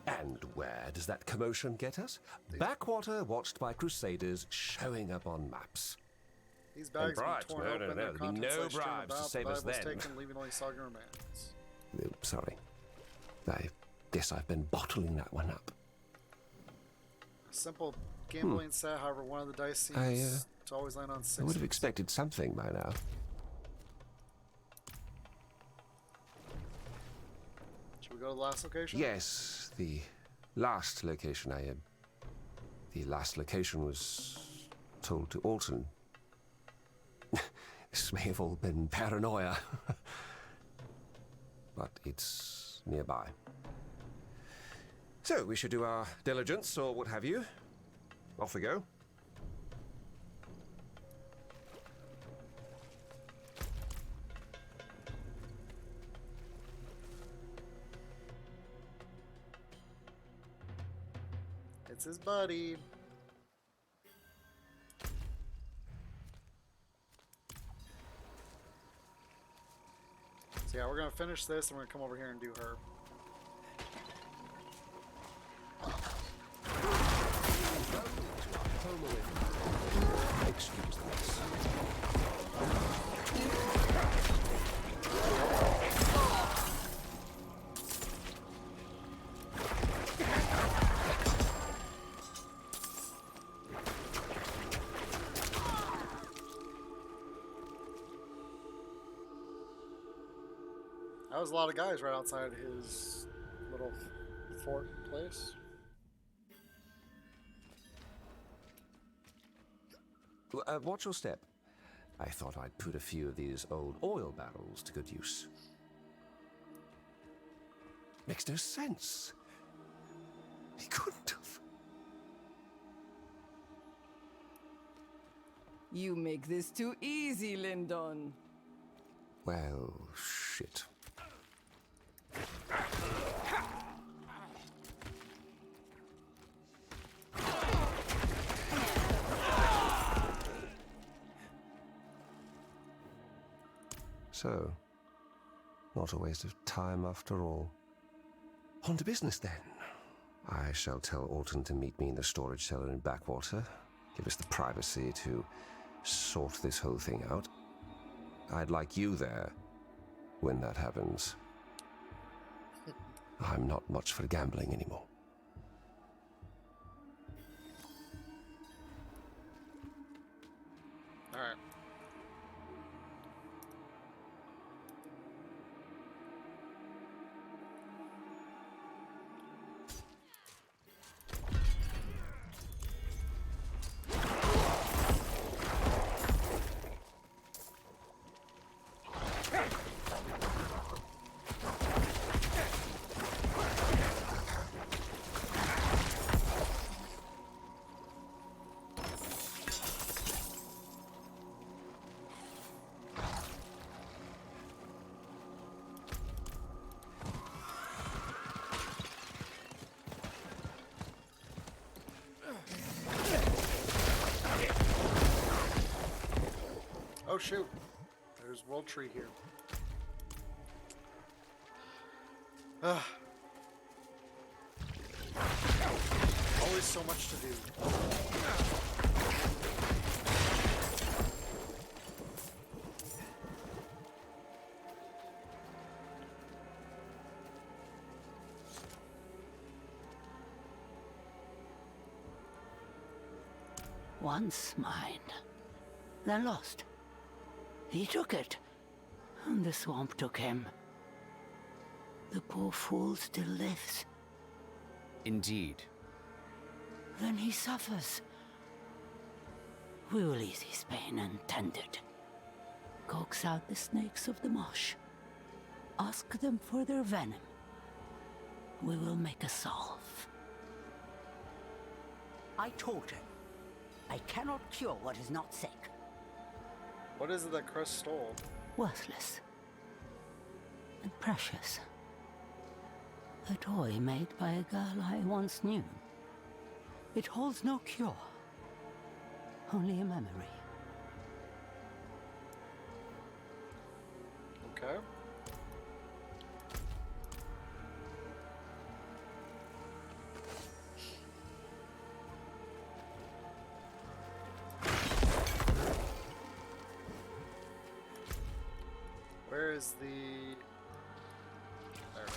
And where does that commotion get us? Backwater watched by crusaders showing up on maps. These bags And have bribes? been torn No, open, no, their no, there'll be contents no lay strewn bribes to about, save the us Bible's then. taken, leaving only soggy remains. Sorry. I guess I've been bottling that one up. A simple gambling set, however, one of the dice seems to always land on I six. would have expected something by now. Should we go to the last location? Yes, the last location the last location was told to Alton. This may have all been paranoia. But it's nearby. So, we should do our diligence, or what have you. Off we go. It's his buddy. So yeah, we're gonna finish this and we're gonna come over here and do her. Excuse the mess. That was a lot of guys right outside his little fort place. Watch your step. I thought I'd put a few of these old oil barrels to good use. Makes no sense. He couldn't have. You make this too easy, Lyndon. Well, shit. So, not a waste of time after all. On to business then. I shall tell Alton to meet me in the storage cellar in Backwater. Give us the privacy to sort this whole thing out. I'd like you there when that happens. I'm not much for gambling anymore. All right. Oh shoot, there's World Tree here. Ugh. Always so much to do. Once mine, then lost. He took it, and the swamp took him. The poor fool still lives. Indeed. Then he suffers. We will ease his pain and tend it. Coax out the snakes of the marsh. Ask them for their venom. We will make a salve. I told him, I cannot cure what is not sick. What is it that Crest stole? Worthless. And precious. A toy made by a girl I once knew. It holds no cure. Only a memory. Okay. Where is the... There it is.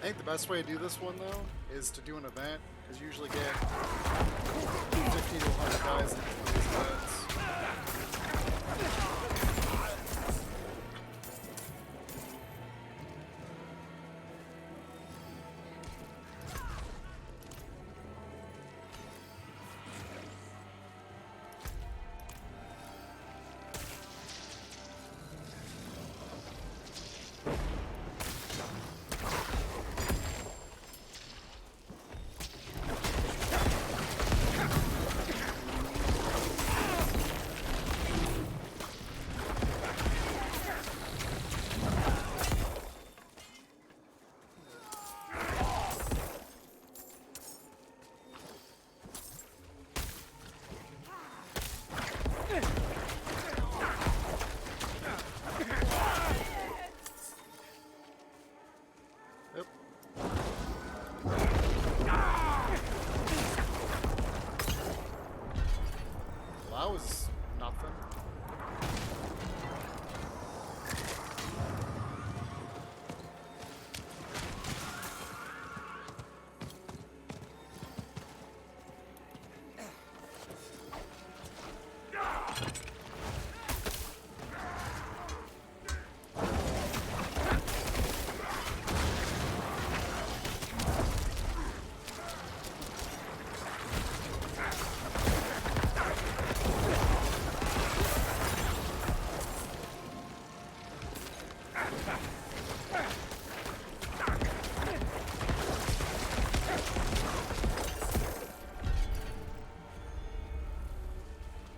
I think the best way to do this one, though, is to do an event, because you usually get 50 to 100 guys in one of these events. That was nothing.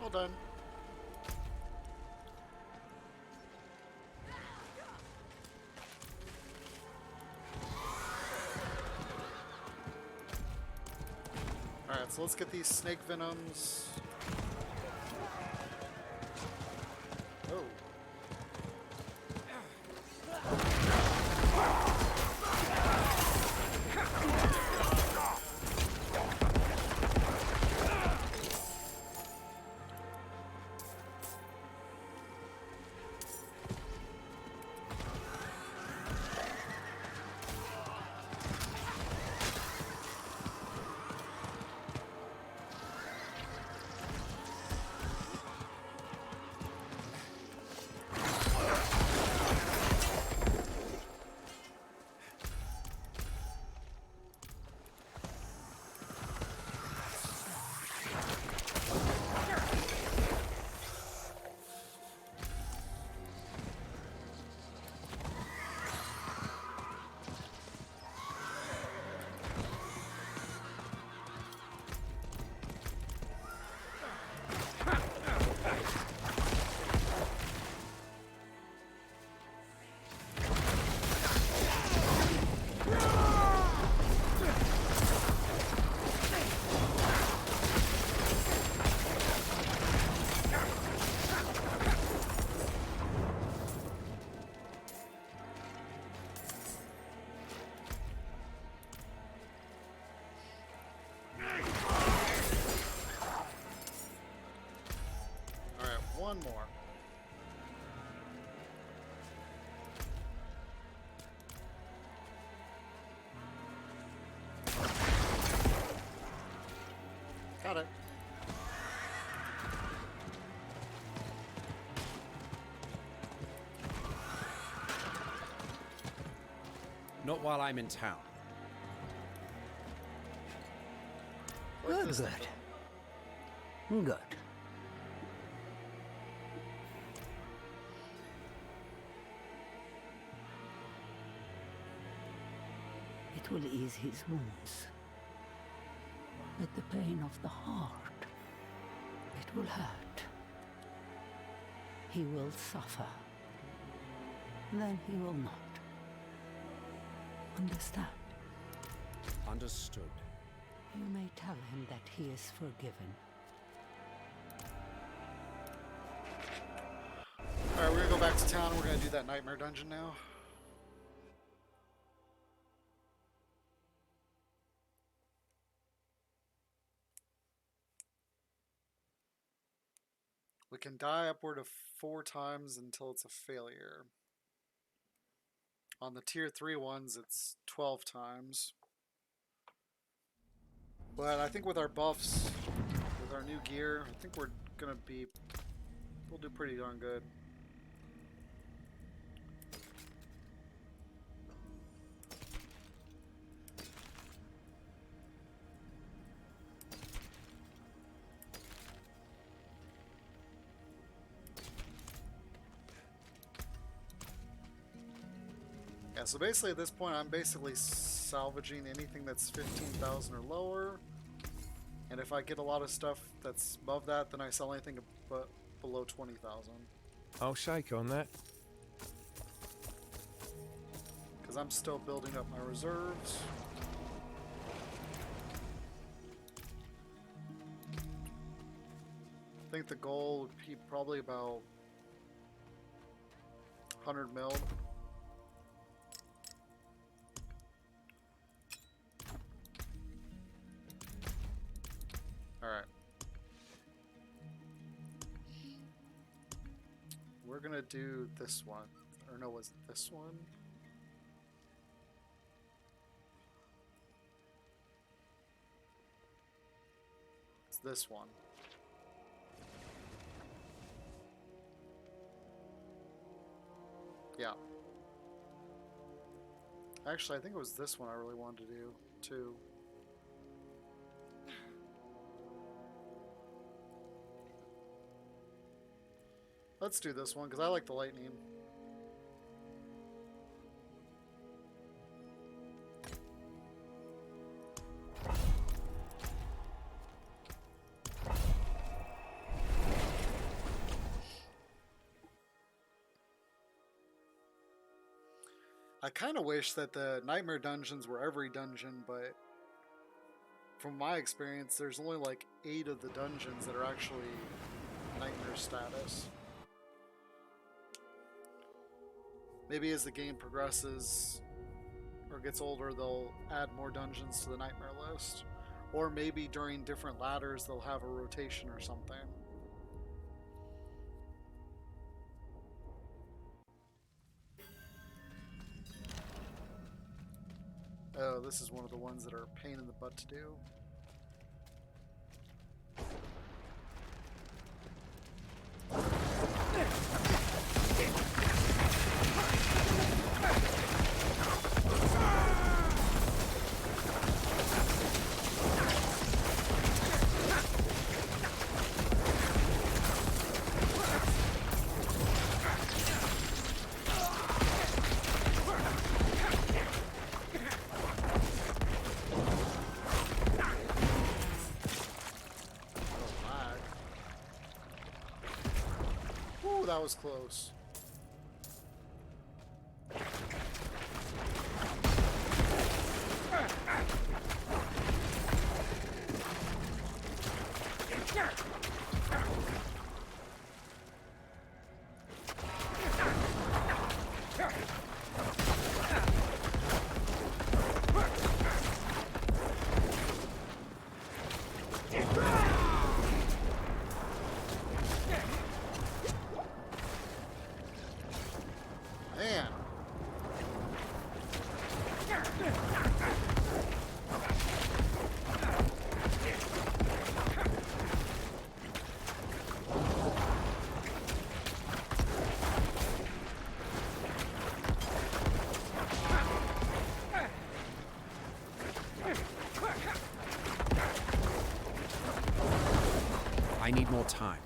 Well done. Alright, so let's get these snake venoms. one more. Got it. Not while I'm in town. Good. Good. It will ease his wounds. But the pain of the heart, it will hurt. He will suffer. Then he will not. Understand? Understood. You may tell him that he is forgiven. Alright, we're gonna go back to town. We're gonna do that nightmare dungeon now. We can die upward of 4 times until it's a failure. On the tier 3 ones, it's 12 times. But I think with our buffs, with our new gear, I think we'll do pretty darn good. Yeah, so basically at this point, I'm basically salvaging anything that's 15,000 or lower. And if I get a lot of stuff that's above that, then I sell anything below 20,000. I'll shake on that. Because I'm still building up my reserves. I think the goal would be probably about 100 mil. Alright. We're gonna do this one. Or no, was it this one? It's this one. Yeah. Actually, I think it was this one I really wanted to do, too. Let's do this one, because I like the lightning. I kind of wish that the nightmare dungeons were every dungeon, but from my experience, there's only like 8 of the dungeons that are actually nightmare status. Maybe as the game progresses or gets older, they'll add more dungeons to the nightmare list. Or maybe during different ladders, they'll have a rotation or something. Oh, this is one of the ones that are a pain in the butt to do. That was close. more time.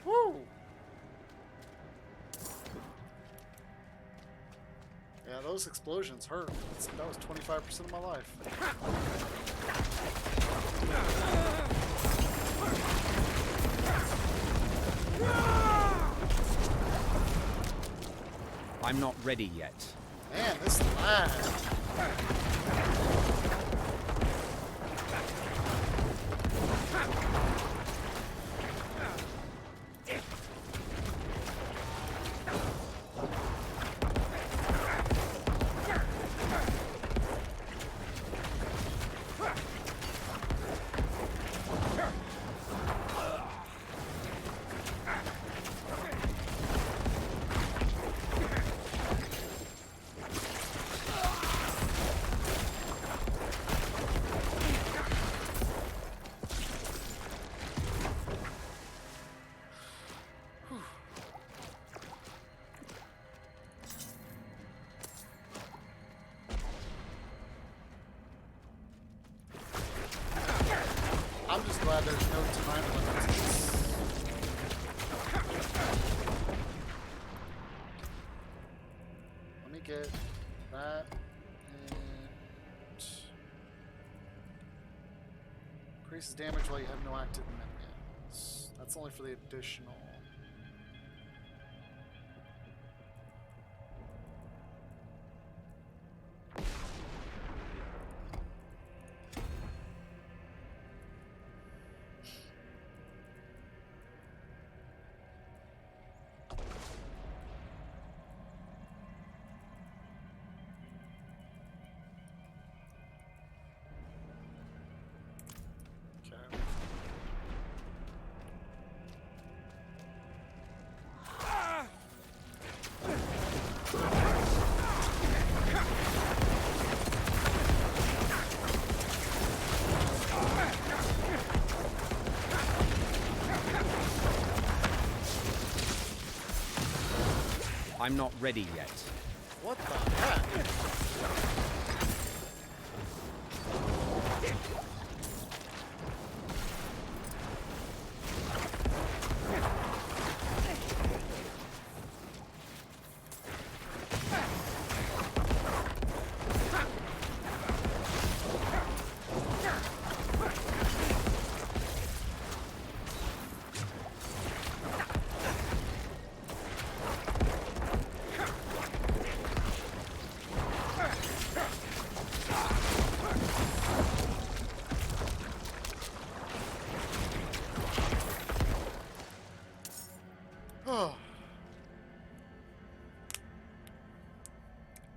Woo! Yeah, those explosions hurt. That was 25% of my life. I'm not ready yet. Man, this lag. I'm just glad there's no time limit. Let me get that and increases damage while you have no active minions. That's only for the additional. I'm not ready yet. What the heck?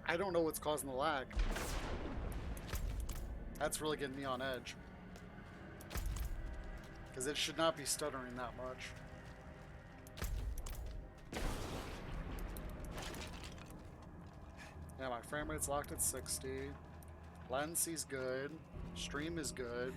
I don't know what's causing the lag. That's really getting me on edge. Because it should not be stuttering that much. Yeah, my frame rate's locked at 60. Latency's good. Stream is good.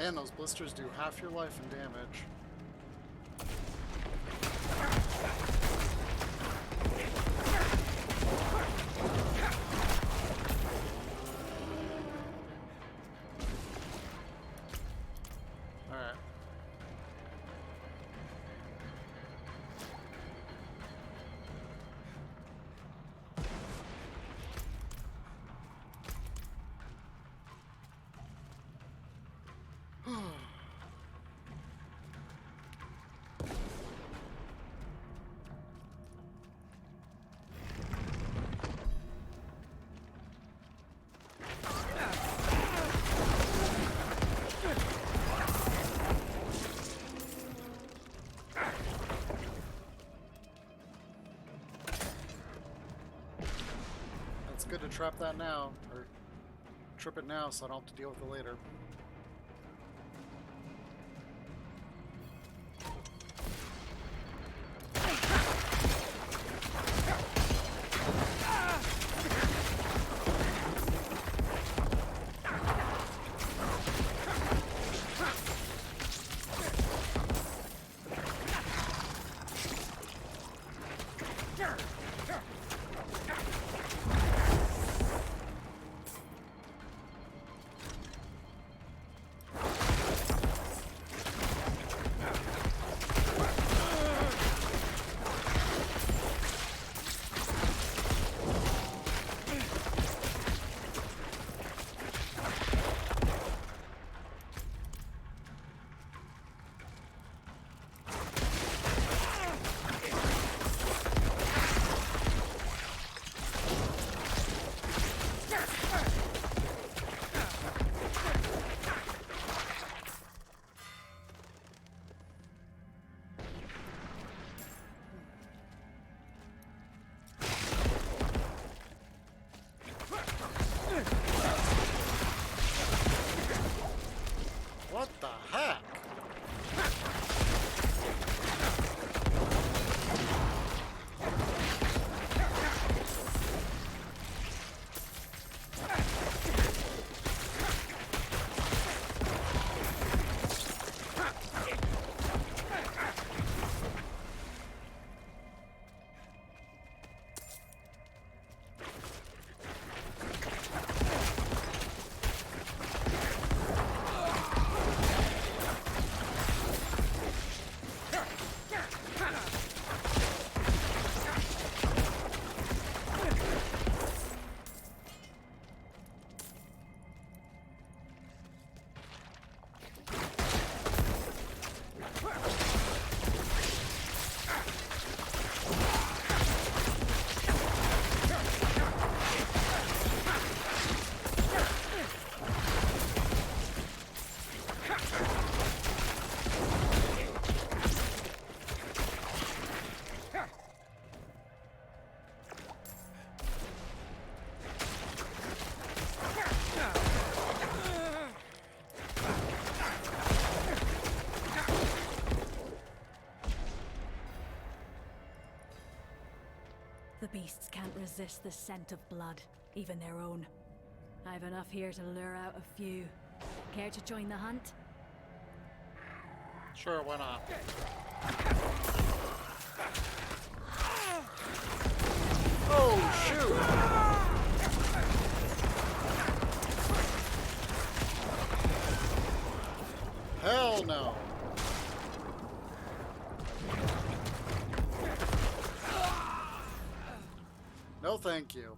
Man, those blisters do half your life in damage. Alright. It's good to trap that now, or trip it now so I don't have to deal with it later. What the heck? The beasts can't resist the scent of blood, even their own. I've enough here to lure out a few. Care to join the hunt? Sure, why not? Oh, shoot! Hell no! No, thank you.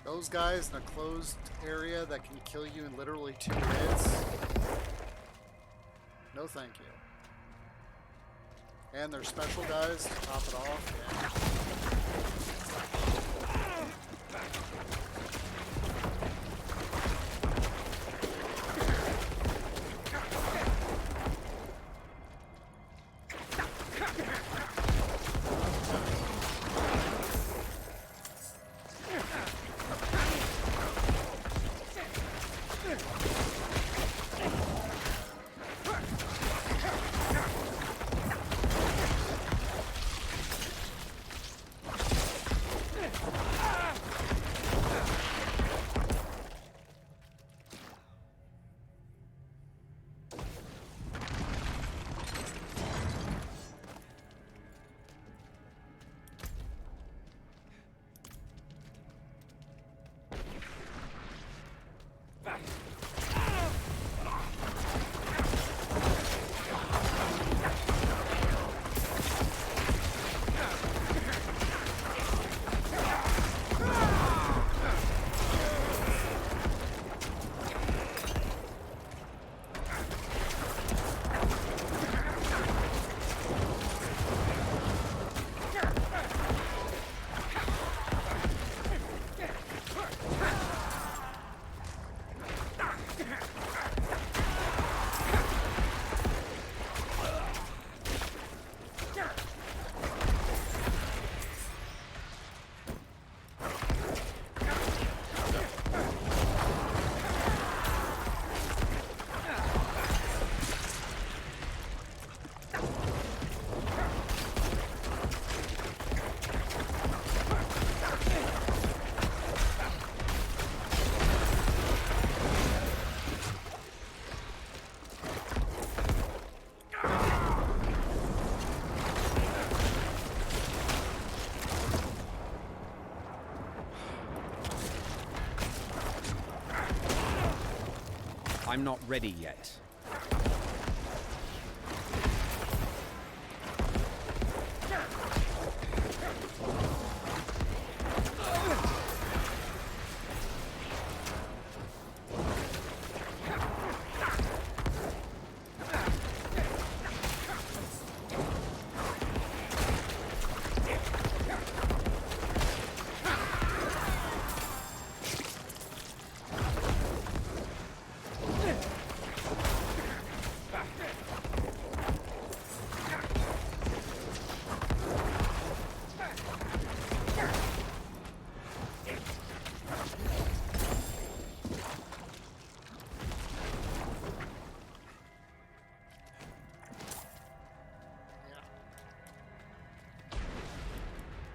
Those guys in a closed area that can kill you in literally 2 hits. No, thank you. And they're special guys to top it off. Yeah. I'm not ready yet.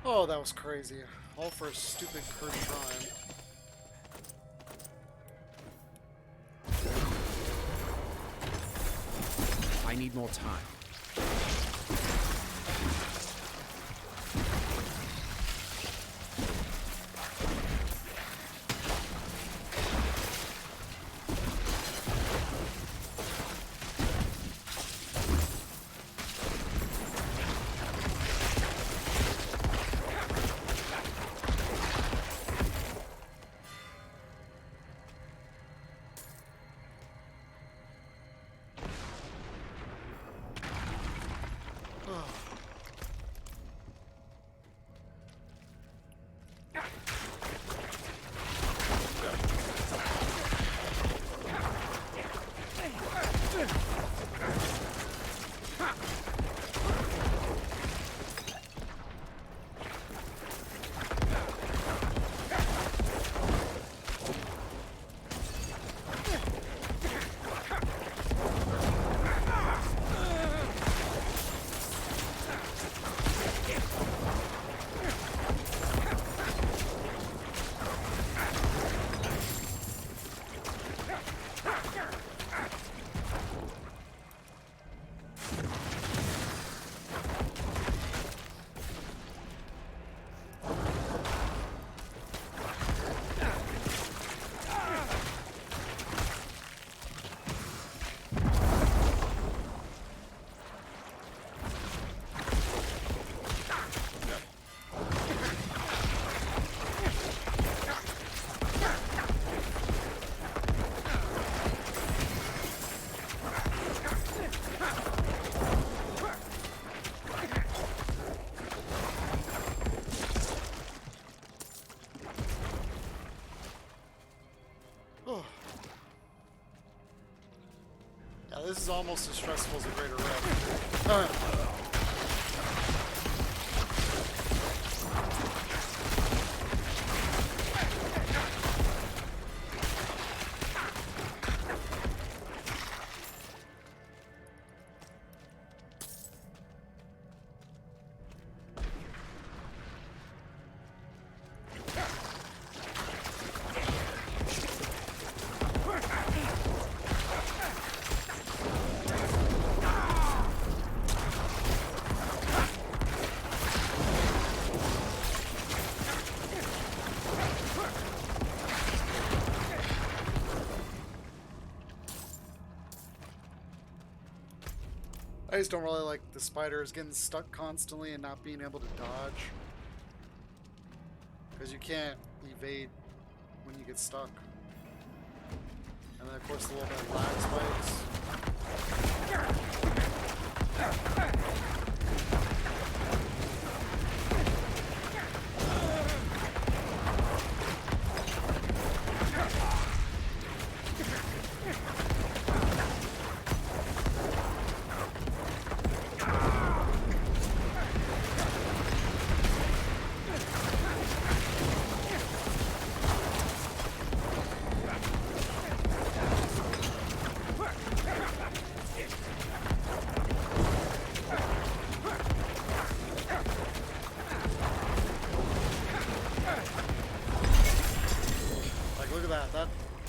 Oh, that was crazy. All for a stupid cursed shrine. I need more time. Yeah, this is almost as stressful as a Greater Rift. I just don't really like the spiders getting stuck constantly and not being able to dodge. Because you can't evade when you get stuck. And then of course the little bit of lag spikes.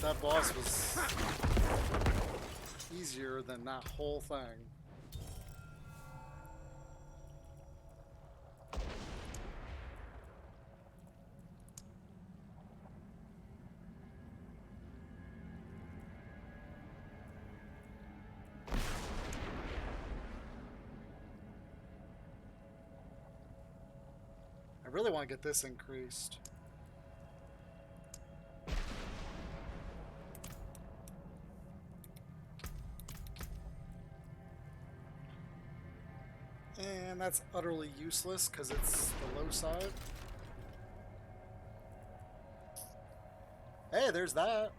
That boss was easier than that whole thing. really want to get this increased. And that's utterly useless because it's the low side. Hey, there's that.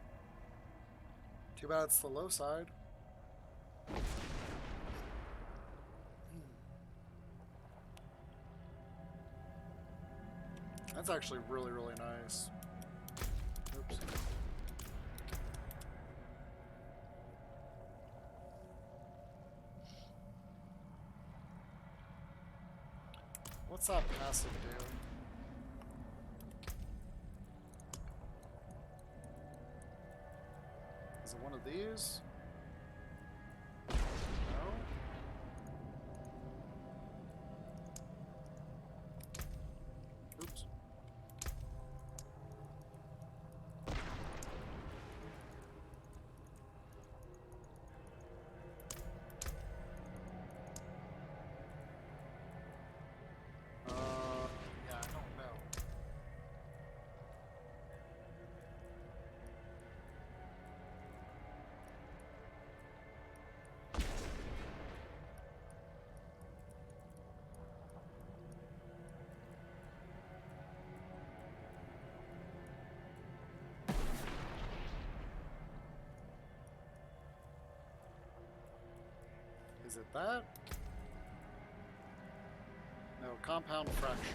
Too bad it's the low side. That's actually really, really nice. Oops. What's that passive do? Is it one of these? No? Oops. Yeah, I don't know. Is it that? No, compound fraction.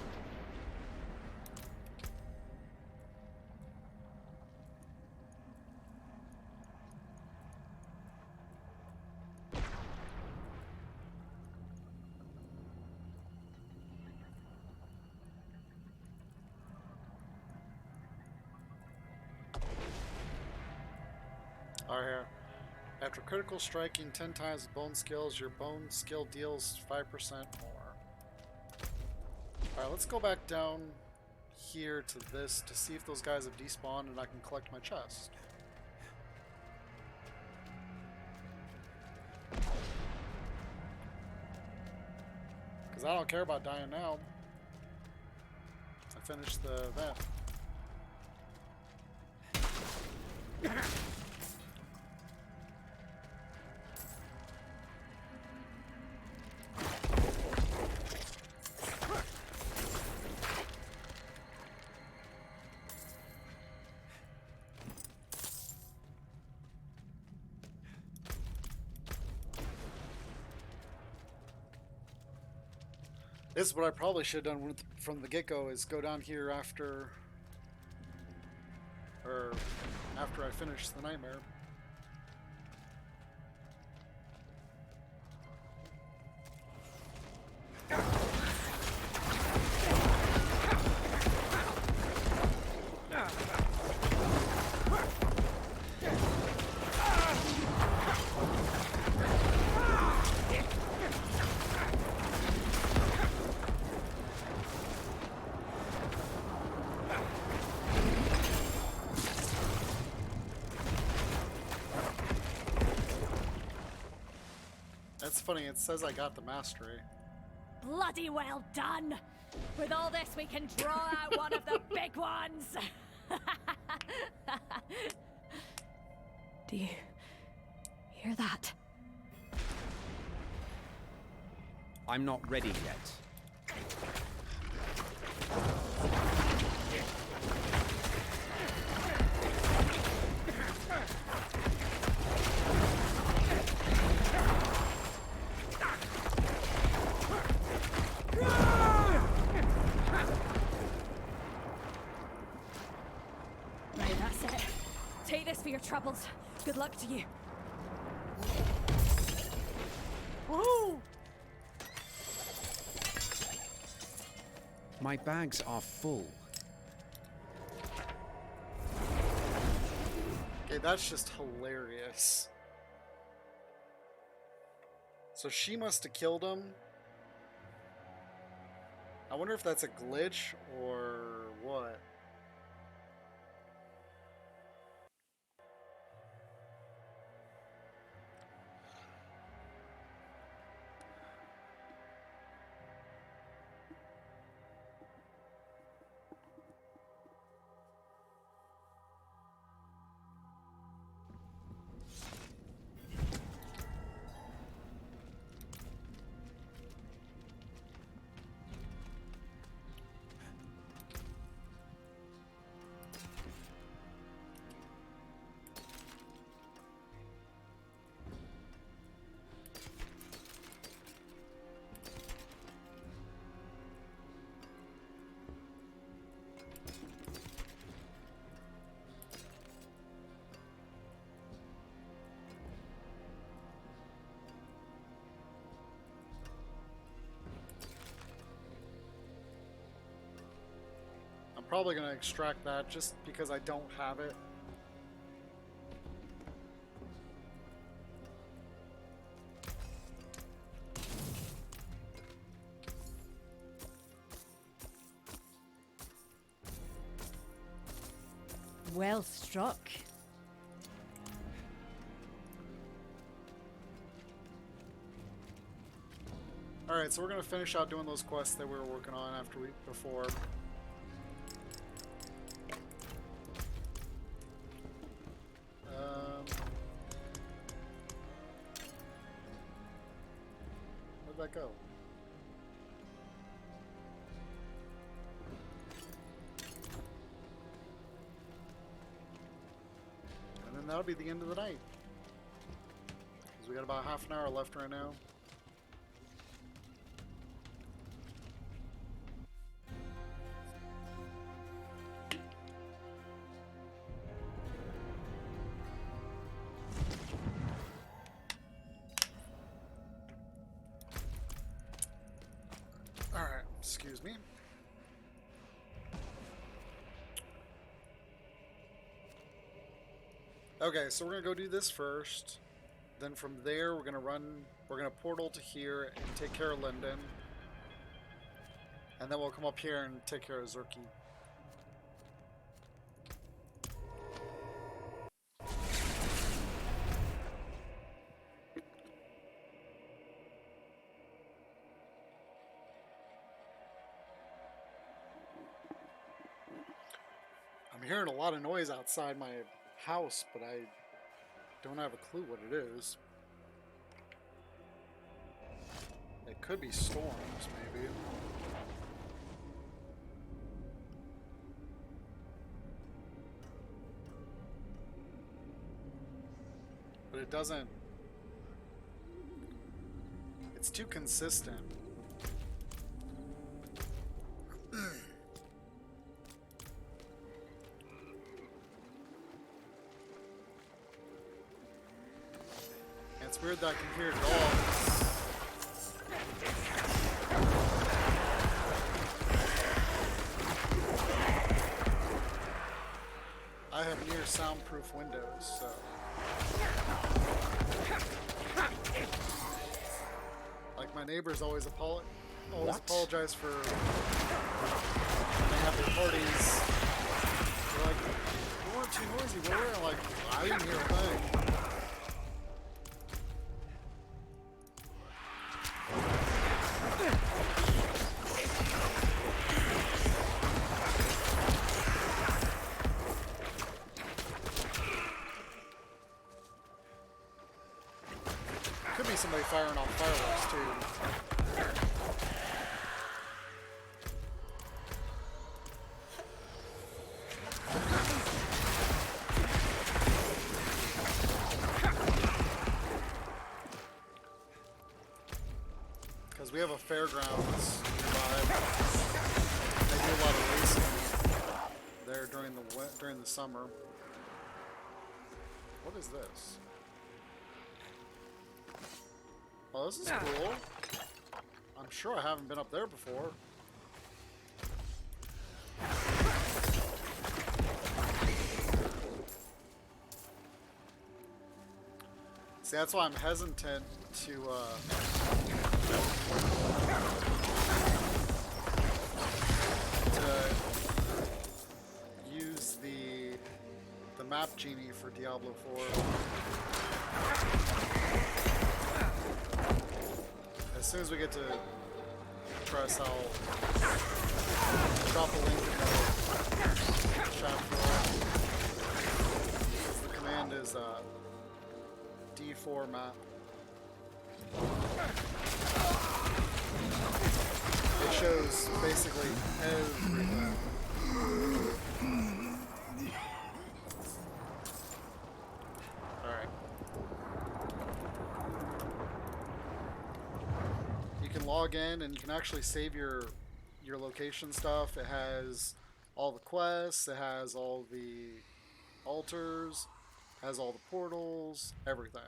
Alright, here. After critical striking 10 times with bone skills, your bone skill deals 5% more. Alright, let's go back down here to this to see if those guys have despawned and I can collect my chest. Because I don't care about dying now. I finished the event. This is what I probably should have done from the get-go, is go down here after I finish the nightmare. That's funny, it says I got the mastery. Bloody well done! With all this, we can draw out one of the big ones! Do you hear that? I'm not ready yet. Right, that's it. Take this for your troubles. Good luck to you. Woo! My bags are full. Okay, that's just hilarious. So she must have killed him. I wonder if that's a glitch or what. Probably gonna extract that just because I don't have it. Well struck. Alright, so we're gonna finish out doing those quests that we were working on before. Where'd that go? And then that'll be the end of the night. Because we got about half an hour left right now. Alright, excuse me. Okay, so we're gonna go do this first. Then from there, we're gonna portal to here and take care of Linden. And then we'll come up here and take care of Zerky. I'm hearing a lot of noise outside my house, but I don't have a clue what it is. It could be storms, maybe. But it doesn't... It's too consistent. It's weird that I can hear it all. I have near soundproof windows, so. Like my neighbors always apologize for when they have their parties. They're like, "You weren't too noisy, were you?" I'm like, I didn't hear a thing. Could be somebody firing off fireworks too. Because we have a fairgrounds nearby. They do a lot of racing there during the summer. What is this? Oh, this is cool. I'm sure I haven't been up there before. See, that's why I'm hesitant to use the map genie for Diablo 4. As soon as we get to press, I'll drop a link in the chat for it. The command is D4 map. It shows basically everything. Alright. You can log in and you can actually save your location stuff. It has all the quests, it has all the altars, has all the portals, everything.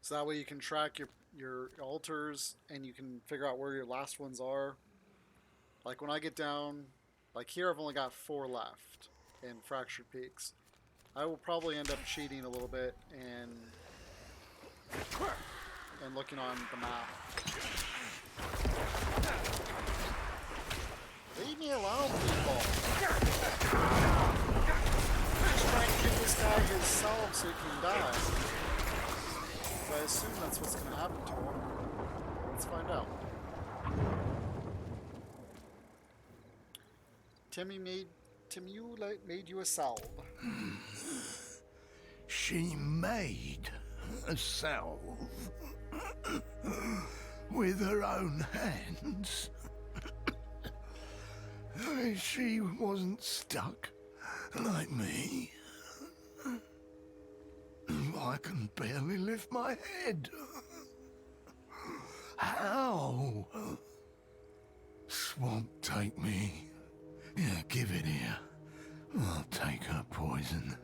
So that way you can track your altars and you can figure out where your last ones are. Like when I get down Like here, I've only got 4 left in Fractured Peaks. I will probably end up cheating a little bit and looking on the map. Leave me alone, people. Just trying to give this guy his salve so he can die. So I assume that's what's going to happen to him. Let's find out. Timmy made you a salve. She made a salve with her own hands. She wasn't stuck like me. I can barely lift my head. How? Swamp, take me. Yeah, give it here. I'll take her poison.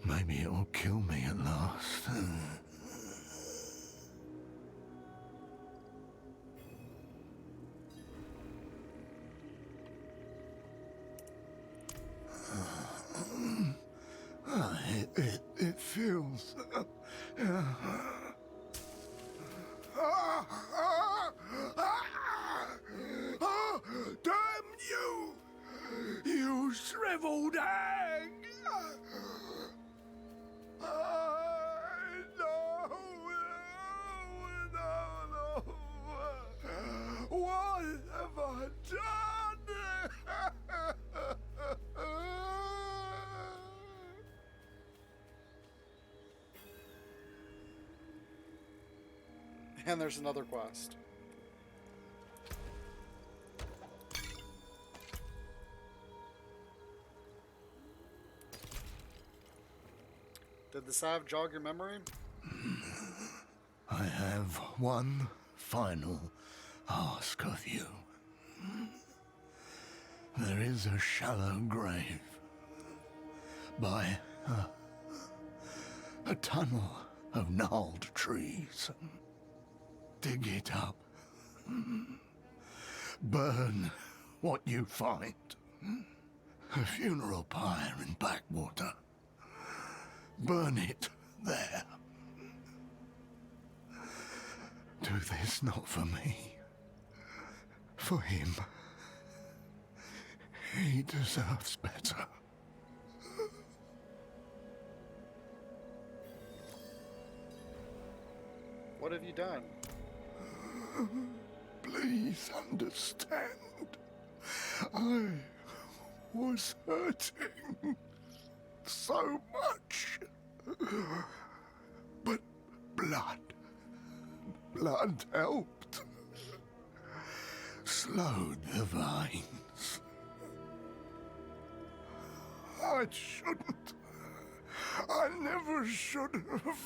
Maybe it'll kill me at last. It feels... Damn you! You shriveled hag! No! What have I done? And there's another quest. Did the salve jog your memory? I have one final ask of you. There is a shallow grave by a tunnel of gnarled trees. Dig it up. Burn what you find. A funeral pyre in Backwater. Burn it there. Do this not for me, for him. He deserves better. What have you done? Please understand. I was hurting so much. But blood helped. Slowed the veins. I shouldn't. I never should have.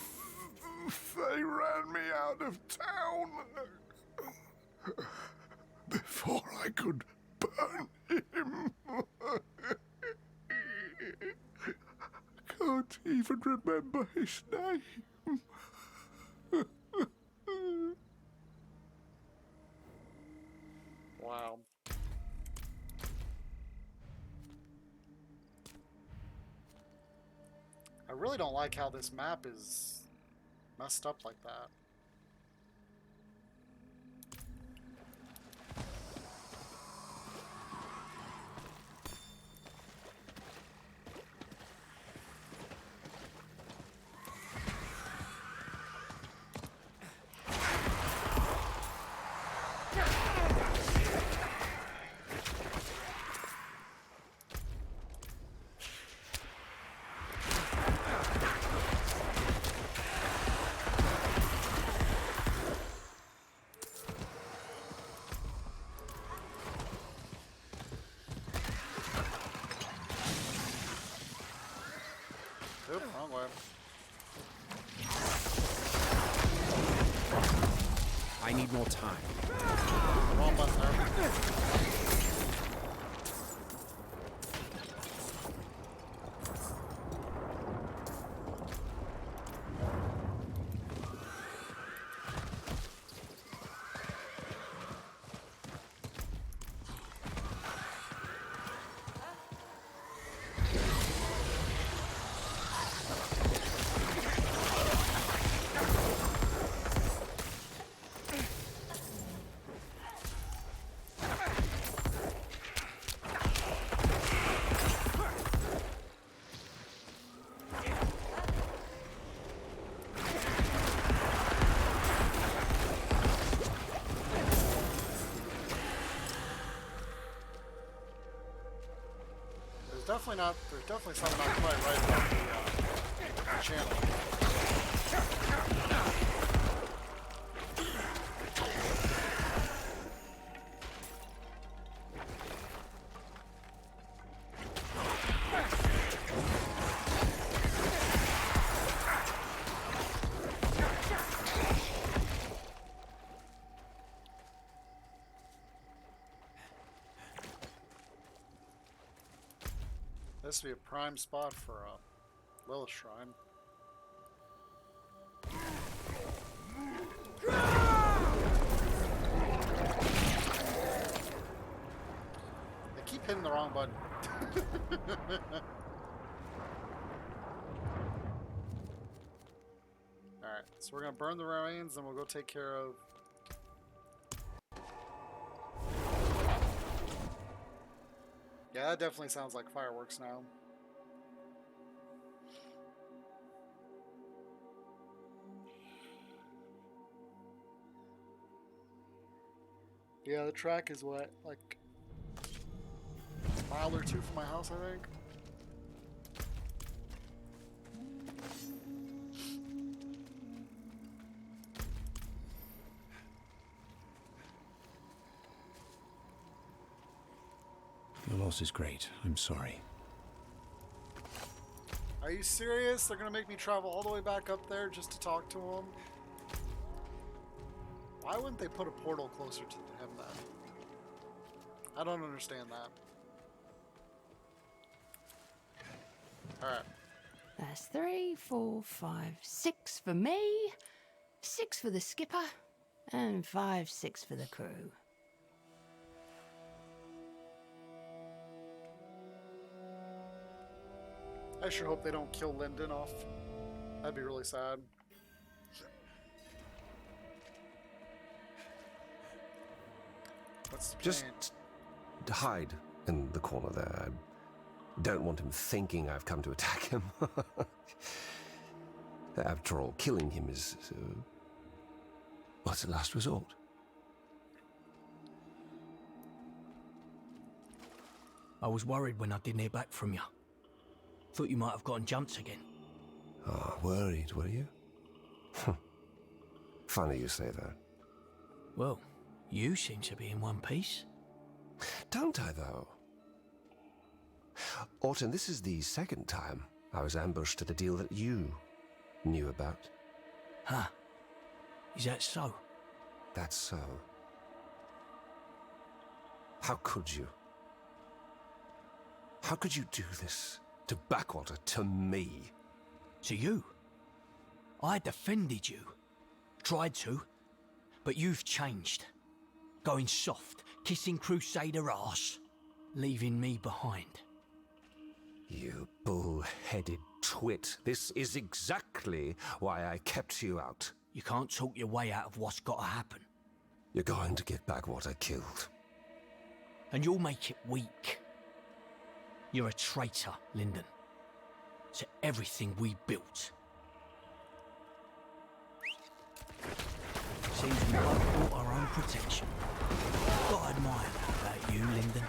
They ran me out of town before I could burn him. Can't even remember his name. Wow. I really don't like how this map is messed up like that. Oop, wrong way. I need more time. Wrong button there. definitely not. There's definitely something not quite right about the channel. This would be a prime spot for a Lilith Shrine. They keep hitting the wrong button. Alright, so we're gonna burn the remains and we'll go take care of... Yeah, that definitely sounds like fireworks now. Yeah, the track is what, like a mile or two from my house, I think. Your loss is great. I'm sorry. Are you serious? They're gonna make me travel all the way back up there just to talk to him? Why wouldn't they put a portal closer to him then? I don't understand that. Alright. That's 3, 4, 5, 6 for me, 6 for the skipper, and 5, 6 for the crew. I sure hope they don't kill Lyndon off. That'd be really sad. What's the plan? Just hide in the corner there. I don't want him thinking I've come to attack him. After all, killing him is... what's the last resort? I was worried when I didn't hear back from you. Thought you might have gotten jumped again. Ah, worried, were you? Funny you say that. Well, you seem to be in one piece. Don't I, though? Orton, this is the second time I was ambushed at a deal that you knew about. Huh. Is that so? That's so. How could you? How could you do this to Backwater, to me? To you? I defended you. Tried to. But you've changed. Going soft, kissing Crusader ass, leaving me behind. You bull-headed twit. This is exactly why I kept you out. You can't talk your way out of what's got to happen. You're going to get Backwater killed. And you'll make it weak. You're a traitor, Lyndon. To everything we built. Seems we both bought our own protection. Gotta admire that about you, Lyndon.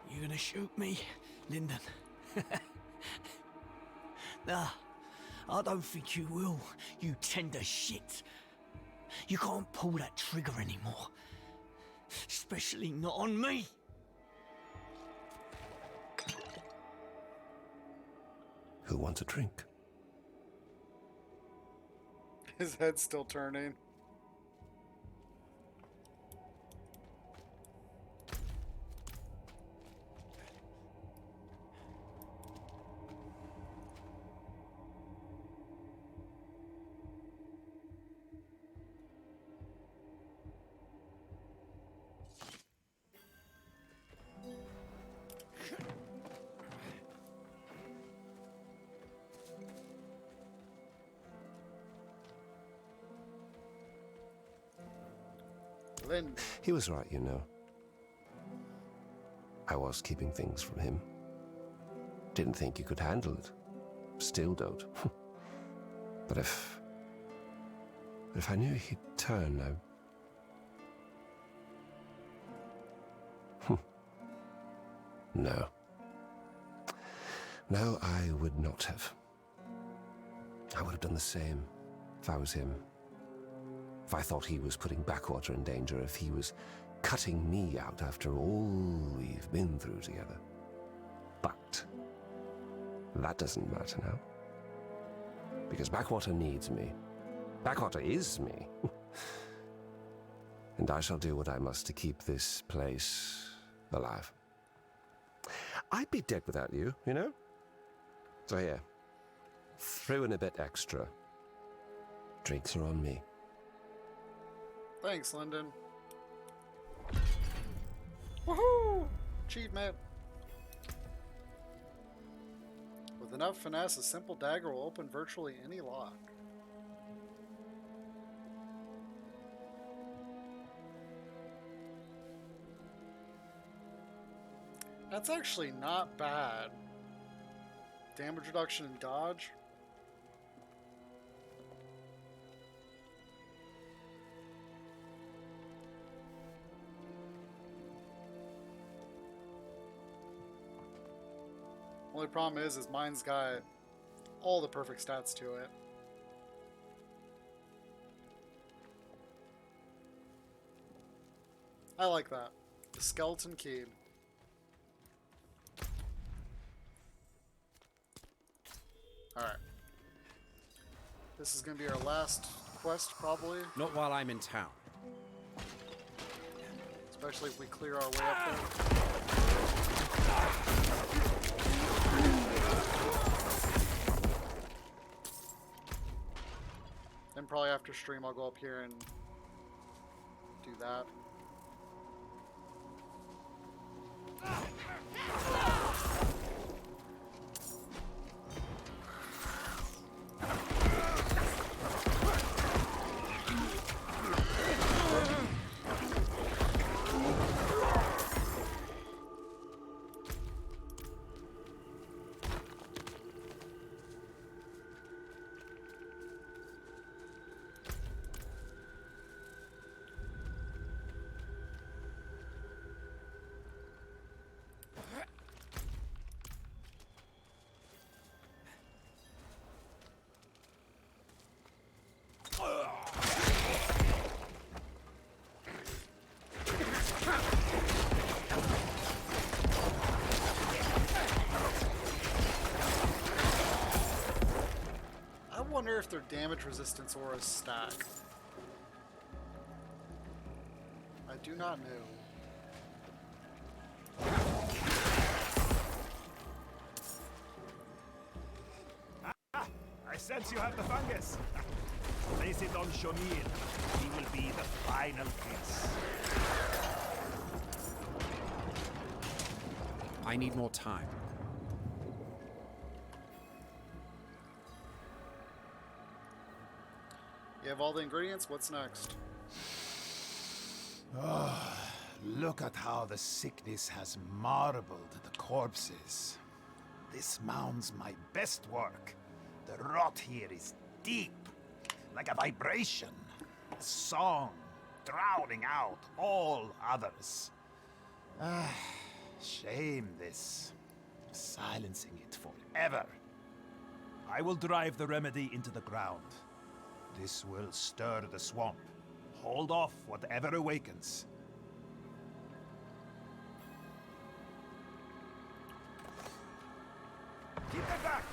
You gonna shoot me, Lyndon? Nah, I don't think you will, you tender shit. You can't pull that trigger anymore. Especially not on me. Who wants a drink? His head's still turning. Lyndon. He was right, you know. I was keeping things from him. Didn't think you could handle it. Still don't. But if If I knew he'd turn, No. No, I would not have. I would have done the same if I was him. If I thought he was putting Backwater in danger, if he was cutting me out after all we've been through together. But that doesn't matter now. Because Backwater needs me. Backwater is me. And I shall do what I must to keep this place alive. I'd be dead without you, you know? So here, throw in a bit extra. Drinks are on me. Thanks, Lyndon. Woohoo! Achievement. With enough finesse, a simple dagger will open virtually any lock. That's actually not bad. Damage reduction and dodge. Only problem is mine's got all the perfect stats to it. I like that. The skeleton key. Alright. This is going to be our last quest, probably. Not while I'm in town. Especially if we clear our way up there. Then probably after stream I'll go up here and do that. I wonder if their damage resistance auras stack. I do not know. I sense you have the fungus. Place it on Shamil. He will be the final piece. I need more time. You have all the ingredients? What's next? Oh, look at how the sickness has marbled the corpses. This mounds my best work. The rot here is deep, like a vibration. A song, drowning out all others. Shame this. Silencing it forever. I will drive the remedy into the ground. This will stir the swamp. Hold off whatever awakens. Keep them back!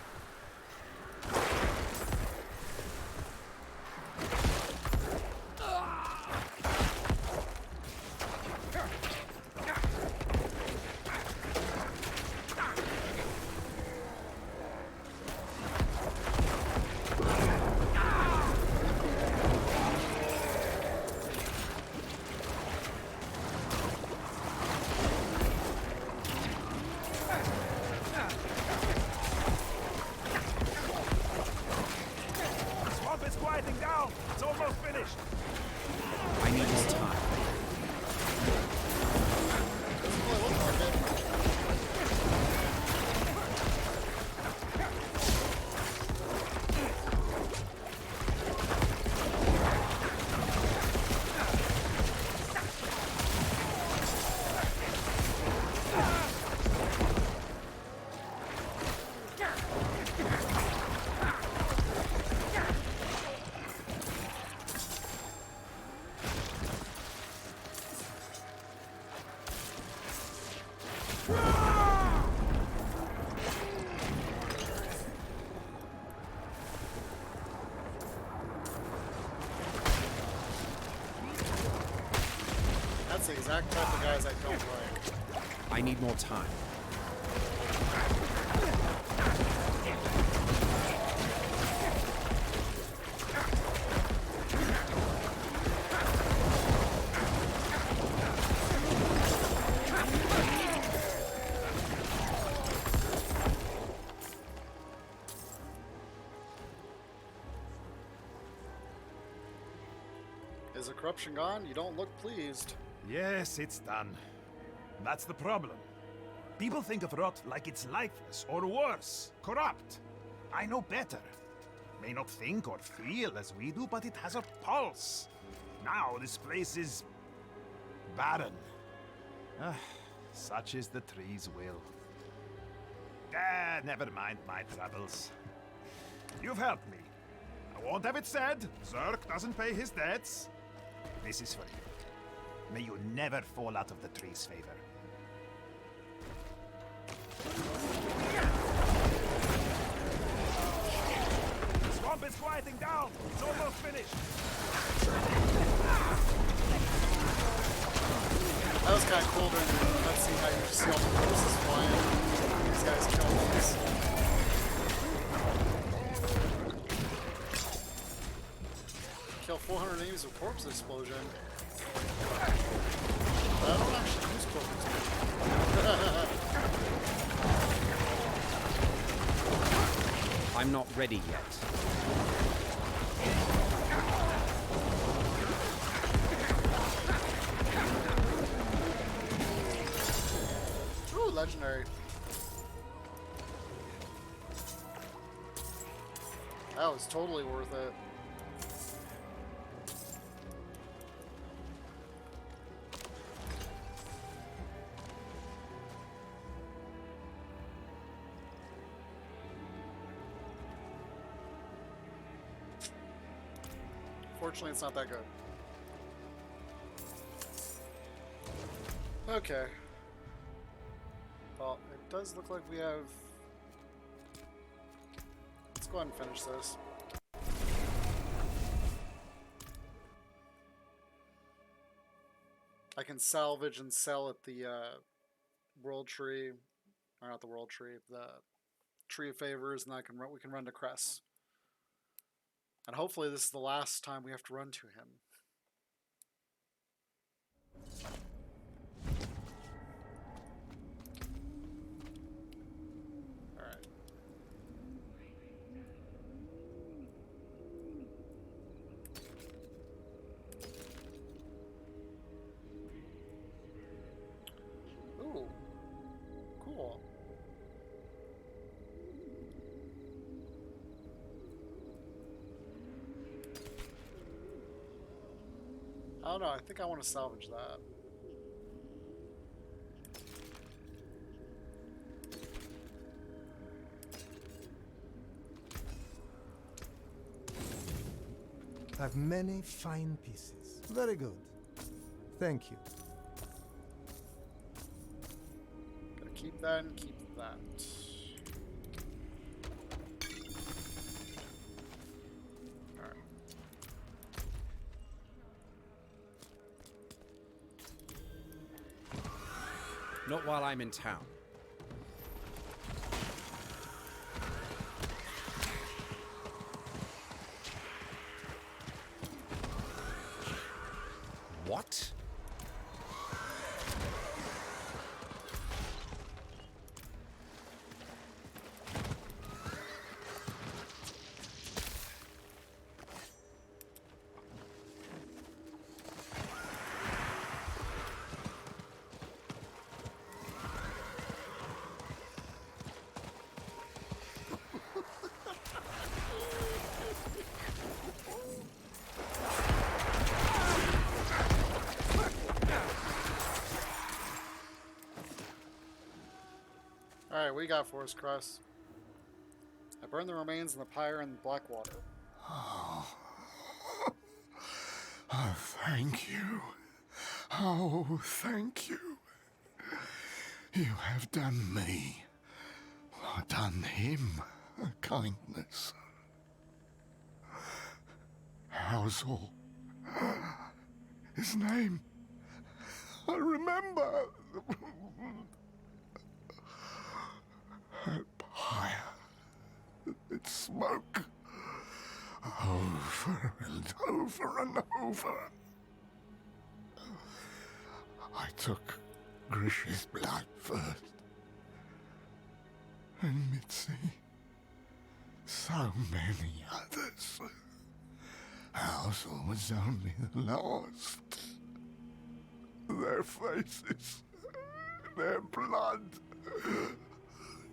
That's the exact type of guys I don't like. I need more time. Is the corruption gone? You don't look pleased. Yes, it's done. That's the problem. People think of rot like it's lifeless, or worse, corrupt. I know better. May not think or feel as we do, but it has a pulse. Now this place is barren. Such is the tree's will. Never mind my troubles. You've helped me. I won't have it said, Zerk doesn't pay his debts. This is for you. May you never fall out of the tree's favor. The swamp is quieting down. It's almost finished. That was kind of cool during the cutscene how you just see all the corpses flying. These guys killing these. Kill 400 enemies with corpse explosion. But I don't actually use corpse explosion. I'm not ready yet. Ooh, legendary. That was totally worth it. Fortunately, it's not that good. Okay. Well, it does look like we have... Let's go ahead and finish this. I can salvage and sell at the World Tree, or not the World Tree, the Tree of Favors, and we can run to Cress. And hopefully this is the last time we have to run to him. Alright. Ooh. Cool. I don't know, I think I want to salvage that. Have many fine pieces. Very good. Thank you. Gotta keep that and keep that. Alright. Not while I'm in town. What? Alright, what do you got for us, Cross? I burned the remains in the pyre in Blackwater. Oh, thank you. Oh, thank you. You have done me, done him a kindness. Housel. His name. I remember. That pyre. Its smoke. Over and over and over. I took Grish's blood first. And Mitzi. So many others. Housel was only the last. Their faces, their blood,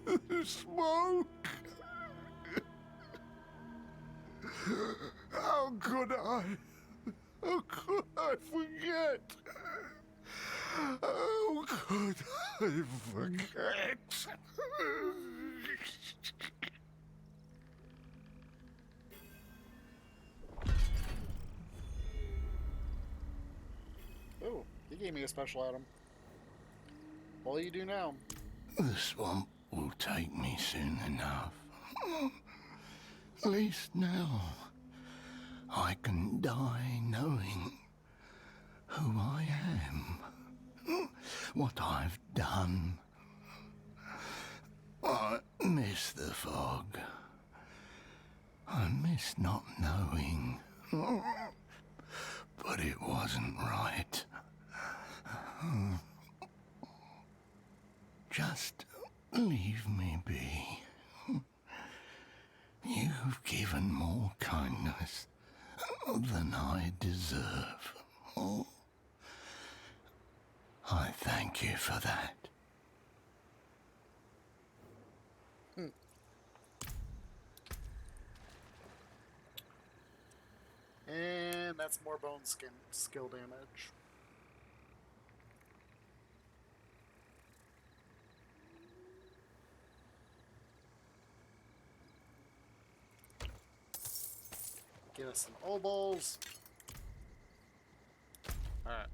the smoke. How could I? How could I forget? How could I forget? Oh, he gave me a special item. What will you do now? The swamp will take me soon enough. At least now I can die knowing who I am, what I've done. I miss the fog. I miss not knowing. But it wasn't right. Just leave me be. You've given more kindness than I deserve. I thank you for that. And that's more bone skill damage. Get us some obols. Alright.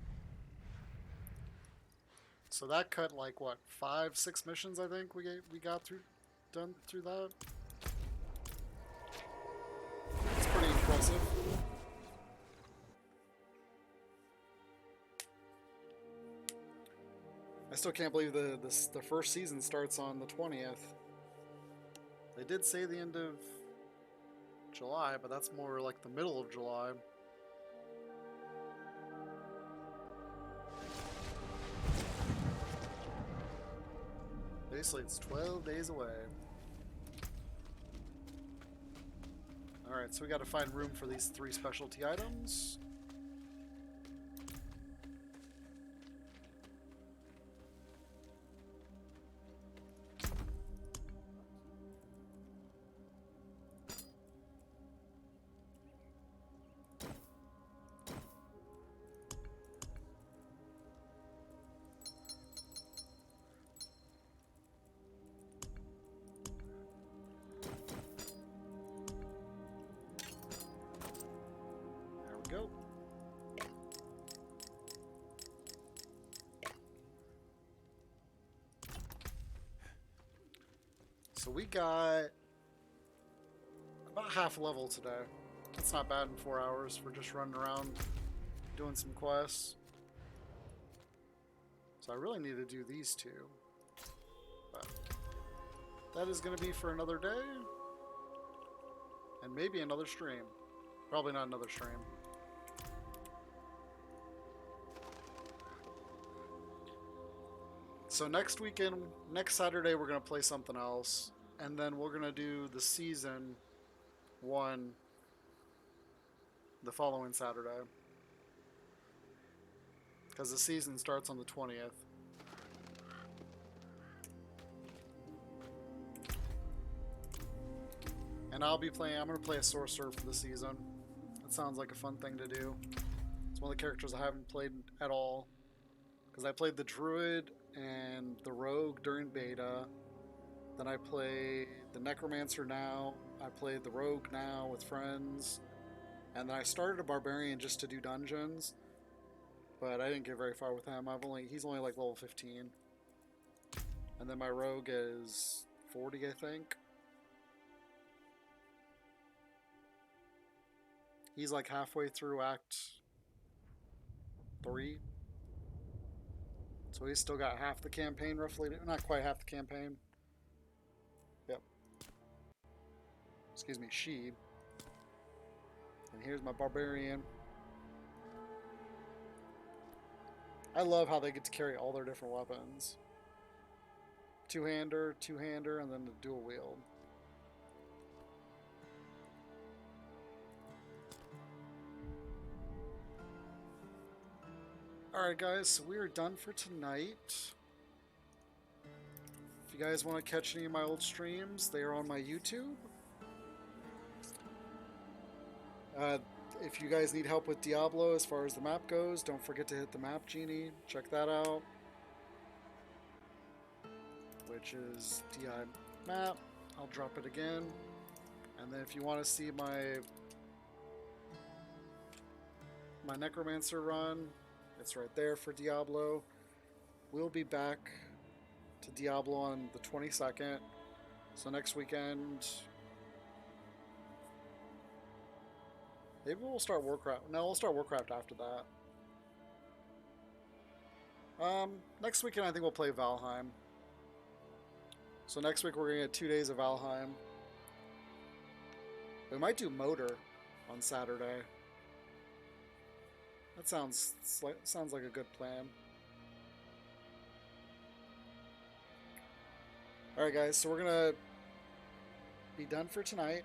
So that cut like what, 5-6 missions I think we got done through that. It's pretty impressive. I still can't believe the first season starts on the 20th. They did say the end of July, but that's more like the middle of July. Basically, it's 12 days away. Alright, so we gotta find room for these 3 specialty items. Go. So we got about half level today. That's not bad in 4 hours for just running around doing some quests. So I really need to do these 2. But that is going to be for another day. And maybe another stream. Probably not another stream. So next weekend, next Saturday, we're going to play something else. And then we're going to do the season 1 the following Saturday. Because the season starts on the 20th. And I'm going to play a sorcerer for the season. That sounds like a fun thing to do. It's one of the characters I haven't played at all. Because I played the druid and the rogue during beta. Then I played the necromancer now. I played the rogue now with friends. And then I started a barbarian just to do dungeons. But I didn't get very far with him. He's only like level 15. And then my rogue is 40, I think. He's like halfway through Act 3. So he's still got half the campaign, roughly. Not quite half the campaign. Yep. Excuse me, she. And here's my barbarian. I love how they get to carry all their different weapons. Two-hander, and then the dual wield. Alright guys, so we are done for tonight. If you guys want to catch any of my old streams, they are on my YouTube. If you guys need help with Diablo as far as the map goes, don't forget to hit the map genie. Check that out. Which is DI map. I'll drop it again. And then if you want to see my Necromancer run, it's right there for Diablo. We'll be back to Diablo on the 22nd. So next weekend, maybe we'll start Warcraft. No, we'll start Warcraft after that. Next weekend I think we'll play Valheim. So next week we're gonna get 2 days of Valheim. We might do Motor on Saturday. That sounds like a good plan. Alright guys, so we're gonna be done for tonight.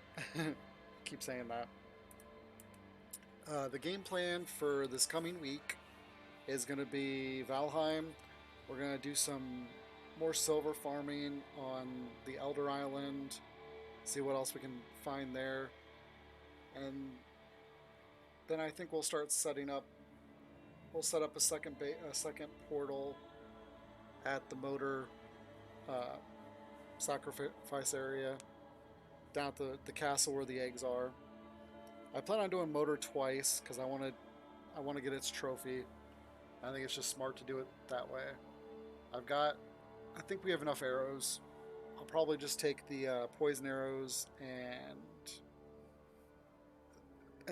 Keep saying that. The game plan for this coming week is going to be Valheim. We're going to do some more silver farming on the Elder Island, see what else we can find there, and then I think we'll start setting up. We'll set up a second portal at the Motor sacrifice area down at the castle where the eggs are. I plan on doing Motor twice because I want to get its trophy. I think it's just smart to do it that way. I think we have enough arrows. I'll probably just take the poison arrows and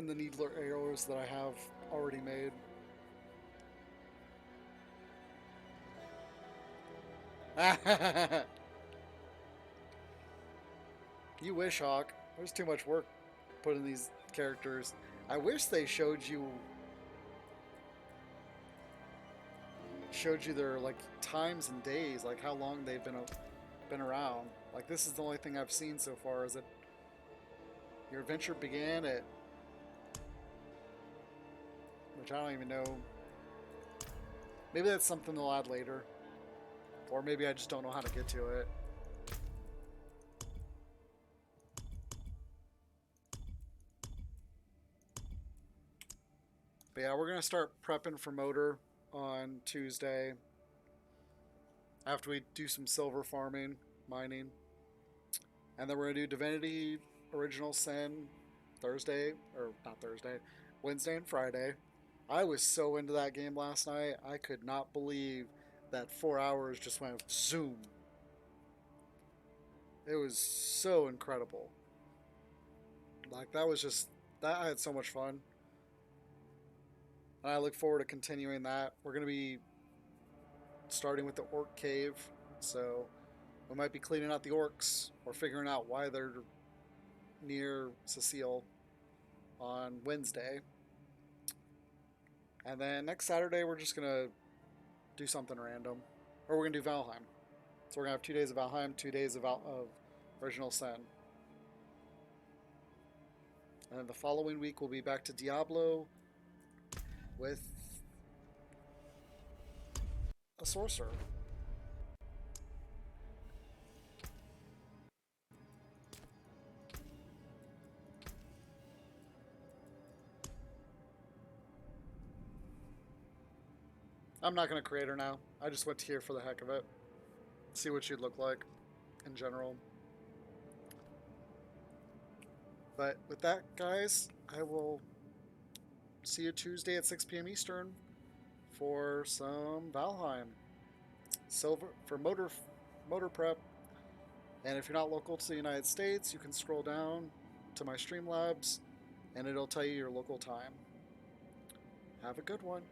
the needler arrows that I have already made. You wish, Hawk. There's too much work put in these characters. I wish they showed you their like times and days, like how long they've been around. Like this is the only thing I've seen so far. Is that your adventure began at, which I don't even know. Maybe that's something they'll add later, or maybe I just don't know how to get to it. But yeah, we're gonna start prepping for Motor on Tuesday after we do some silver farming, mining, and then we're gonna do Divinity Original Sin Wednesday and Friday. I was so into that game last night. I could not believe that 4 hours just went zoom. It was so incredible. Like that I had so much fun. And I look forward to continuing that. We're going to be starting with the Orc Cave, so we might be cleaning out the orcs or figuring out why they're near Cecile on Wednesday. And then next Saturday, we're just going to do something random. Or we're going to do Valheim. So we're going to have 2 days of Valheim, 2 days of Original Sin. And then the following week, we'll be back to Diablo with a sorcerer. I'm not going to create her now. I just went here for the heck of it. See what she'd look like in general. But with that, guys, I will see you Tuesday at 6 p.m. Eastern for some Valheim. Silver for Motor motor prep. And if you're not local to the United States, you can scroll down to my Streamlabs and it'll tell you your local time. Have a good one.